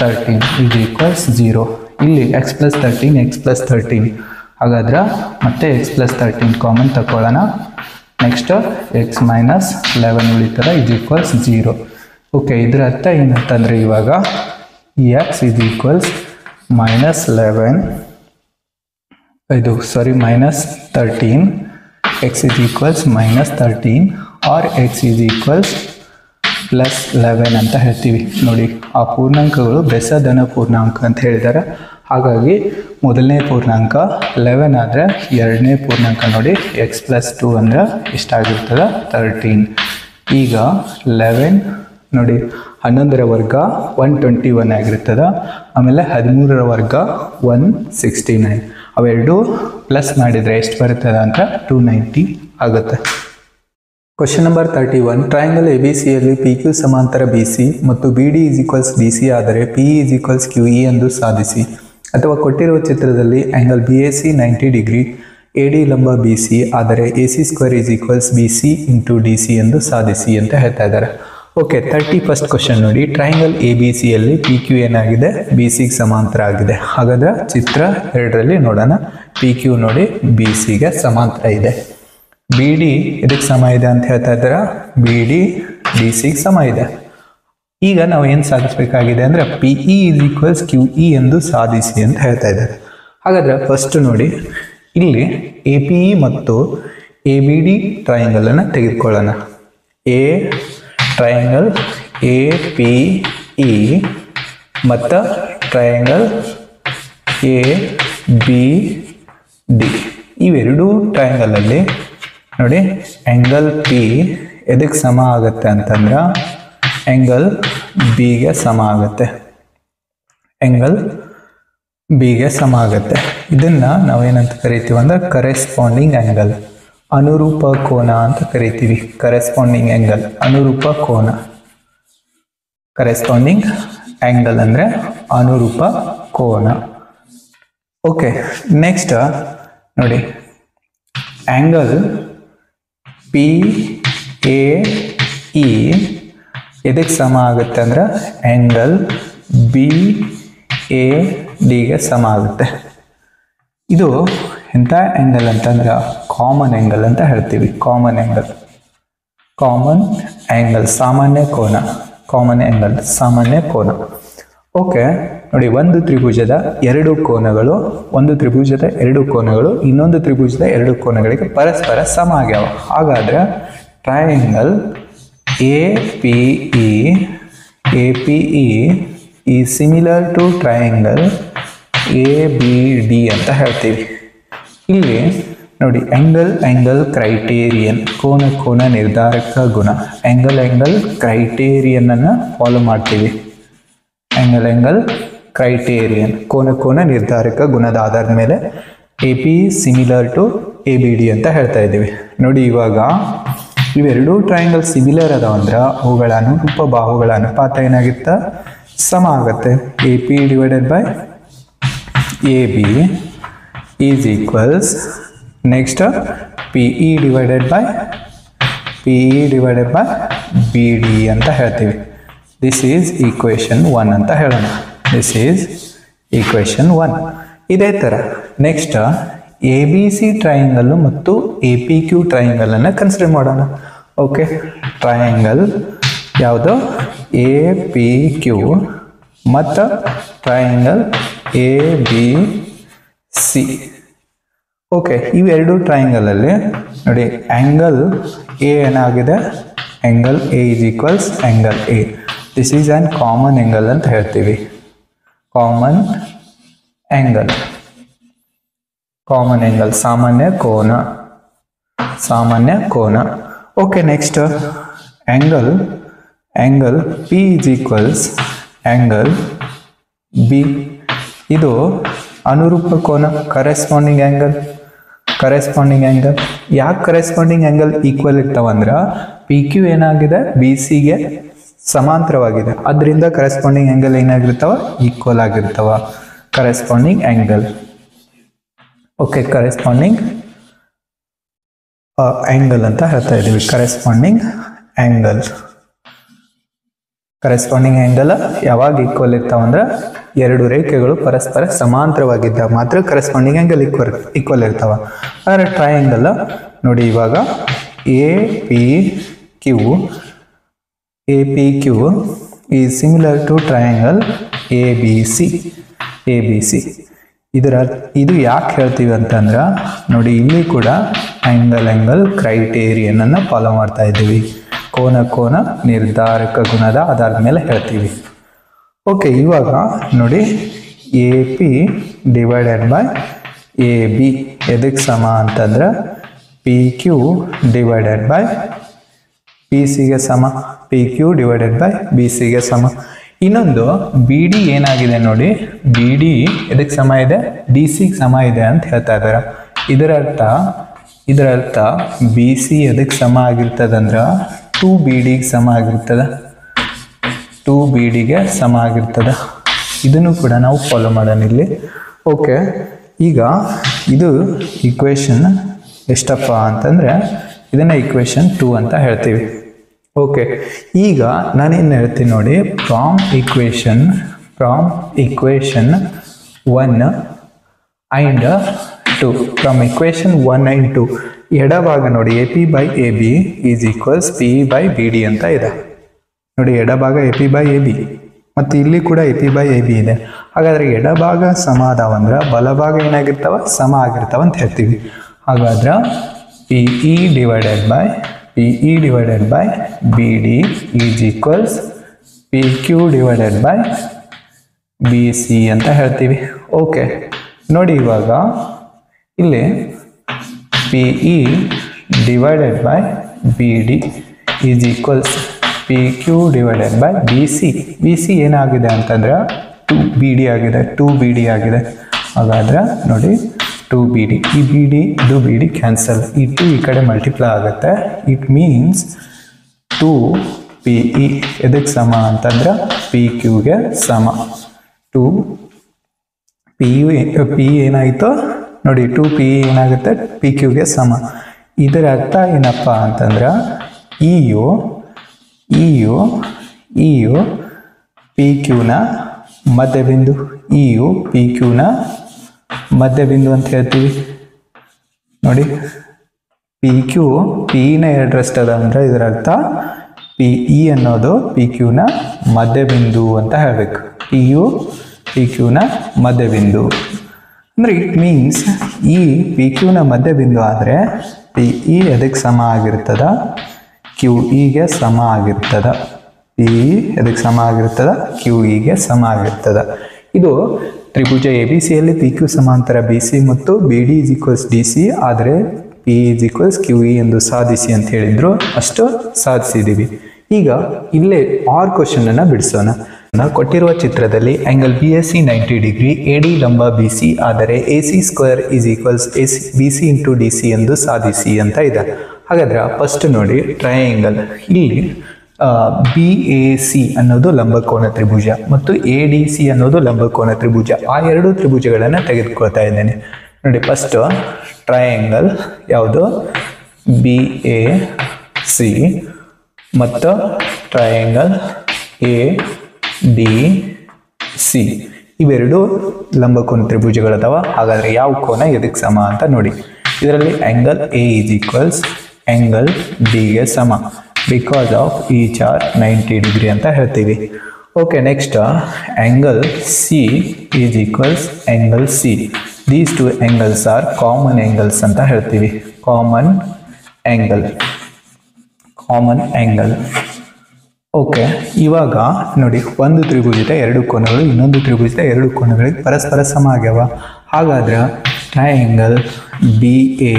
13 ಈಸ್ ಈಕ್ವಲ್ಸ್ 0. ಇಲ್ಲಿ x ಪ್ಲಸ್ 13 x ಪ್ಲಸ್ 13 ಹಾಗಾದ್ರೆ ಮತ್ತೆ x ಪ್ಲಸ್ 13 ಕಾಮನ್ ತಗೊಳ್ಳೋಣ. ನೆಕ್ಸ್ಟ್ x ಮೈನಸ್ 11 ಉಳಿತದ ಈಸ್ ಈಕ್ವಲ್ಸ್ 0. ಓಕೆ, ಇದರ ಅರ್ಥ ಏನಂತಂದರೆ ಇವಾಗ x is equals -11 -13, x is equals -13 or x is equals +11 ಅಂತ ಹೇಳ್ತೀವಿ. ನೋಡಿ ಆ ಪೂರ್ಣಾಂಕಗಳು ಬೆಸಧನ ಪೂರ್ಣಾಂಕ ಅಂತ ಹೇಳಿದ್ದಾರೆ. ಹಾಗಾಗಿ ಮೊದಲನೇ ಪೂರ್ಣಾಂಕ 11 ಆದರೆ ಎರಡನೇ ಪೂರ್ಣಾಂಕ ನೋಡಿ x + 2 ಅಂದರೆ ಎಷ್ಟಾಗಿರ್ತದೆ 13. ಈಗ 11 ನೋಡಿ 11ರ ವರ್ಗ 121 ಆಗಿರ್ತದೆ. ಆಮೇಲೆ 13ರ ವರ್ಗ 169. ಅವೆರಡು ಪ್ಲಸ್ ಮಾಡಿದರೆ ಎಷ್ಟು ಬರ್ತದೆ ಅಂತ 290 ಆಗುತ್ತೆ. Question number 31. ಟ್ರಯಾಂಗಲ್ ABCಯಲ್ಲಿ PQ ಸಮಾಂತರ BC ಮತ್ತು BD = DC ಆದರೆ PE = QE ಎಂದು ಸಾಧಿಸಿ. ಅಥವಾ ಕೊಟ್ಟಿರುವ ಚಿತ್ರದಲ್ಲಿ ಆಂಗಲ್ BAC 90 ಡಿಗ್ರಿ, AD ಲಂಬ BC ಆದರೆ AC² = BC × DC ಎಂದು ಸಾಧಿಸಿ ಅಂತ ಹೇಳ್ತಾ ಇದ್ದಾರೆ. ಓಕೆ, 31st ಕ್ವಶನ್ ನೋಡಿ. ಟ್ರಯಾಂಗಲ್ ABCಯಲ್ಲಿ PQ ಏನಾಗಿದೆ BCಗೆ ಸಮಾಂತರ ಆಗಿದೆ. ಹಾಗಾದ್ರೆ ಚಿತ್ರ 2ರಲ್ಲಿ ನೋಡೋಣ. PQ ನೋಡಿ BCಗೆ ಸಮಾಂತರ ಇದೆ. BD ಇದಕ್ಕೆ ಸಮ ಇದೆ ಅಂತ ಹೇಳ್ತಾ ಇದ್ದಾರೆ. BD DCಗೆ ಸಮ ಇದೆ. ಈಗ ನಾವು ಏನು ಸಾಧಿಸಬೇಕಾಗಿದೆ ಅಂದರೆ PE = QE ಎಂದು ಸಾಧಿಸಿ ಅಂತ ಹೇಳ್ತಾ ಇದ್ದಾರೆ. ಹಾಗಾದ್ರೆ ಫಸ್ಟ್ ನೋಡಿ ಇಲ್ಲಿ APE ಮತ್ತು ABD ಟ್ರಯಾಂಗಲನ್ನು ತೆಗೆದುಕೊಳ್ಳೋಣ. ಟ್ರಯಾಂಗಲ್ APE ಮತ್ತು ಟ್ರಯಾಂಗಲ್ ABD ಇವೆರಡೂ ಟ್ರಯಾಂಗಲಲ್ಲಿ ನೋಡಿ ಆ್ಯಂಗಲ್ P ಎದಕ್ಕೆ ಸಮ ಆಗುತ್ತೆ ಅಂತಂದ್ರೆ ಆ್ಯಂಗಲ್ Bಗೆ ಸಮ ಆಗುತ್ತೆ. ಆ್ಯಂಗಲ್ Bಗೆ ಸಮ ಆಗುತ್ತೆ. ಇದನ್ನು ನಾವೇನಂತ ಕರಿತೀವಿ ಅಂದರೆ ಕರೆಸ್ಪಾಂಡಿಂಗ್ ಆ್ಯಂಗಲ್, ಅನುರೂಪ ಕೋನ ಅಂತ ಕರಿತೀವಿ. ಕರೆಸ್ಪಾಂಡಿಂಗ್ ಆ್ಯಂಗಲ್ ಅನುರೂಪ ಕೋನ. ಕರೆಸ್ಪಾಂಡಿಂಗ್ ಆ್ಯಂಗಲ್ ಅಂದರೆ ಅನುರೂಪ ಕೋನ. ಓಕೆ, ನೆಕ್ಸ್ಟ್ ನೋಡಿ ಆ್ಯಂಗಲ್ PAE ಎದಕ್ಕೆ ಸಮ ಆಗುತ್ತೆ ಅಂದರೆ ಆ್ಯಂಗಲ್ BADಗೆ ಸಮ ಆಗುತ್ತೆ. ಇದು ಎಂಥ ಆ್ಯಂಗಲ್ ಅಂತಂದ್ರೆ ಕಾಮನ್ ಆ್ಯಂಗಲ್ ಅಂತ ಹೇಳ್ತೀವಿ. ಕಾಮನ್ ಆ್ಯಂಗಲ್ ಸಾಮಾನ್ಯ ಕೋನ. ಕಾಮನ್ ಆ್ಯಂಗಲ್ ಸಾಮಾನ್ಯ ಕೋನ. ಓಕೆ ನೋಡಿ, ಒಂದು ತ್ರಿಭುಜದ ಎರಡು ಕೋನಗಳು ಇನ್ನೊಂದು ತ್ರಿಭುಜದ ಎರಡು ಕೋನಗಳಿಗೆ ಪರಸ್ಪರ ಸಮ ಆಗ್ಯಾವ. ಹಾಗಾದ್ರೆ triangle APE is similar to triangle ABD ಅಂತ ಹೇಳ್ತೀವಿ. ಇಲ್ಲಿ ನೋಡಿ ಆ್ಯಂಗಲ್ ಕ್ರೈಟೇರಿಯನ್, ಕೋನ ನಿರ್ಧಾರಕ ಗುಣ. ಆ್ಯಂಗಲ್ ಕ್ರೈಟೇರಿಯನ್ನನ್ನು ಫಾಲೋ ಮಾಡ್ತೀವಿ. ಆ್ಯಂಗಲ್ ಕ್ರೈಟೇರಿಯನ್ ಕೋನ ನಿರ್ಧಾರಕ ಗುಣದ ಆಧಾರದ ಮೇಲೆ APE ಸಿಮಿಲರ್ ಟು ABD ಅಂತ ಹೇಳ್ತಾ ಇದ್ದೀವಿ. ನೋಡಿ ಇವಾಗ ಇವೆರಡೂ ಟ್ರಯಾಂಗಲ್ ಸಿಮಿಲರ್ ಅದಾವ ಅಂದ್ರೆ ಅವುಗಳ ಅನುರೂಪ ಬಾಹುಗಳ ಅನುಪಾತ ಏನಾಗುತ್ತೆ ಸಮ ಆಗುತ್ತೆ. AP / AB is equals next PE / BD ಅಂತ ಹೇಳ್ತೀವಿ. ದಿಸ್ ಈಸ್ ಈಕ್ವೇಶನ್ 1 ಅಂತ ಹೇಳೋಣ. This is equation 1. ಇದೇ ಥರ ನೆಕ್ಸ್ಟ್ ABC ಟ್ರಯಾಂಗಲ್ ಮತ್ತು APQ ಟ್ರಯಾಂಗಲನ್ನು ಕನ್ಸಿಡರ್ ಮಾಡೋಣ. ಓಕೆ, ಟ್ರಯಾಂಗಲ್ ಯಾವುದು APQ ಮತ್ತು ಟ್ರಯಾಂಗಲ್ ABC. ಓಕೆ, ಇವೆರಡು ಟ್ರಯಾಂಗಲಲ್ಲಿ ನೋಡಿ ಆ್ಯಂಗಲ್ A ಏನಾಗಿದೆ, angle A = angle A. This is an common angle ಅಂತ ಹೇಳ್ತೀವಿ. ಕಾಮನ್ ಆ್ಯಂಗಲ್ ಸಾಮಾನ್ಯ ಕೋನ. Okay, next angle P = angle b. ಇದು ಅನುರೂಪ ಕೋನ, ಕರೆಸ್ಪಾಂಡಿಂಗ್ ಆ್ಯಂಗಲ್. ಯಾಕೆ ಕರೆಸ್ಪಾಂಡಿಂಗ್ ಆ್ಯಂಗಲ್ ಈಕ್ವಲ್ ಇರ್ತಾವಂದ್ರೆ ಪಿ ಕ್ಯೂ ಏನಾಗಿದೆ ಬಿ ಸಿಗೆ ಸಮಾಂತರವಾಗಿದೆ, ಅದರಿಂದ ಕರೆಸ್ಪಾಂಡಿಂಗ್ ಆ್ಯಂಗಲ್ ಏನಾಗಿರ್ತಾವ ಈಕ್ವಲ್ ಆಗಿರ್ತಾವ. Corresponding angle. Okay, corresponding angle ಅಂತ ಹೇಳ್ತಾ ಇದ್ದೀವಿ. ಕರೆಸ್ಪಾಂಡಿಂಗ್ ಆ್ಯಂಗಲ್ ಯಾವಾಗ ಈಕ್ವಲ್ ಇರ್ತಾವಂದ್ರೆ ಎರಡು ರೇಖೆಗಳು ಪರಸ್ಪರ ಸಮಾಂತರವಾಗಿದ್ದಾಗ ಮಾತ್ರ ಕರೆಸ್ಪಾಂಡಿಂಗ್ ಆ್ಯಂಗಲ್ ಈಕ್ವಲ್ ಇರ್ತಾವ. ಆದರೆ ಟ್ರಯಾಂಗಲ್ ನೋಡಿ, ಇವಾಗ A P Q is similar to triangle A B C. ಇದು ಯಾಕೆ ಹೇಳ್ತೀವಿ ಅಂತಂದ್ರೆ ನೋಡಿ, ಇಲ್ಲಿ ಕೂಡ ಆ್ಯಂಗಲ್ ಕ್ರೈಟೇರಿಯನ್ ಅನ್ನು ಫಾಲೋ ಮಾಡ್ತಾ ಇದ್ದೀವಿ. ಕೋನ ನಿರ್ಧಾರಕ ಗುಣದ ಆಧಾರದ ಮೇಲೆ ಹೇಳ್ತೀವಿ. ಓಕೆ, ಇವಾಗ ನೋಡಿ A P divided by A B ಎದಕ್ಕೆ ಸಮ ಅಂತಂದ್ರೆ P Q divided by P ಸಿಗೆ ಸಮ. P Q divided by B ಸಿಗೆ ಸಮ. ಇನ್ನೊಂದು ಬಿ ಡಿ ಏನಾಗಿದೆ ನೋಡಿ, ಬಿ ಡಿ ಎದಕ್ಕೆ ಸಮ ಇದೆ, ಡಿ ಸಿಗೆ ಸಮ ಇದೆ ಅಂತ ಹೇಳ್ತಾ ಇದ್ದಾರೆ. ಇದರ ಅರ್ಥ ಬಿ ಸಿ ಎದಕ್ಕೆ ಸಮ ಆಗಿರ್ತದಂದ್ರೆ 2BD ಸಮ ಆಗಿರ್ತದೆ. 2BD ಸಮ ಆಗಿರ್ತದೆ. ಇದನ್ನು ಕೂಡ ನಾವು ಫಾಲೋ ಮಾಡೋಣ ಇಲ್ಲಿ. ಓಕೆ, ಈಗ ಇದು ಈಕ್ವೇಶನ್ ಎಷ್ಟಪ್ಪ ಅಂತಂದರೆ ಇದನ್ನು ಈಕ್ವೇಶನ್ 2 ಅಂತ ಹೇಳ್ತೀವಿ. ಓಕೆ, ಈಗ ನಾನೇನು ಹೇಳ್ತೀನಿ ನೋಡಿ, from equation 1 and 2. From equation 1 and 2 ಎಡಭಾಗ ನೋಡಿ A P by A B is equals P by B D ಅಂತ ಇದೆ ನೋಡಿ. ಎಡಭಾಗ A P by A B ಮತ್ತು ಇಲ್ಲಿ ಕೂಡ A P by A B ಇದೆ. ಹಾಗಾದರೆ ಎಡಭಾಗ ಸಮ ಅದಾವಂದ್ರೆ ಬಲಭಾಗ ಏನಾಗಿರ್ತಾವ, ಸಮ ಆಗಿರ್ತಾವ ಅಂತ ಹೇಳ್ತೀವಿ. ಹಾಗಾದ್ರೆ P E divided by B D is equals P Q divided by B C ಅಂತ ಹೇಳ್ತೀವಿ. ಓಕೆ ನೋಡಿ, ಇವಾಗ ಇಲ್ಲಿ P E divided by B D is equals P Q divided by B C. B C ಏನಾಗಿದೆ ಅಂತಂದ್ರೆ 2BD ಆಗಿದೆ. ಹಾಗಾದ್ರೆ ನೋಡಿ 2BD, ಈ ಬಿ ಡಿ ಇದು ಬಿ ಡಿ ಕ್ಯಾನ್ಸಲ್, ಈ 2 ಈ ಕಡೆ ಮಲ್ಟಿಪ್ಲೈ ಆಗುತ್ತೆ. ಇಟ್ ಮೀನ್ಸ್ 2PE ಎದಕ್ಕೆ ಸಮ ಅಂತಂದ್ರೆ ಪಿ ಕ್ಯೂಗೆ ಸಮ. 2PE ಏನಾಯಿತು ನೋಡಿ, 2PE ಏನಾಗುತ್ತೆ ಪಿ ಕ್ಯೂಗೆ ಸಮ. ಇದರ ಅರ್ಥ ಏನಪ್ಪ ಅಂತಂದ್ರೆ ಇಯು ಪಿ ಕ್ಯೂನ ಮಧ್ಯಬಿಂದು, ಇಯು ಪಿ ಕ್ಯೂನ ಮಧ್ಯಬಿಂದು ಅಂತ ಹೇಳ್ತೀವಿ ನೋಡಿ. ಪಿ ಕ್ಯೂ ಪಿನ ಎರಡರಷ್ಟು ಅದ ಅಂದ್ರೆ ಇದರ ಅರ್ಥ ಪಿ ಇ ಅನ್ನೋದು ಪಿ ಕ್ಯೂನ ಮಧ್ಯಬಿಂದು ಅಂತ ಹೇಳಬೇಕು. ಇಯು ಪಿ ಕ್ಯೂನ ಮಧ್ಯಬಿಂದು ಅಂದರೆ ಇಟ್ ಮೀನ್ಸ್ ಈ ಪಿ ಕ್ಯೂನ ಮಧ್ಯಬಿಂದು ಆದರೆ ಪಿ ಇ ಎದಕ್ಕೆ ಸಮ ಆಗಿರ್ತದ, ಕ್ಯೂ ಇಗೆ ಸಮ ಆಗಿರ್ತದ. ಪಿ ಇ ಎದಕ್ಕೆ ಸಮ ಆಗಿರ್ತದ, ಕ್ಯೂ ಇಗೆ ಸಮ ಆಗಿರ್ತದ. ಇದು ತ್ರಿಭುಜ ಎ ಬಿ ಸಿಯಲ್ಲಿ ಪಿ ಕ್ಯೂ ಸಮಾಂತರ ಬಿ ಸಿ ಮತ್ತು B D is equals D C ಆದರೆ P is equals Q E ಎಂದು ಸಾಧಿಸಿ ಅಂತ ಹೇಳಿದ್ರು, ಅಷ್ಟು ಸಾಧಿಸಿದ್ದೀವಿ. ಈಗ ಇಲ್ಲೇ ಆರ್ ಕ್ವಶನ್ ಅನ್ನು ಬಿಡಿಸೋಣ. ಕೊಟ್ಟಿರುವ ಚಿತ್ರದಲ್ಲಿ angle B S C 90 degree, A D ಲಂಬ ಬಿ ಸಿ ಆದರೆ A C square is equals B C into D C ಎಂದು ಸಾಧಿಸಿ ಅಂತ ಇದೆ. ಹಾಗಾದ್ರೆ ಫಸ್ಟ್ ನೋಡಿ ಟ್ರಯಾಂಗಲ್, ಇಲ್ಲಿ ಬಿ ಎ ಸಿ ಅನ್ನೋದು ಲಂಬಕೋನ ತ್ರಿಭುಜ ಮತ್ತು ಎ ಡಿ ಸಿ ಅನ್ನೋದು ಲಂಬಕೋನ ತ್ರಿಭುಜ. ಆ ಎರಡು ತ್ರಿಭುಜಗಳನ್ನು ತೆಗೆದುಕೊಳ್ತಾ ಇದ್ದೇನೆ ನೋಡಿ. ಫಸ್ಟ್ ಟ್ರಯಾಂಗಲ್ ಯಾವುದು, ಬಿ ಎ ಸಿ ಮತ್ತು ಟ್ರಯಾಂಗಲ್ ಎ ಡಿ ಸಿ ಇವೆರಡು ಲಂಬಕೋನ ತ್ರಿಭುಜಗಳದಾವ. ಹಾಗಾದರೆ ಯಾವ ಕೋನ ಎದಕ್ಕೆ ಸಮ ಅಂತ ನೋಡಿ. ಇದರಲ್ಲಿ angle A is equals angle ಡಿಗೆ ಸಮ, because of each are 90 degree ಅಂತ ಹೇಳ್ತೀವಿ. Okay, next angle C is equals angle C. These two angles are common angles ಅಂತ ಹೇಳ್ತೀವಿ. Common angle. ಓಕೆ, ಇವಾಗ ನೋಡಿ ಒಂದು ತ್ರಿಭುಜದ ಎರಡು ಕೋನಗಳು ಇನ್ನೊಂದು ತ್ರಿಭುಜದ ಎರಡು ಕೋನಗಳಿಗೆ ಪರಸ್ಪರ ಸಮ ಆಗ್ಯಾವ. ಹಾಗಾದ್ರೆ triangle B A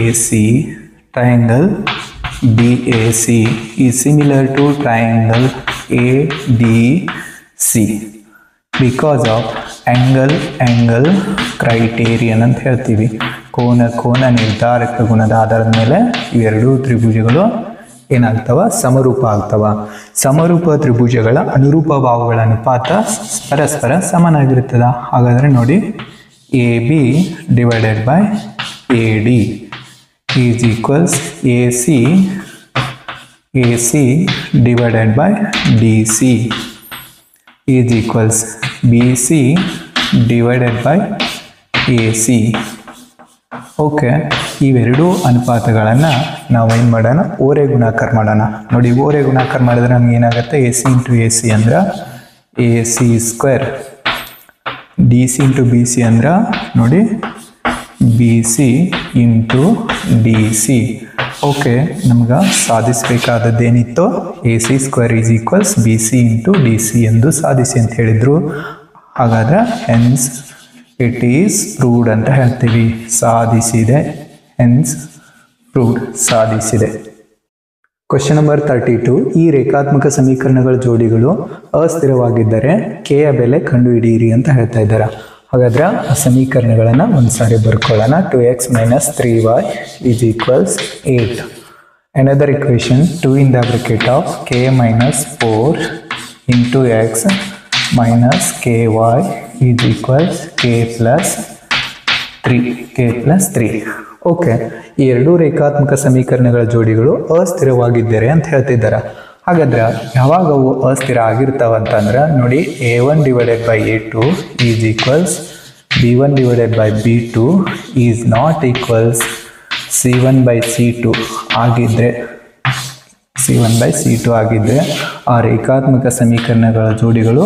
C is similar to triangle A D C. Because of angle criterion ಅಂತ ಹೇಳ್ತೀವಿ. ಕೋನ ನಿರ್ಧಾರಕ ಗುಣದ ಆಧಾರದ ಮೇಲೆ ಇವೆರಡೂ ತ್ರಿಭುಜಗಳು ಏನಾಗ್ತವ, ಸಮರೂಪ ಆಗ್ತವ. ಸಮರೂಪ ತ್ರಿಭುಜಗಳ ಅನುರೂಪ ಭಾವಗಳ ಅನುಪಾತ ಪರಸ್ಪರ ಸಮನಾಗಿರ್ತದ. ಹಾಗಾದರೆ ನೋಡಿ, AB divided by AD is equals AC divided by DC is equals BC divided by AC. Okay, ಇವೆರಡೂ ಅನುಪಾತಗಳನ್ನು ನಾವು ಏನು ಮಾಡೋಣ, ಓರೆ ಗುಣಾಕಾರ ಮಾಡೋಣ. ನೋಡಿ, ಓರೆ ಗುಣಾಕಾರ ಮಾಡಿದ್ರೆ ನಮ್ಗೆ ಏನಾಗುತ್ತೆ, AC ಇಂಟು AC ಅಂದ್ರೆ AC square, DC into BC ಅಂದ್ರೆ ನೋಡಿ BC ಇಂಟು DC. ಓಕೆ, ನಮ್ಗೆ ಸಾಧಿಸಬೇಕಾದದ್ದೇನಿತ್ತು, AC square is equals BC into DC ಎಂದು ಸಾಧಿಸಿ ಅಂತ ಹೇಳಿದರು. ಹಾಗಾದ್ರೆ ಹೆನ್ಸ್ ಇಟ್ ಈಸ್ ಪ್ರೂವ್ಡ್ ಅಂತ ಹೇಳ್ತೀವಿ. ಸಾಧಿಸಿದೆ, ಹೆನ್ಸ್ ಪ್ರೂವ್ಡ್, ಸಾಧಿಸಿದೆ. Question number 32. ಈ ರೇಖಾತ್ಮಕ ಸಮೀಕರಣಗಳ ಜೋಡಿಗಳು ಅಸ್ಥಿರವಾಗಿದ್ದರೆ ಕೆ ಯ ಬೆಲೆ ಕಂಡುಹಿಡಿಯಿರಿ ಅಂತ ಹೇಳ್ತಾ ಇದ್ದಾರೆ. ಹಾಗಾದ್ರೆ ಆ ಸಮೀಕರಣಗಳನ್ನು ಒಂದ್ಸಾರಿ ಬರ್ಕೊಳ್ಳೋಣ. 2x minus 3y is equals 8. Another equation, 2 in the bracket of k minus 4 into x minus ky is equals k plus 3. Okay, ಈ ಎರಡೂ ರೇಖಾತ್ಮಕ ಸಮೀಕರಣಗಳ ಜೋಡಿಗಳು ಅಸ್ಥಿರವಾಗಿದ್ದರೆ ಅಂತ ಹೇಳ್ತಿದ್ದಾರೆ. ಹಾಗಾದ್ರೆ ಯಾವಾಗ ಅವು ಅಸ್ಥಿರ ಆಗಿರ್ತಾವ ಅಂತಂದ್ರೆ ನೋಡಿ, A1 divided by A2 is equals B1 divided by B2 is not equals C1 by C2 ಆಗಿದ್ರೆ, C1 by C2 ಆಗಿದ್ರೆ ಆ ರೇಖಾತ್ಮಕ ಸಮೀಕರಣಗಳ ಜೋಡಿಗಳು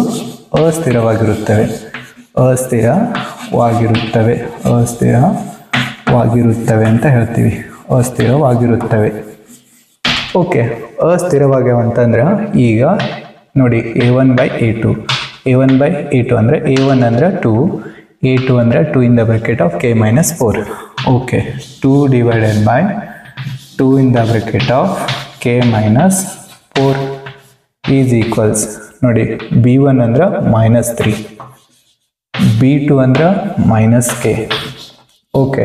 ಅಸ್ಥಿರವಾಗಿರುತ್ತವೆ ಅಂತ ಹೇಳ್ತೀವಿ. ಅಸ್ಥಿರವಾಗಿರುತ್ತವೆ. ಓಕೆ, ಅಸ್ಥಿರವಾಗ್ಯಾವ ಅಂತಂದ್ರೆ ಈಗ ನೋಡಿ, A1 by A2 ಅಂದರೆ A1 ಅಂದ್ರೆ 2, A2 ಅಂದರೆ 2 in the bracket of k minus 4. Okay, 2 divided by 2 in the bracket of k minus 4 is equals ನೋಡಿ, B1 ಅಂದ್ರೆ -3, B2 ಅಂದ್ರೆ -k. ಓಕೆ,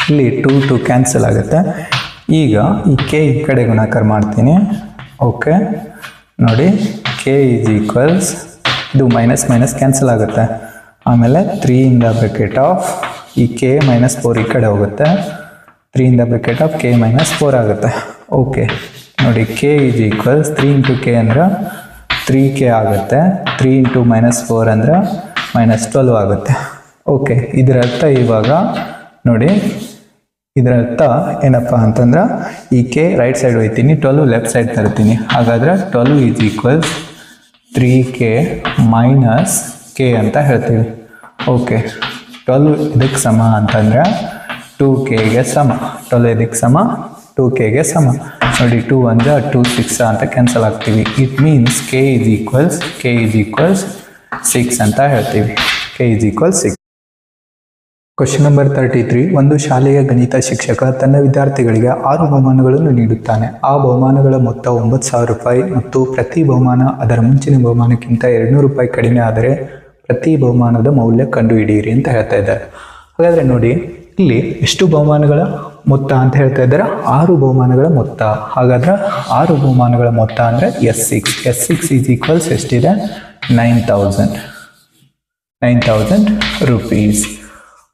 ಇಲ್ಲಿ 2 ಕ್ಯಾನ್ಸಲ್ ಆಗುತ್ತೆ. ಈಗ ಈ ಕೆ ಈ ಕಡೆ ಗುಣಾಕಾರ ಮಾಡ್ತೀನಿ. ಓಕೆ, ನೋಡಿ, ಕೆ ಈಸ್ ಈಕ್ವಲ್ಸ್, ಇದು ಮೈನಸ್ ಕ್ಯಾನ್ಸಲ್ ಆಗುತ್ತೆ. ಆಮೇಲೆ 3 in the bracket ಆಫ್ ಈ ಕೆ minus 4 ಈ ಕಡೆ ಹೋಗುತ್ತೆ. 3 in the bracket of K minus 4 ಆಗುತ್ತೆ. ಓಕೆ, ನೋಡಿ, K is equals 3 into K ಅಂದ್ರೆ 3k ಆಗುತ್ತೆ. 3 ಇಂಟು -4 ಅಂದ್ರೆ -12 ಆಗುತ್ತೆ. ಓಕೆ, ಇದರ ಅರ್ಥ ಇವಾಗ ನೋಡಿ, ಇದರ ಅರ್ಥ ಏನಪ್ಪ ಅಂತಂದ್ರೆ ಈ ಕೆ ರೈಟ್ ಸೈಡ್ ಹೋಗ್ತೀನಿ, 12 ಲೆಫ್ಟ್ ಸೈಡ್ ತರ್ತೀನಿ. ಹಾಗಾದ್ರೆ 12 is equals 3k minus K ಅಂತ ಹೇಳ್ತೀವಿ. ಓಕೆ, 12 ಇದಕ್ಕೆ ಸಮ ಅಂತಂದ್ರೆ 2kಗೆ ಸಮ. 12 ಇದಕ್ಕೆ ಸಮ, 2kಗೆ ಸಮ. ನೋಡಿ, 2 1 2 6 ಅಂತ ಕ್ಯಾನ್ಸಲ್ ಆಗ್ತೀವಿ. It means k is equals 6 ಅಂತ ಹೇಳ್ತೀವಿ. k is equals 6. Question number 33. ಒಂದು ಶಾಲೆಯ ಗಣಿತ ಶಿಕ್ಷಕ ತನ್ನ ವಿದ್ಯಾರ್ಥಿಗಳಿಗೆ 6 ಬಹುಮಾನಗಳನ್ನು ನೀಡುತ್ತಾನೆ. ಆ ಬಹುಮಾನಗಳ ಮೊತ್ತ 9,000 ರೂಪಾಯಿ ಮತ್ತು ಪ್ರತಿ ಬಹುಮಾನ ಅದರ ಮುಂಚಿನ ಬಹುಮಾನಕ್ಕಿಂತ 200 ರೂಪಾಯಿ ಕಡಿಮೆ ಆದರೆ ಪ್ರತಿ ಬಹುಮಾನದ ಮೌಲ್ಯ ಕಂಡುಹಿಡಿಯಿರಿ ಅಂತ ಹೇಳ್ತಾ ಇದ್ದಾರೆ. ಹಾಗಾದರೆ ನೋಡಿ, ಇಲ್ಲಿ ಎಷ್ಟು ಬಹುಮಾನಗಳ ಮೊತ್ತ ಅಂತ ಹೇಳ್ತಾ ಇದ್ದಾರೆ, 6 ಬಹುಮಾನಗಳ ಮೊತ್ತ. ಹಾಗಾದ್ರೆ 6 ಬಹುಮಾನಗಳ ಮೊತ್ತ ಅಂದರೆ S6 ಈಸ್ ಈಕ್ವಲ್ಸ್ ಎಷ್ಟಿದೆ, 9,000 ರೂಪೀಸ್.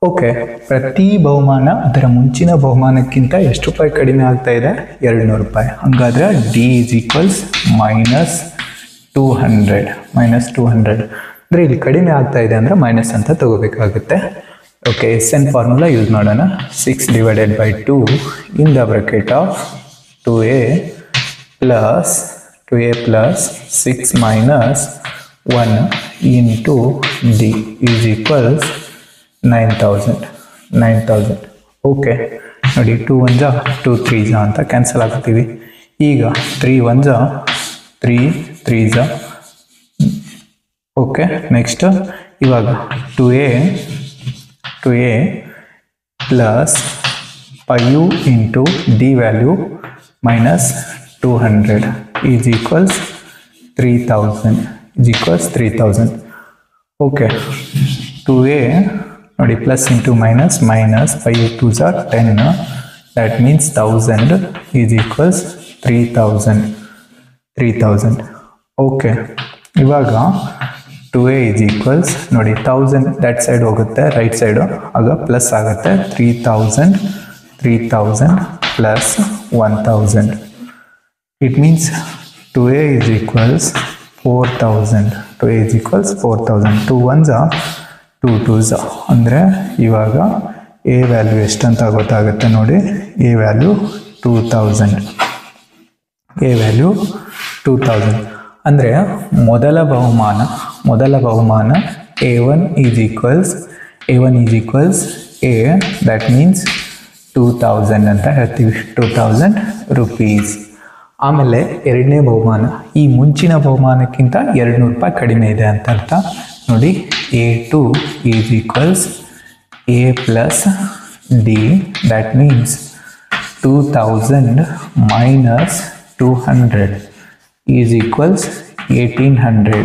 ಓಕೆ, ಪ್ರತಿ ಬಹುಮಾನ ಅದರ ಮುಂಚಿನ ಬಹುಮಾನಕ್ಕಿಂತ ಎಷ್ಟು ರೂಪಾಯಿ ಕಡಿಮೆ ಆಗ್ತಾ ಇದೆ, 200 ರೂಪಾಯಿ. ಹಾಗಾದ್ರೆ D ಈಸ್ ಈಕ್ವಲ್ಸ್ -200 ಅಂದರೆ ಇಲ್ಲಿ ಕಡಿಮೆ ಆಗ್ತಾ ಇದೆ ಅಂದರೆ ಮೈನಸ್ ಅಂತ ತಗೋಬೇಕಾಗುತ್ತೆ. ಓಕೆ, SN ಫಾರ್ಮುಲಾ ಯೂಸ್ ಮಾಡೋಣ. 6 divided by 2 in the bracket of 2a plus 6 minus 1 into D is equals 9,000. Okay, ನೋಡಿ, 2 1 2 3 ಅಂತ ಕ್ಯಾನ್ಸಲ್ ಆಗ್ತೀವಿ. ಈಗ 3 1 3 3 ಓಕೆ, ನೆಕ್ಸ್ಟ್ ಇವಾಗ 2a plus 5 into D value minus 200 is equals 3,000. Okay 2a ನೋಡಿ plus into minus minus 5 2s are 10 that means 1000 is equals 3000 okay ಇವಾಗ 2a is equals ನೋಡಿ 1000 that side ಹೋಗುತ್ತೆ right side ಆಗ plus ಆಗುತ್ತೆ 3000 plus 1000 it means 2a is equals 4000 2a is equals 4000 2 1s are 2 2s ಅಂದರೆ ಇವಾಗ a value ಎಷ್ಟಂತ ಗೊತ್ತಾಗುತ್ತೆ ನೋಡಿ a ವ್ಯಾಲ್ಯೂ 2000 ಅಂದರೆ ಮೊದಲ ಬಹುಮಾನ a1 is equals a that means 2000 ಅಂತ ಹೇಳ್ತೀವಿ 2000 rupees. ಆಮೇಲೆ ಎರಡನೇ ಬಹುಮಾನ ಈ ಮುಂಚಿನ ಬಹುಮಾನಕ್ಕಿಂತ 200 ರೂಪಾಯಿ ಕಡಿಮೆ ಇದೆ ಅಂತ ಅರ್ಥ ನೋಡಿ a2 is equals a plus d that means 2000 minus 200 is equals 1800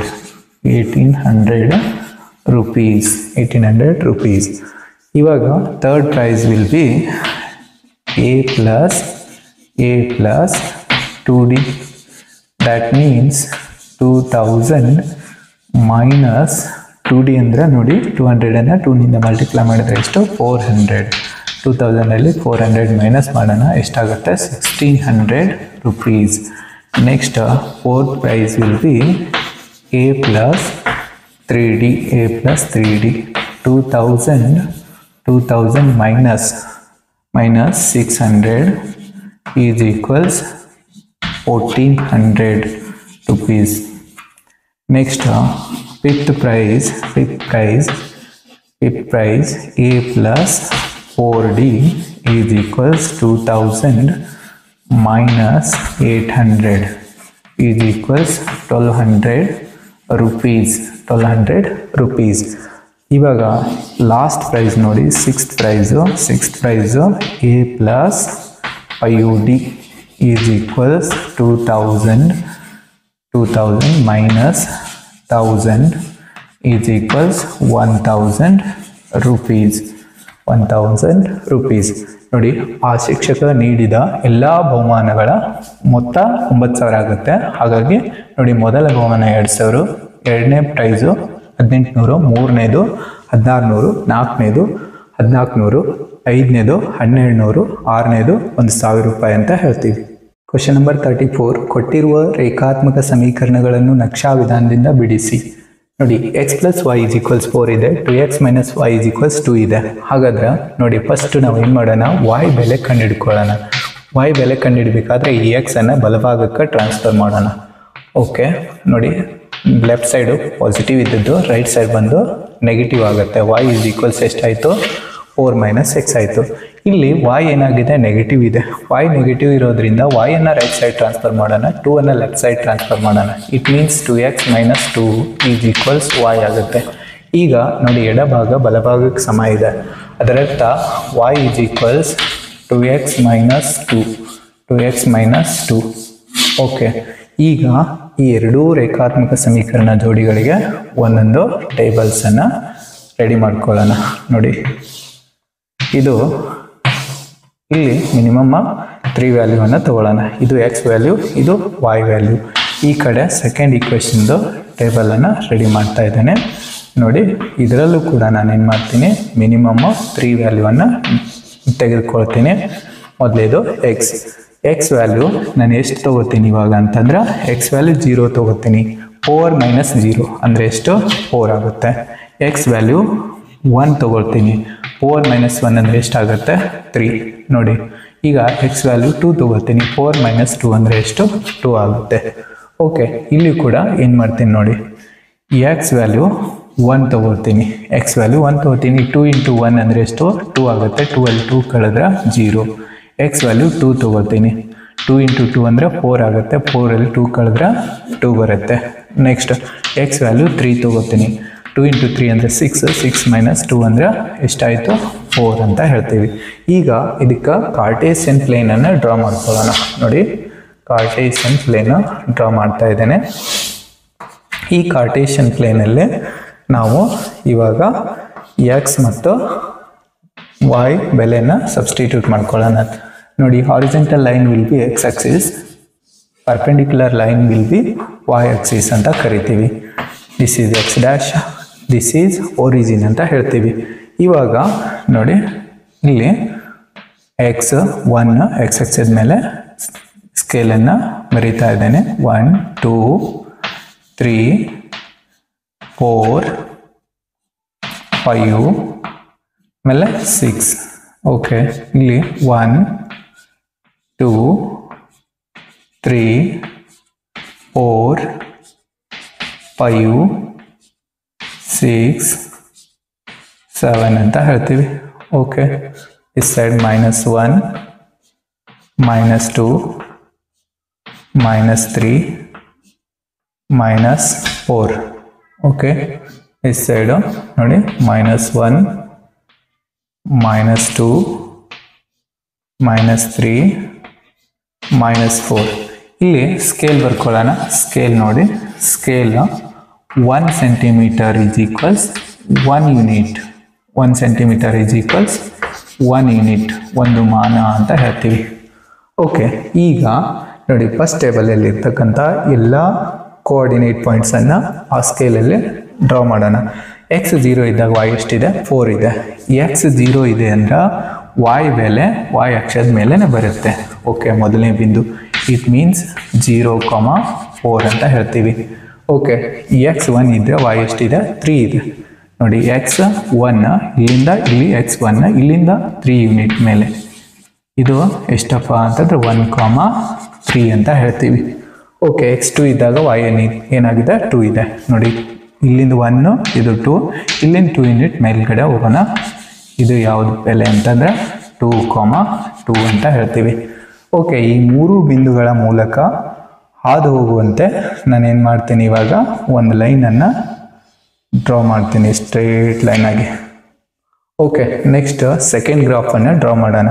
rupees. ಇವಾಗ third prize will be a plus 2d that means 2000 minus 2d ಅಂದರೆ ನೋಡಿ 200 ಅನ್ನು 2 ನಿಂದ ಮಲ್ಟಿಪ್ಲೈ ಮಾಡಿದ್ರೆ ಎಷ್ಟು 400 2000 ಅಲ್ಲಿ 400 ಮೈನಸ್ ಮಾಡೋಣ ಎಷ್ಟಾಗುತ್ತೆ 1600 rupees. Next fourth prize will be a plus 3d 2000 minus 600 is equals 1400 rupees. Next fifth prize a plus 4d is equals 2000 minus 800 is equals 1200 rupees. ಇವಾಗ ಲಾಸ್ಟ್ ಪ್ರೈಸ್ ನೋಡಿ sixth price a plus 5d is equals 2000 minus 1000 is equals 1000 rupees. ನೋಡಿ ಆ ಶಿಕ್ಷಕ ನೀಡಿದ ಎಲ್ಲ ಬಹುಮಾನಗಳ ಮೊತ್ತ 9000 ಆಗುತ್ತೆ. ಹಾಗಾಗಿ ನೋಡಿ ಮೊದಲ ಬಹುಮಾನ 2000, ಎರಡನೇ ಪ್ರೈಸು 1800, ಮೂರನೇದು 1600, ನಾಲ್ಕನೇದು 1400, ಐದನೇದು 1200, ಆರನೇದು 1000 ರೂಪಾಯಿ ಅಂತ ಹೇಳ್ತೀವಿ. ಕ್ವಶನ್ ನಂಬರ್ 34 ಕೊಟ್ಟಿರುವ ರೇಖಾತ್ಮಕ ಸಮೀಕರಣಗಳನ್ನು ನಕ್ಷಾ ವಿಧಾನದಿಂದ ಬಿಡಿಸಿ. ನೋಡಿ x plus y is equals 4 ಇದೆ, 2x minus y is equals 2 ಇದೆ. ಹಾಗಾದ್ರೆ ನೋಡಿ ಫಸ್ಟ್ ನಾವು ಏನು ಮಾಡೋಣ, y ಬೆಲೆ ಕಂಡುಹಿಡ್ಕೊಳ್ಳೋಣ. y ಬೆಲೆ ಕಂಡುಹಿಡಬೇಕಾದ್ರೆ ಈ x ಅನ್ನು ಬಲಭಾಗಕ್ಕೆ ಟ್ರಾನ್ಸ್ಫರ್ ಮಾಡೋಣ. ಓಕೆ ನೋಡಿ ಲೆಫ್ಟ್ ಸೈಡು ಪಾಸಿಟಿವ್ ಇದ್ದದ್ದು ರೈಟ್ ಸೈಡ್ ಬಂದು ನೆಗೆಟಿವ್ ಆಗುತ್ತೆ. y is equals ಎಷ್ಟಾಯಿತು 4 minus x ಆಯಿತು. ಇಲ್ಲಿ y ಏನಾಗಿದೆ ನೆಗೆಟಿವ್ ಇದೆ. y ನೆಗೆಟಿವ್ ಇರೋದ್ರಿಂದ y ಅನ್ನು ರೈಟ್ ಸೈಡ್ ಟ್ರಾನ್ಸ್ಫರ್ ಮಾಡೋಣ, 2 ಅನ್ನು ಲೆಫ್ಟ್ ಸೈಡ್ ಟ್ರಾನ್ಸ್ಫರ್ ಮಾಡೋಣ. It means 2x minus 2 is equals y ಆಗುತ್ತೆ. ಈಗ ನೋಡಿ ಎಡಭಾಗ ಬಲಭಾಗಕ್ಕೆ ಸಮ ಇದೆ, ಅದರರ್ಥ y is equals 2x minus 2. Okay, ಈಗ ಈ ಎರಡೂ ರೇಖಾತ್ಮಕ ಸಮೀಕರಣ ಜೋಡಿಗಳಿಗೆ ಒಂದೊಂದು ಟೇಬಲ್ಸನ್ನು ರೆಡಿ ಮಾಡ್ಕೊಳ್ಳೋಣ. ನೋಡಿ ಇದು ಇಲ್ಲಿ ಮಿನಿಮಮ್ 3 ವ್ಯಾಲ್ಯೂವನ್ನು ತಗೊಳ್ಳೋಣ. ಇದು x ವ್ಯಾಲ್ಯೂ, ಇದು y ವ್ಯಾಲ್ಯೂ. ಈ ಕಡೆ ಸೆಕೆಂಡ್ ಈಕ್ವೇಷನ್ದು ಟೇಬಲನ್ನು ರೆಡಿ ಮಾಡ್ತಾ ಇದ್ದೇನೆ. ನೋಡಿ ಇದರಲ್ಲೂ ಕೂಡ ನಾನು ಏನು ಮಾಡ್ತೀನಿ, ಮಿನಿಮಮ್ 3 ವ್ಯಾಲ್ಯೂವನ್ನು ತೆಗೆದುಕೊಳ್ತೀನಿ. ಮೊದಲೇದು x ವ್ಯಾಲ್ಯೂ ನಾನು ಎಷ್ಟು ತೊಗೋತೀನಿ ಇವಾಗ ಅಂತಂದ್ರೆ x ವ್ಯಾಲ್ಯೂ 0 ತೊಗೋತೀನಿ. 4 minus 0 ಅಂದರೆ ಎಷ್ಟು 4 ಆಗುತ್ತೆ. x ವ್ಯಾಲ್ಯೂ 1 ತೊಗೊಳ್ತೀನಿ. 4 minus 1 ಅಂದರೆ ಎಷ್ಟಾಗುತ್ತೆ 3. ನೋಡಿ ಈಗ x ವ್ಯಾಲ್ಯೂ 2 ತೊಗೋತೀನಿ. 4 minus 2 ಅಂದರೆ ಎಷ್ಟು 2 ಆಗುತ್ತೆ. ಓಕೆ, ಇಲ್ಲಿ ಕೂಡ ಏನು ಮಾಡ್ತೀನಿ ನೋಡಿ, x ವ್ಯಾಲ್ಯೂ 1 ತೊಗೊಳ್ತೀನಿ. x value 1 ತೊಗೋತೀನಿ. 2 into 1 ಅಂದರೆ ಎಷ್ಟು 2 ಆಗುತ್ತೆ. 2 ಅಲ್ಲಿ 2 ಕಳೆದ್ರೆ 0. x value 2 ತೊಗೋತೀನಿ. 2 into 2 ಅಂದರೆ 4 ಆಗುತ್ತೆ. 4 ಅಲ್ಲಿ 2 ಕಳೆದ್ರೆ 2 ಬರುತ್ತೆ. Next x value 3 ತೊಗೋತೀನಿ. 2 into 3 ಅಂದರೆ 6 minus 2 ಅಂದರೆ ಎಷ್ಟಾಯಿತು 4 ಅಂತ ಹೇಳ್ತೀವಿ. ಈಗ ಇದಕ್ಕೆ ಕಾರ್ಟೇಸಿಯನ್ ಪ್ಲೇನನ್ನು ಡ್ರಾ ಮಾಡ್ಕೊಳ್ಳೋಣ. ನೋಡಿ ಕಾರ್ಟೇಸಿಯನ್ ಪ್ಲೇನ್ ಡ್ರಾ ಮಾಡ್ತಾ ಇದ್ದೇನೆ. ಈ ಕಾರ್ಟೇಸಿಯನ್ ಪ್ಲೇನಲ್ಲಿ ನಾವು ಇವಾಗ ಎಕ್ಸ್ ಮತ್ತು ವೈ ಬೆಲೆನ ಸಬ್ಸ್ಟಿಟ್ಯೂಟ್ ಮಾಡ್ಕೊಳ್ಳೋಣ. ನೋಡಿ, horizontal line will be X axis, perpendicular line will be Y axis ಅಂತ ಕರಿತೀವಿ. This is X dash, this is origin ಅಂತ ಹೇಳ್ತೀವಿ. ಇವಾಗ ನೋಡಿ, ಇಲ್ಲಿ ಎಕ್ಸ್ ಆಕ್ಸಿಸ್ ಮೇಲೆ ಸ್ಕೇಲನ್ನು ಬರೀತಾ ಇದ್ದೇನೆ. 1 2 3 4 5 ಆಮೇಲೆ 6. ಓಕೆ, ಇಲ್ಲಿ 1 2 3 4 5 6 7 ಅಂತ ಹೇಳ್ತೀವಿ. Okay, this side -1 -2 -3 -4. Okay, this side ನೋಡಿ -1 -2 -3 -4. ಇಲ್ಲಿ ಸ್ಕೇಲ್ ಬರ್ಕೊಳ್ಳೋಣ. ಸ್ಕೇಲ್ ನೋಡಿ, scale 1 centimetre is equals 1 unit. 1 centimetre is equals 1 unit, ಒಂದು ಮಾನ ಅಂತ ಹೇಳ್ತೀವಿ. ಓಕೆ, ಈಗ ನೋಡಿ, ಫಸ್ಟ್ ಟೇಬಲಲ್ಲಿ ಇರ್ತಕ್ಕಂಥ ಎಲ್ಲ ಕೋಆರ್ಡಿನೇಟ್ ಪಾಯಿಂಟ್ಸನ್ನು ಆ ಸ್ಕೇಲಲ್ಲಿ ಡ್ರಾ ಮಾಡೋಣ. ಎಕ್ಸ್ 0 ಇದ್ದಾಗ ವೈ ಎಷ್ಟಿದೆ? 4 ಇದೆ. ಎಕ್ಸ್ 0 ಇದೆ ಅಂದ್ರೆ ವಾಯ್ ಬೆಲೆ ವಾಯ್ ಅಕ್ಷದ ಮೇಲೇ ಬರುತ್ತೆ. ಓಕೆ, ಮೊದಲನೇ ಬಿಂದು. ಇಟ್ ಮೀನ್ಸ್ 0,4 ಅಂತ ಹೇಳ್ತೀವಿ. ಓಕೆ, ಎಕ್ಸ್ 1 ಇದ್ದರೆ ವಾಯ್ ಎಷ್ಟಿದೆ? 3 ಇದೆ. ನೋಡಿ, ಎಕ್ಸ್ 1 ಇಲ್ಲಿಂದ ಇಲ್ಲಿ ಎಕ್ಸ್ 1 ಇಲ್ಲಿಂದ 3 ಯೂನಿಟ್ ಮೇಲೆ, ಇದು ಎಷ್ಟಪ್ಪ ಅಂತಂದ್ರೆ 1,3 ಅಂತ ಹೇಳ್ತೀವಿ. ಓಕೆ, ಎಕ್ಸ್ 2 ಇದ್ದಾಗ ವಾಯ್ ಏನಾಗಿದೆ? 2 ಇದೆ. ನೋಡಿ, ಇಲ್ಲಿಂದ 1 ಇದು 2, ಇಲ್ಲಿಂದ 2 ಯೂನಿಟ್ ಮೇಲ್ಗಡೆ ಹೋಗೋಣ. ಇದು ಯಾವುದು ಬೆಲೆ ಅಂತಂದರೆ 2,2 ಅಂತ ಹೇಳ್ತೀವಿ. ಓಕೆ, ಈ 3 ಬಿಂದುಗಳ ಮೂಲಕ ಹಾದು ಹೋಗುವಂತೆ ನಾನೇನು ಮಾಡ್ತೀನಿ, ಇವಾಗ ಒಂದು ಲೈನನ್ನು ಡ್ರಾ ಮಾಡ್ತೀನಿ, ಸ್ಟ್ರೇಟ್ ಲೈನ್ ಆಗಿ. ಓಕೆ, ನೆಕ್ಸ್ಟ್ ಸೆಕೆಂಡ್ ಗ್ರಾಫನ್ನು ಡ್ರಾ ಮಾಡೋಣ.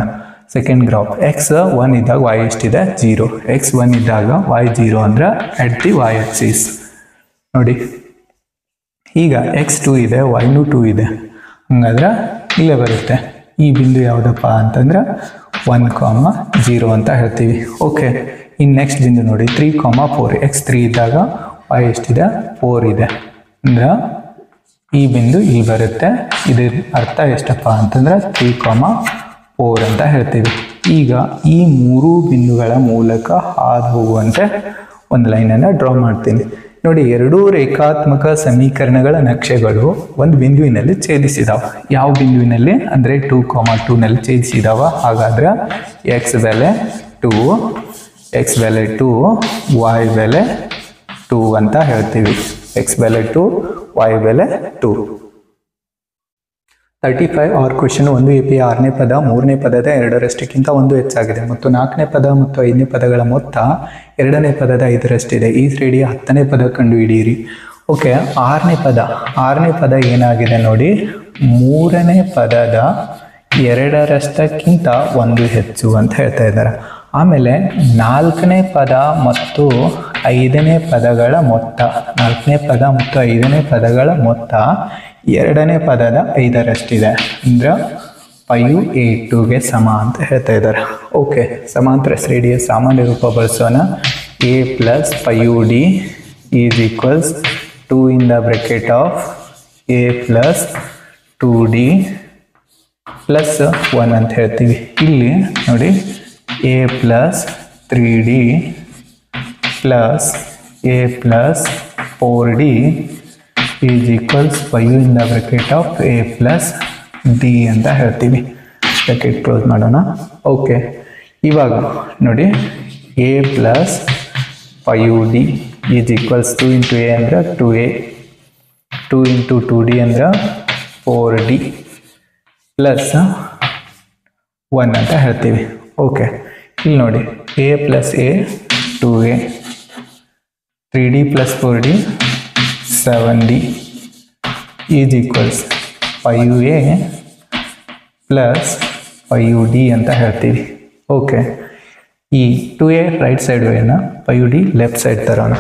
ಸೆಕೆಂಡ್ ಗ್ರಾಫ್ ಎಕ್ಸ್ 1 ಇದ್ದಾಗ ವೈ ಎಷ್ಟಿದೆ? 0. ಎಕ್ಸ್ 1 ಇದ್ದಾಗ ವೈ 0 ಅಂದ್ರೆ ಅಟ್ ದಿ ವೈ ಆಕ್ಸಿಸ್. ನೋಡಿ, ಈಗ ಎಕ್ಸ್ 2 ಇದೆ, ವೈನು 2 ಇದೆ, ಹಂಗಾದ್ರೆ ಇಲ್ಲೇ ಬರುತ್ತೆ. ಈ ಬಿಂದು ಯಾವುದಪ್ಪ ಅಂತಂದ್ರೆ 1,0 ಅಂತ ಹೇಳ್ತೀವಿ. ಓಕೆ, ಇನ್ನು ನೆಕ್ಸ್ಟ್ ಬಿಂದು ನೋಡಿ, 3,4. ಎಕ್ಸ್ 3 ಇದ್ದಾಗ ವೈ ಎಷ್ಟಿದೆ? 4 ಇದೆ, ಅಂದ್ರೆ ಈ ಬಿಂದು ಇಲ್ಲಿ ಬರುತ್ತೆ. ಇದ್ರ ಅರ್ಥ ಎಷ್ಟಪ್ಪ ಅಂತಂದ್ರೆ 3,4 ಅಂತ ಹೇಳ್ತೀವಿ. ಈಗ ಈ 3 ಬಿಂದುಗಳ ಮೂಲಕ ಹಾದು ಹೋಗುವಂತೆ ಒಂದು ಲೈನನ್ನು ಡ್ರಾ ಮಾಡ್ತೀನಿ. ನೋಡಿ, ಎರಡೂ ರೇಖಾತ್ಮಕ ಸಮೀಕರಣಗಳ ನಕ್ಷೆಗಳು ಒಂದು ಬಿಂದುವಿನಲ್ಲಿ ಛೇದಿಸಿದಾವ. ಯಾವ ಬಿಂದುವಿನಲ್ಲಿ ಅಂದರೆ 2,2ನಲ್ಲಿ ಛೇದಿಸಿದಾವ. ಹಾಗಾದ್ರೆ ಎಕ್ಸ್ ಬೆಲೆ 2, ಎಕ್ಸ್ ಬೆಲೆ 2, ವೈ ಬೆಲೆ 2 ಅಂತ ಹೇಳ್ತೀವಿ. ಎಕ್ಸ್ ಬೆಲೆ 2, ವೈ ಬೆಲೆ 2. 35 ಆರ್ ಕ್ವೆಶ್ಚನ್. 1 AP 6ನೇ ಪದ 3ನೇ ಪದದ 2ರಷ್ಟಕ್ಕಿಂತ 1 ಹೆಚ್ಚಾಗಿದೆ ಮತ್ತು 4ನೇ ಪದ ಮತ್ತು 5ನೇ ಪದಗಳ ಮೊತ್ತ 2ನೇ ಪದದ 5ರಷ್ಟಿದೆ. ಈ ಶ್ರೇಣಿಯ 10ನೇ ಪದ ಕಂಡುಹಿಡಿಯಿರಿ. ಓಕೆ, 6ನೇ ಪದ ಏನಾಗಿದೆ ನೋಡಿ, 3ನೇ ಪದದ 2ರಷ್ಟಕ್ಕಿಂತ 1 ಹೆಚ್ಚು ಅಂತ ಹೇಳ್ತಾ ಇದ್ದಾರೆ. ಆಮೇಲೆ 4ನೇ ಪದ ಮತ್ತು 5ನೇ ಪದಗಳ ಮೊತ್ತ, 4ನೇ ಪದ ಮತ್ತು 5ನೇ ಪದಗಳ ಮೊತ್ತ 2ನೇ ಪದದ 5ರಷ್ಟಿದೆ. ಅಂದ್ರೆ 5a2ಗೆ ಸಮ ಅಂತ ಹೇಳ್ತಾ ಇದ್ದಾರೆ. ಓಕೆ, ಸಮಾಂತರ ಶ್ರೇಣಿಯ ಸಾಮಾನ್ಯ ರೂಪ ಬಳಸೋಣ. a + 5d is equals 2 in the bracket of a + 2d + 1 ಅಂತ ಹೇಳ್ತೀವಿ. ಇಲ್ಲಿ ನೋಡಿ, a + 3d + a + 4d is equals 5 in the bracket of a + d ಅಂತ ಹೇಳ್ತೀವಿ. ಬ್ರಾಕೆಟ್ ಕ್ಲೋಸ್ ಮಾಡೋಣ. ಓಕೆ, ಇವಾಗ ನೋಡಿ, a + 5d is equals 2 × a ಅಂದ್ರೆ 2a, 2 × 2d ಅಂದ್ರೆ 4d + 1 ಅಂತ ಹೇಳ್ತೀವಿ. ಓಕೆ, ಇಲ್ಲಿ ನೋಡಿ, a + a 2a, 3d + 4d 7d is equals 5a + 5d ಅಂತ ಹೇಳ್ತೀವಿ. ಓಕೆ, ಈ 2a ರೈಟ್ ಸೈಡ್ ವೇನ 5d ಲೆಫ್ಟ್ ಸೈಡ್ ತರೋಣ.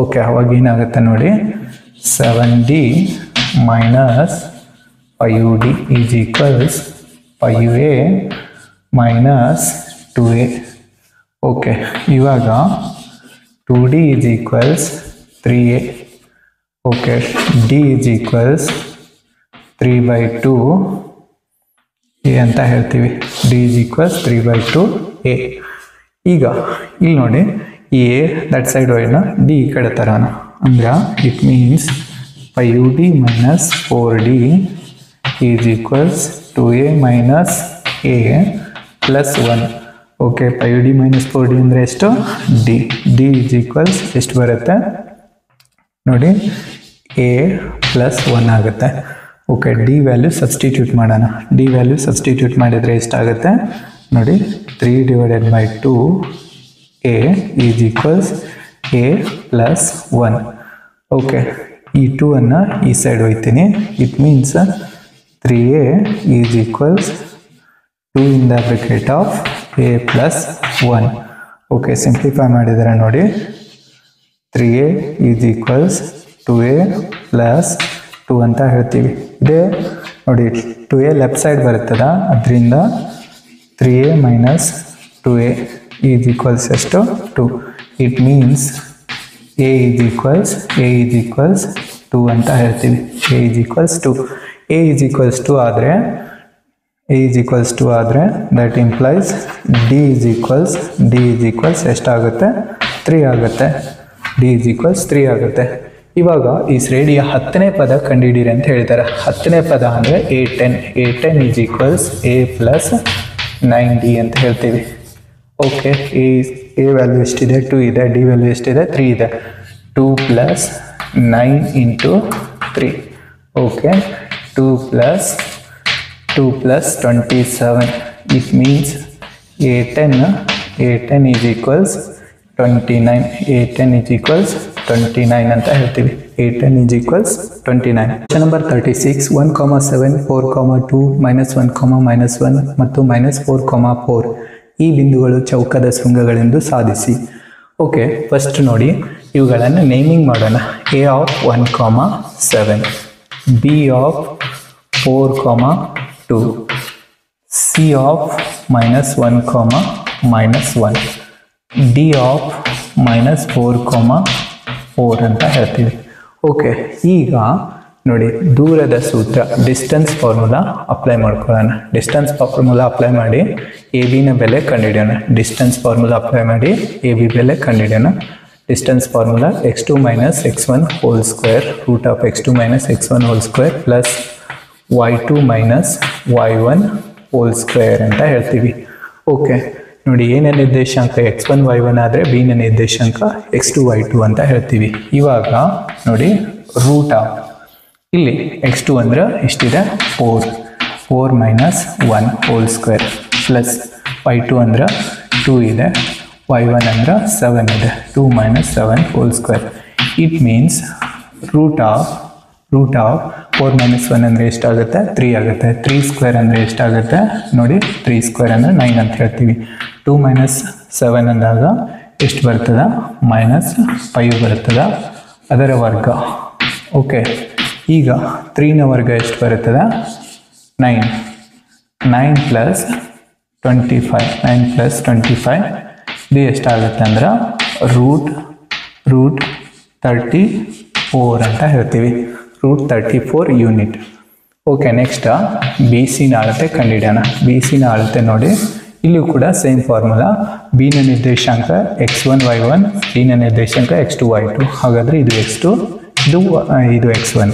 ಓಕೆ, ಅವಾಗ ಏನಾಗುತ್ತೆ ನೋಡಿ, 7d minus 5d is equals 5a minus 2a. Okay, ಇವಾಗ 2d is equals 3a. Okay, d is equals 3/2 a ಅಂತ ಹೇಳ್ತೀವಿ. d is equals 3/2 a. ಈಗ ಇಲ್ಲಿ ನೋಡಿ, ಈ a ದಟ್ ಸೈಡ್ ಹೋಯ್ನ d ಈ ಕಡೆ ತರೋಣ ಅಂದ್ರೆ it means 5d minus 4d is equals 2a minus a plus 1. Okay, 5d minus 4d ಅಂದರೆ ಎಷ್ಟು? d. d is equals ಎಷ್ಟು ಬರುತ್ತೆ ನೋಡಿ, a plus 1 ಆಗುತ್ತೆ. ಓಕೆ, ಡಿ ವ್ಯಾಲ್ಯೂ ಸಬ್ಸ್ಟಿಟ್ಯೂಟ್ ಮಾಡೋಣ. ಡಿ ವ್ಯಾಲ್ಯೂ ಸಬ್ಸ್ಟಿಟ್ಯೂಟ್ ಮಾಡಿದರೆ ಎಷ್ಟಾಗುತ್ತೆ ನೋಡಿ, 3/2 a is equals a plus 1. Okay, ಈ 2 ಅನ್ನು ಈ ಸೈಡ್ ಹೋಗ್ತೀನಿ. It means 3a is equals 2 in the bracket of a plus 1. Okay, simplify ಮಾಡಿದರೆ ನೋಡಿ, 3a is equals 2a plus 2 ಅಂತ ಹೇಳ್ತೀವಿ. ಇದೇ ನೋಡಿ, 2a ಲೆಫ್ಟ್ ಸೈಡ್ ಬರುತ್ತದ, ಅದರಿಂದ 3a minus 2a is equals ಎಷ್ಟು? 2. It means a is equals 2 ಅಂತ ಹೇಳ್ತೀವಿ. a is equals 2. a is equals 2 ಆದರೆ that implies d is equals ಎಷ್ಟಾಗುತ್ತೆ? 3 ಆಗುತ್ತೆ. d ಈಸ್ ಈಕ್ವಲ್ಸ್ 3 ಆಗುತ್ತೆ. ಇವಾಗ ಈ ಶ್ರೇಣಿಯ 10ನೇ ಪದ ಕಂಡುಹಿಡಿಯಿರಿ ಅಂತ ಹೇಳ್ತಾರೆ. 10ನೇ ಪದ ಅಂದರೆ a10. a10 is equals a plus 9d ಅಂತ ಹೇಳ್ತೀವಿ. ಓಕೆ, a ವ್ಯಾಲ್ಯೂ ಎಷ್ಟಿದೆ? 2 ಇದೆ. ಡಿ ವ್ಯಾಲ್ಯೂ ಎಷ್ಟಿದೆ? 3 ಇದೆ. 2 plus 9 into 3. Okay, 2 plus 27. It means a10 is equals 29. a10 is equals 29 ಅಂತ ಹೇಳ್ತೀವಿ. a10 is equals 29. Question number 36, 1,7, 4,2, -1, -1 ಮತ್ತು -4,4 ಈ ಬಿಂದುಗಳು ಚೌಕದ ಶೃಂಗಗಳೆಂದು ಸಾಧಿಸಿ. ಓಕೆ, ಫಸ್ಟ್ ನೋಡಿ, ಇವುಗಳನ್ನು ನೇಮಿಂಗ್ ಮಾಡೋಣ. a of 1,7, b of 4,2, c of -1, d of -4,4 ಅಂತ ಹೇಳ್ತೀವಿ. ಓಕೆ, ಈಗ ನೋಡಿ, ದೂರದ ಸೂತ್ರ ಡಿಸ್ಟೆನ್ಸ್ ಫಾರ್ಮುಲಾ ಅಪ್ಲೈ ಮಾಡ್ಕೊಳ್ಳೋಣ. ಡಿಸ್ಟೆನ್ಸ್ ಫಾರ್ಮುಲಾ ಅಪ್ಲೈ ಮಾಡಿ ಎ ಬಿನ ಬೆಲೆ ಕಂಡುಹಿಡಿಯೋಣ. ಡಿಸ್ಟೆನ್ಸ್ ಫಾರ್ಮುಲಾ ಅಪ್ಲೈ ಮಾಡಿ ಎ ಬಿ ಬೆಲೆ ಕಂಡುಹಿಡಿಯೋಣ. Distance formula x2 - x1 whole square root of x2 - x1 whole square plus y2 - y1 whole square ಅಂತ ಹೇಳ್ತೀವಿ. ಓಕೆ, ನೋಡಿ, ಎ ನ ನಿರ್ದೇಶಾಂಕ x1 y1 ಆದರೆ ಬಿ ನ ನಿರ್ದೇಶಾಂಕ x2 y2 ಅಂತ ಹೇಳ್ತೀವಿ. ಇವಾಗ ನೋಡಿ, ರೂಟ್ ಆಫ್ ಇಲ್ಲಿ x2 ಅಂದ್ರೆ ಎಷ್ಟಿದೆ? 4 - 1 whole square ಪ್ಲಸ್ y2 ಅಂದ್ರೆ 2 ಇದೆ, y1 ಅಂದ್ರೆ 7 ಇದೆ. 2 - 7 whole square. It means root of 4 - 1 ಅಂದರೆ ಎಷ್ಟಾಗುತ್ತೆ? 3 ಆಗುತ್ತೆ. 3 ಸ್ಕ್ವೇರ್ ಅಂದರೆ ಎಷ್ಟಾಗುತ್ತೆ ನೋಡಿ? 3 ಸ್ಕ್ವೇರ್ ಅಂದರೆ 9 ಅಂತ ಹೇಳ್ತೀವಿ. 2 - 7 ಅಂದಾಗ ಎಷ್ಟು ಬರ್ತದ? -5 ಬರ್ತದ, ಅದರ ವರ್ಗ. ಓಕೆ, ಈಗ 3ನ ವರ್ಗ ಎಷ್ಟು ಬರ್ತದ? 9 + 25 ಇದು ಎಷ್ಟಾಗುತ್ತೆ ಅಂದ್ರೆ ರೂಟ್ 34 ಅಂತ ಹೇಳ್ತೀವಿ. Root 34 unit. Okay, next B ಸಿನ ಅಳತೆ ಕಂಡುಹಿಡಿಯೋಣ. ಬಿ ಸಿನ ಅಳತೆ ನೋಡಿ, ಇಲ್ಲೂ ಕೂಡ ಸೇಮ್ ಫಾರ್ಮುಲಾ. ಬಿ ನ ನಿರ್ದೇಶಾಂಕ x1 y1, ಡಿ ನ ನಿರ್ದೇಶಾಂಕ x2 y2. ಹಾಗಾದರೆ ಇದು x2, ಇದು x1.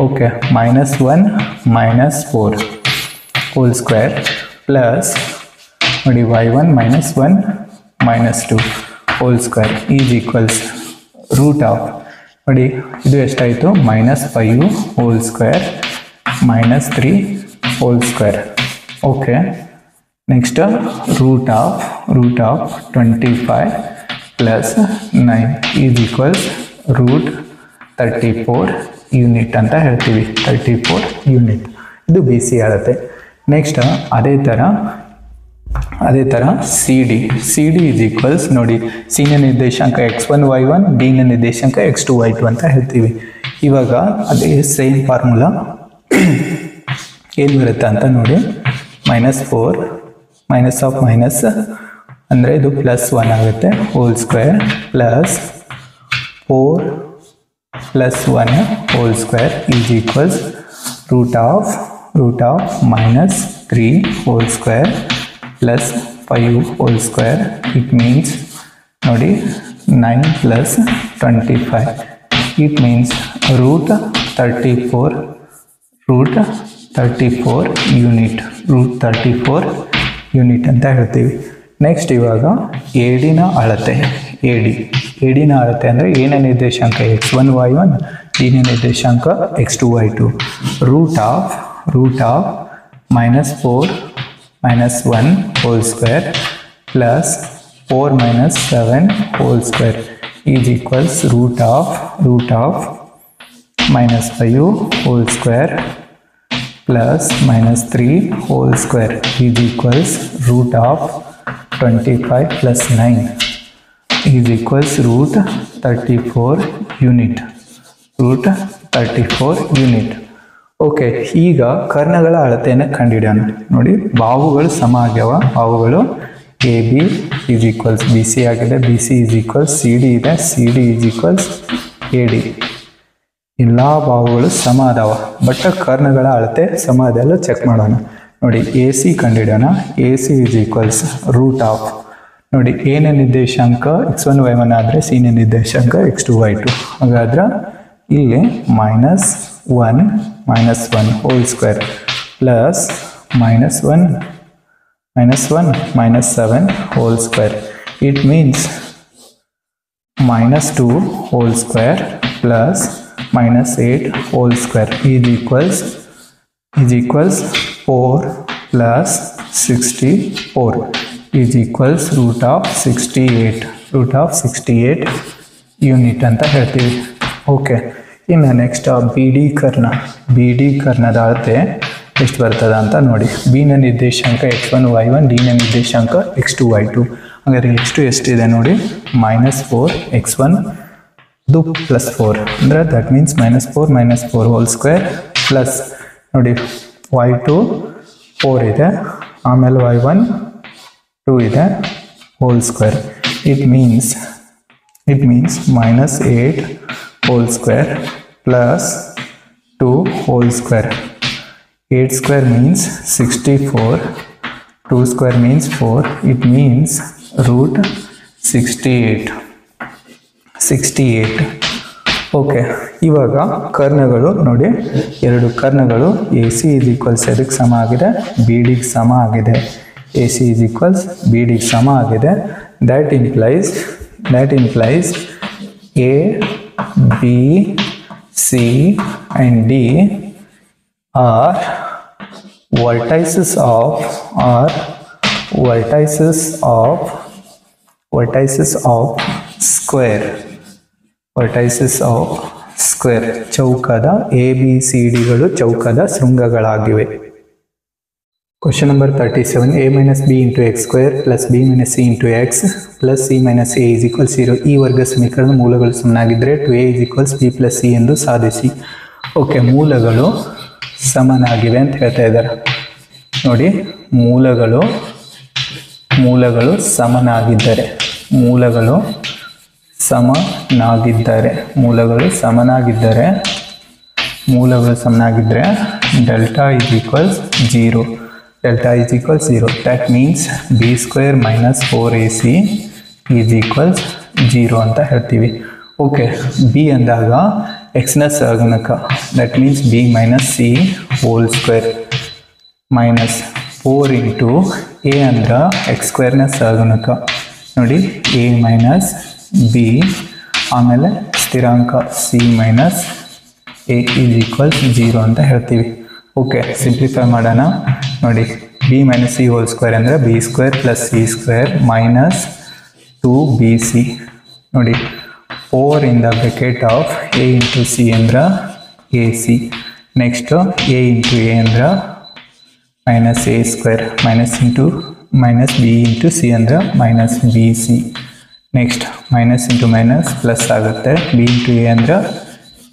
Okay, -1 - 4 whole square plus ನೋಡಿ y1 - 1 - 2 whole square is equals root of ನೋಡಿ, ಇದು ಎಷ್ಟಾಯಿತು? -5 whole square -3 whole square. Okay, next root of 25 plus 9 is equals root 34 unit ಅಂತ ಹೇಳ್ತೀವಿ. 34 ಯೂನಿಟ್. ಇದು ಬಿ ಸಿ ಅಳತೆ. ನೆಕ್ಸ್ಟ್ ಅದೇ ಥರ ಸಿ ಡಿ ಈಸ್ ಈಕ್ವಲ್ಸ್ ನೋಡಿ, ಸಿ ನ ನಿರ್ದೇಶಾಂಕ x1 y1, ಡಿ ನ ನಿರ್ದೇಶಾಂಕ x2 y2 ಅಂತ ಹೇಳ್ತೀವಿ. ಇವಾಗ ಅದೇ ಸೇಮ್ ಫಾರ್ಮುಲಾ ಏನು ಬರುತ್ತೆ ಅಂತ ನೋಡಿ. -4 ಮೈನಸ್ ಆಫ್ ಮೈನಸ್ ಅಂದರೆ ಇದು +1 ಆಗುತ್ತೆ, whole square plus 4 + 1 whole square is equals root of -3 whole square plus 5 whole square. It means ನೋಡಿ 9 + 25 ಇಟ್ ಮೀನ್ಸ್ ರೂಟ್ 34 ಯೂನಿಟ್ ಅಂತ ಹೇಳ್ತೀವಿ. ನೆಕ್ಸ್ಟ್ ಇವಾಗ ಎಡಿನ ಅಳತೆ ಎಡಿನ ಅಳತೆ ಅಂದರೆ ಎನ ನಿರ್ದೇಶಾಂಕ x1 y1, ಡಿನ ನಿರ್ದೇಶಾಂಕ x2 y2. Root of -4 - 1 whole square plus 4 - 7 whole square is equals root of -5 whole square plus -3 whole square is equals root of 25 + 9 is equals root 34 unit. Okay, ಈಗ ಕರ್ಣಗಳ ಅಳತೆಯನ್ನು ಕಂಡುಹಿಡಿಯೋಣ. ನೋಡಿ, ಬಾಹುಗಳು ಸಮ ಆಗ್ಯಾವ. ಬಾಹುಗಳು AB ಈಸ್ ಈಕ್ವಲ್ಸ್ BC ಆಗಿದೆ, BC ಈಸ್ ಈಕ್ವಲ್ಸ್ CD ಇದೆ, CD ಈಸ್ ಈಕ್ವಲ್ಸ್ AD. ಎಲ್ಲ ಬಾಹುಗಳು ಸಮ ಅದಾವ, ಬಟ್ ಕರ್ಣಗಳ ಅಳತೆ ಸಮ ಅದೆಲ್ಲ ಚೆಕ್ ಮಾಡೋಣ. ನೋಡಿ, AC ಕಂಡುಹಿಡಿಯೋಣ. AC is equals root of ನೋಡಿ ಎನ ನಿರ್ದೇಶಾಂಕ x1 y1 ಆದರೆ ಸಿ ನ ನಿರ್ದೇಶಾಂಕ x2 y2. ಹಾಗಾದ್ರೆ ಇಲ್ಲಿ -1 whole square plus -1 -7 whole square. It means -2 whole square plus -8 whole square is equals 4 + 64 is equals root of 68 unit ಅಂತ ಹೇಳ್ತೀವಿ. ಓಕೆ, ಇನ್ನು ನೆಕ್ಸ್ಟ್ ಬಿ ಡಿ ಕರ್ಣದ ಅಳತೆ ಎಷ್ಟು ಬರ್ತದ ಅಂತ ನೋಡಿ. ಬಿ ನ ನಿರ್ದೇಶಾಂಕ x1 y1, ಡಿ ನ ನಿರ್ದೇಶಾಂಕ x2 y2. ಹಾಗಾದರೆ x2 ಎಷ್ಟಿದೆ ನೋಡಿ, -4 x1 ಇದು +4 ಅಂದರೆ that means -4 hole square plus ನೋಡಿ y2 4 ಇದೆ, ಆಮೇಲೆ y1 2 ಇದೆ hole square. It means -8 whole square plus 2 whole square. 8 square means 64, 2 square means 4. It means root 68. Okay, ಇವಾಗ ಕರ್ಣಗಳು ನೋಡಿ, ಎರಡು ಕರ್ಣಗಳು AC ಈಸ್ ಈಕ್ವಲ್ಸ್ ಎದಕ್ಕೆ ಸಮ ಆಗಿದೆ, BD ಗೆ ಸಮ ಆಗಿದೆ. AC ಈಸ್ ಈಕ್ವಲ್ಸ್ BD ಗೆ ಸಮ ಆಗಿದೆ. That implies A, B, C and D are vertices of square ಚೌಕದ ABCDಗಳು ಚೌಕದ ಶೃಂಗಗಳಾಗಿವೆ. Question number 37. A - B into x square plus B - C into x plus C - A is equals 0. ಈ ವರ್ಗ ಸಮೀಕರಣ ಮೂಲಗಳು ಸಮನಾಗಿದ್ದರೆ 2A is equals B plus C ಎಂದು ಸಾಧಿಸಿ. ಓಕೆ, ಮೂಲಗಳು ಸಮನಾಗಿವೆ ಅಂತ ಹೇಳ್ತಾ ಇದ್ದಾರೆ. ನೋಡಿ, ಮೂಲಗಳು ಸಮನಾಗಿದ್ದರೆ delta is equals 0. That means B square minus 4AC is equals 0 ಅಂತ ಹೇಳ್ತೀವಿ. ಓಕೆ, ಬಿ ಅಂದಾಗ ಎಕ್ಸ್ನ ಸಹಗುಣಕ, that means B minus C whole square minus 4 into A ಅಂದ್ರೆ ಎಕ್ಸ್ ಸ್ಕ್ವೇರ್ನ ಸಹಗುಣಕ. ನೋಡಿ, A minus B ಆಮೇಲೆ ಸ್ಥಿರಾಂಕ C minus A is equals 0 ಅಂತ ಹೇಳ್ತೀವಿ. ಓಕೆ, ಸಿಂಪ್ಲಿಫೈ ಮಾಡೋಣ. ನೋಡಿ, B minus C whole square ಅಂದರೆ B square plus C square minus 2BC. ನೋಡಿ, 4 in the bracket of A into C ಅಂದ್ರೆ AC. Next A into A ಅಂದ್ರೆ minus A square minus B into C ಅಂದ್ರೆ minus BC. Next minus into minus plus ಆಗುತ್ತೆ. B into A ಅಂದ್ರೆ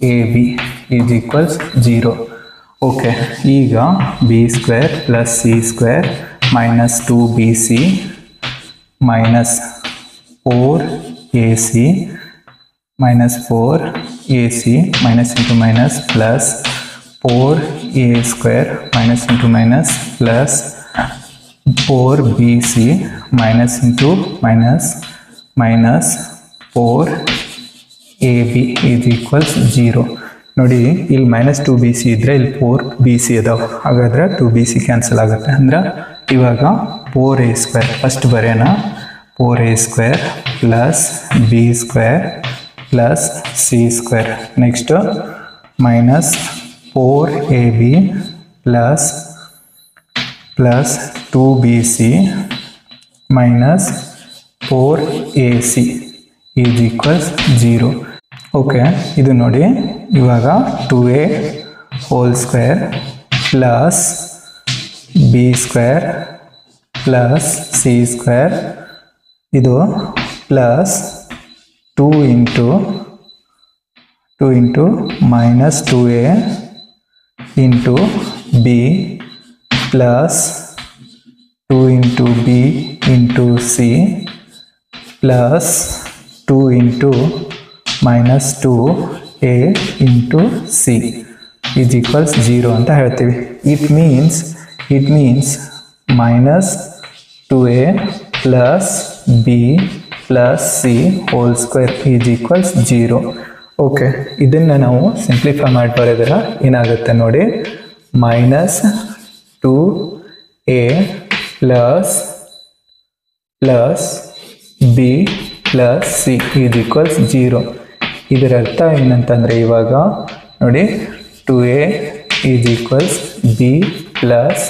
AB is equals 0. Okay, ಈಗ B square plus C square minus 2BC minus 4AC minus 4AC minus into minus plus 4A square minus into minus plus 4BC minus into minus minus 4AB is equals 0. ನೋಡಿ ಇಲ್ಲಿ minus 2BC ಇದ್ರೆ ಇಲ್ಲಿ 4BC ಇದಾವೆ, ಹಾಗಾದ್ರೆ 2BC cancel ಆಗುತ್ತೆ. ಅಂದ್ರೆ ಇವಾಗ 4A square first ಬರೆಯೋಣ. 4A square plus B square plus C square, next minus 4AB plus 2BC minus 4AC is equals 0. Okay, ಇದು ನೋಡಿ ಇವಾಗ 2A hole square plus B square plus C square, ಇದು plus 2 into minus 2A into B plus 2 into B into C plus 2 into minus 2A into C is equals 0 ಅಂತ ಹೇಳ್ತೀವಿ. It means minus 2A plus B plus C whole square is equals 0. Okay, ಇದನ್ನು ನಾವು simplify ಮಾಡಿ ಬರೆದ್ರೆ ಏನಾಗುತ್ತೆ ನೋಡಿ, minus 2A plus B plus C is equals 0. ಇದರ ಅರ್ಥ ಏನಂತಂದರೆ ಇವಾಗ ನೋಡಿ 2A is equals B plus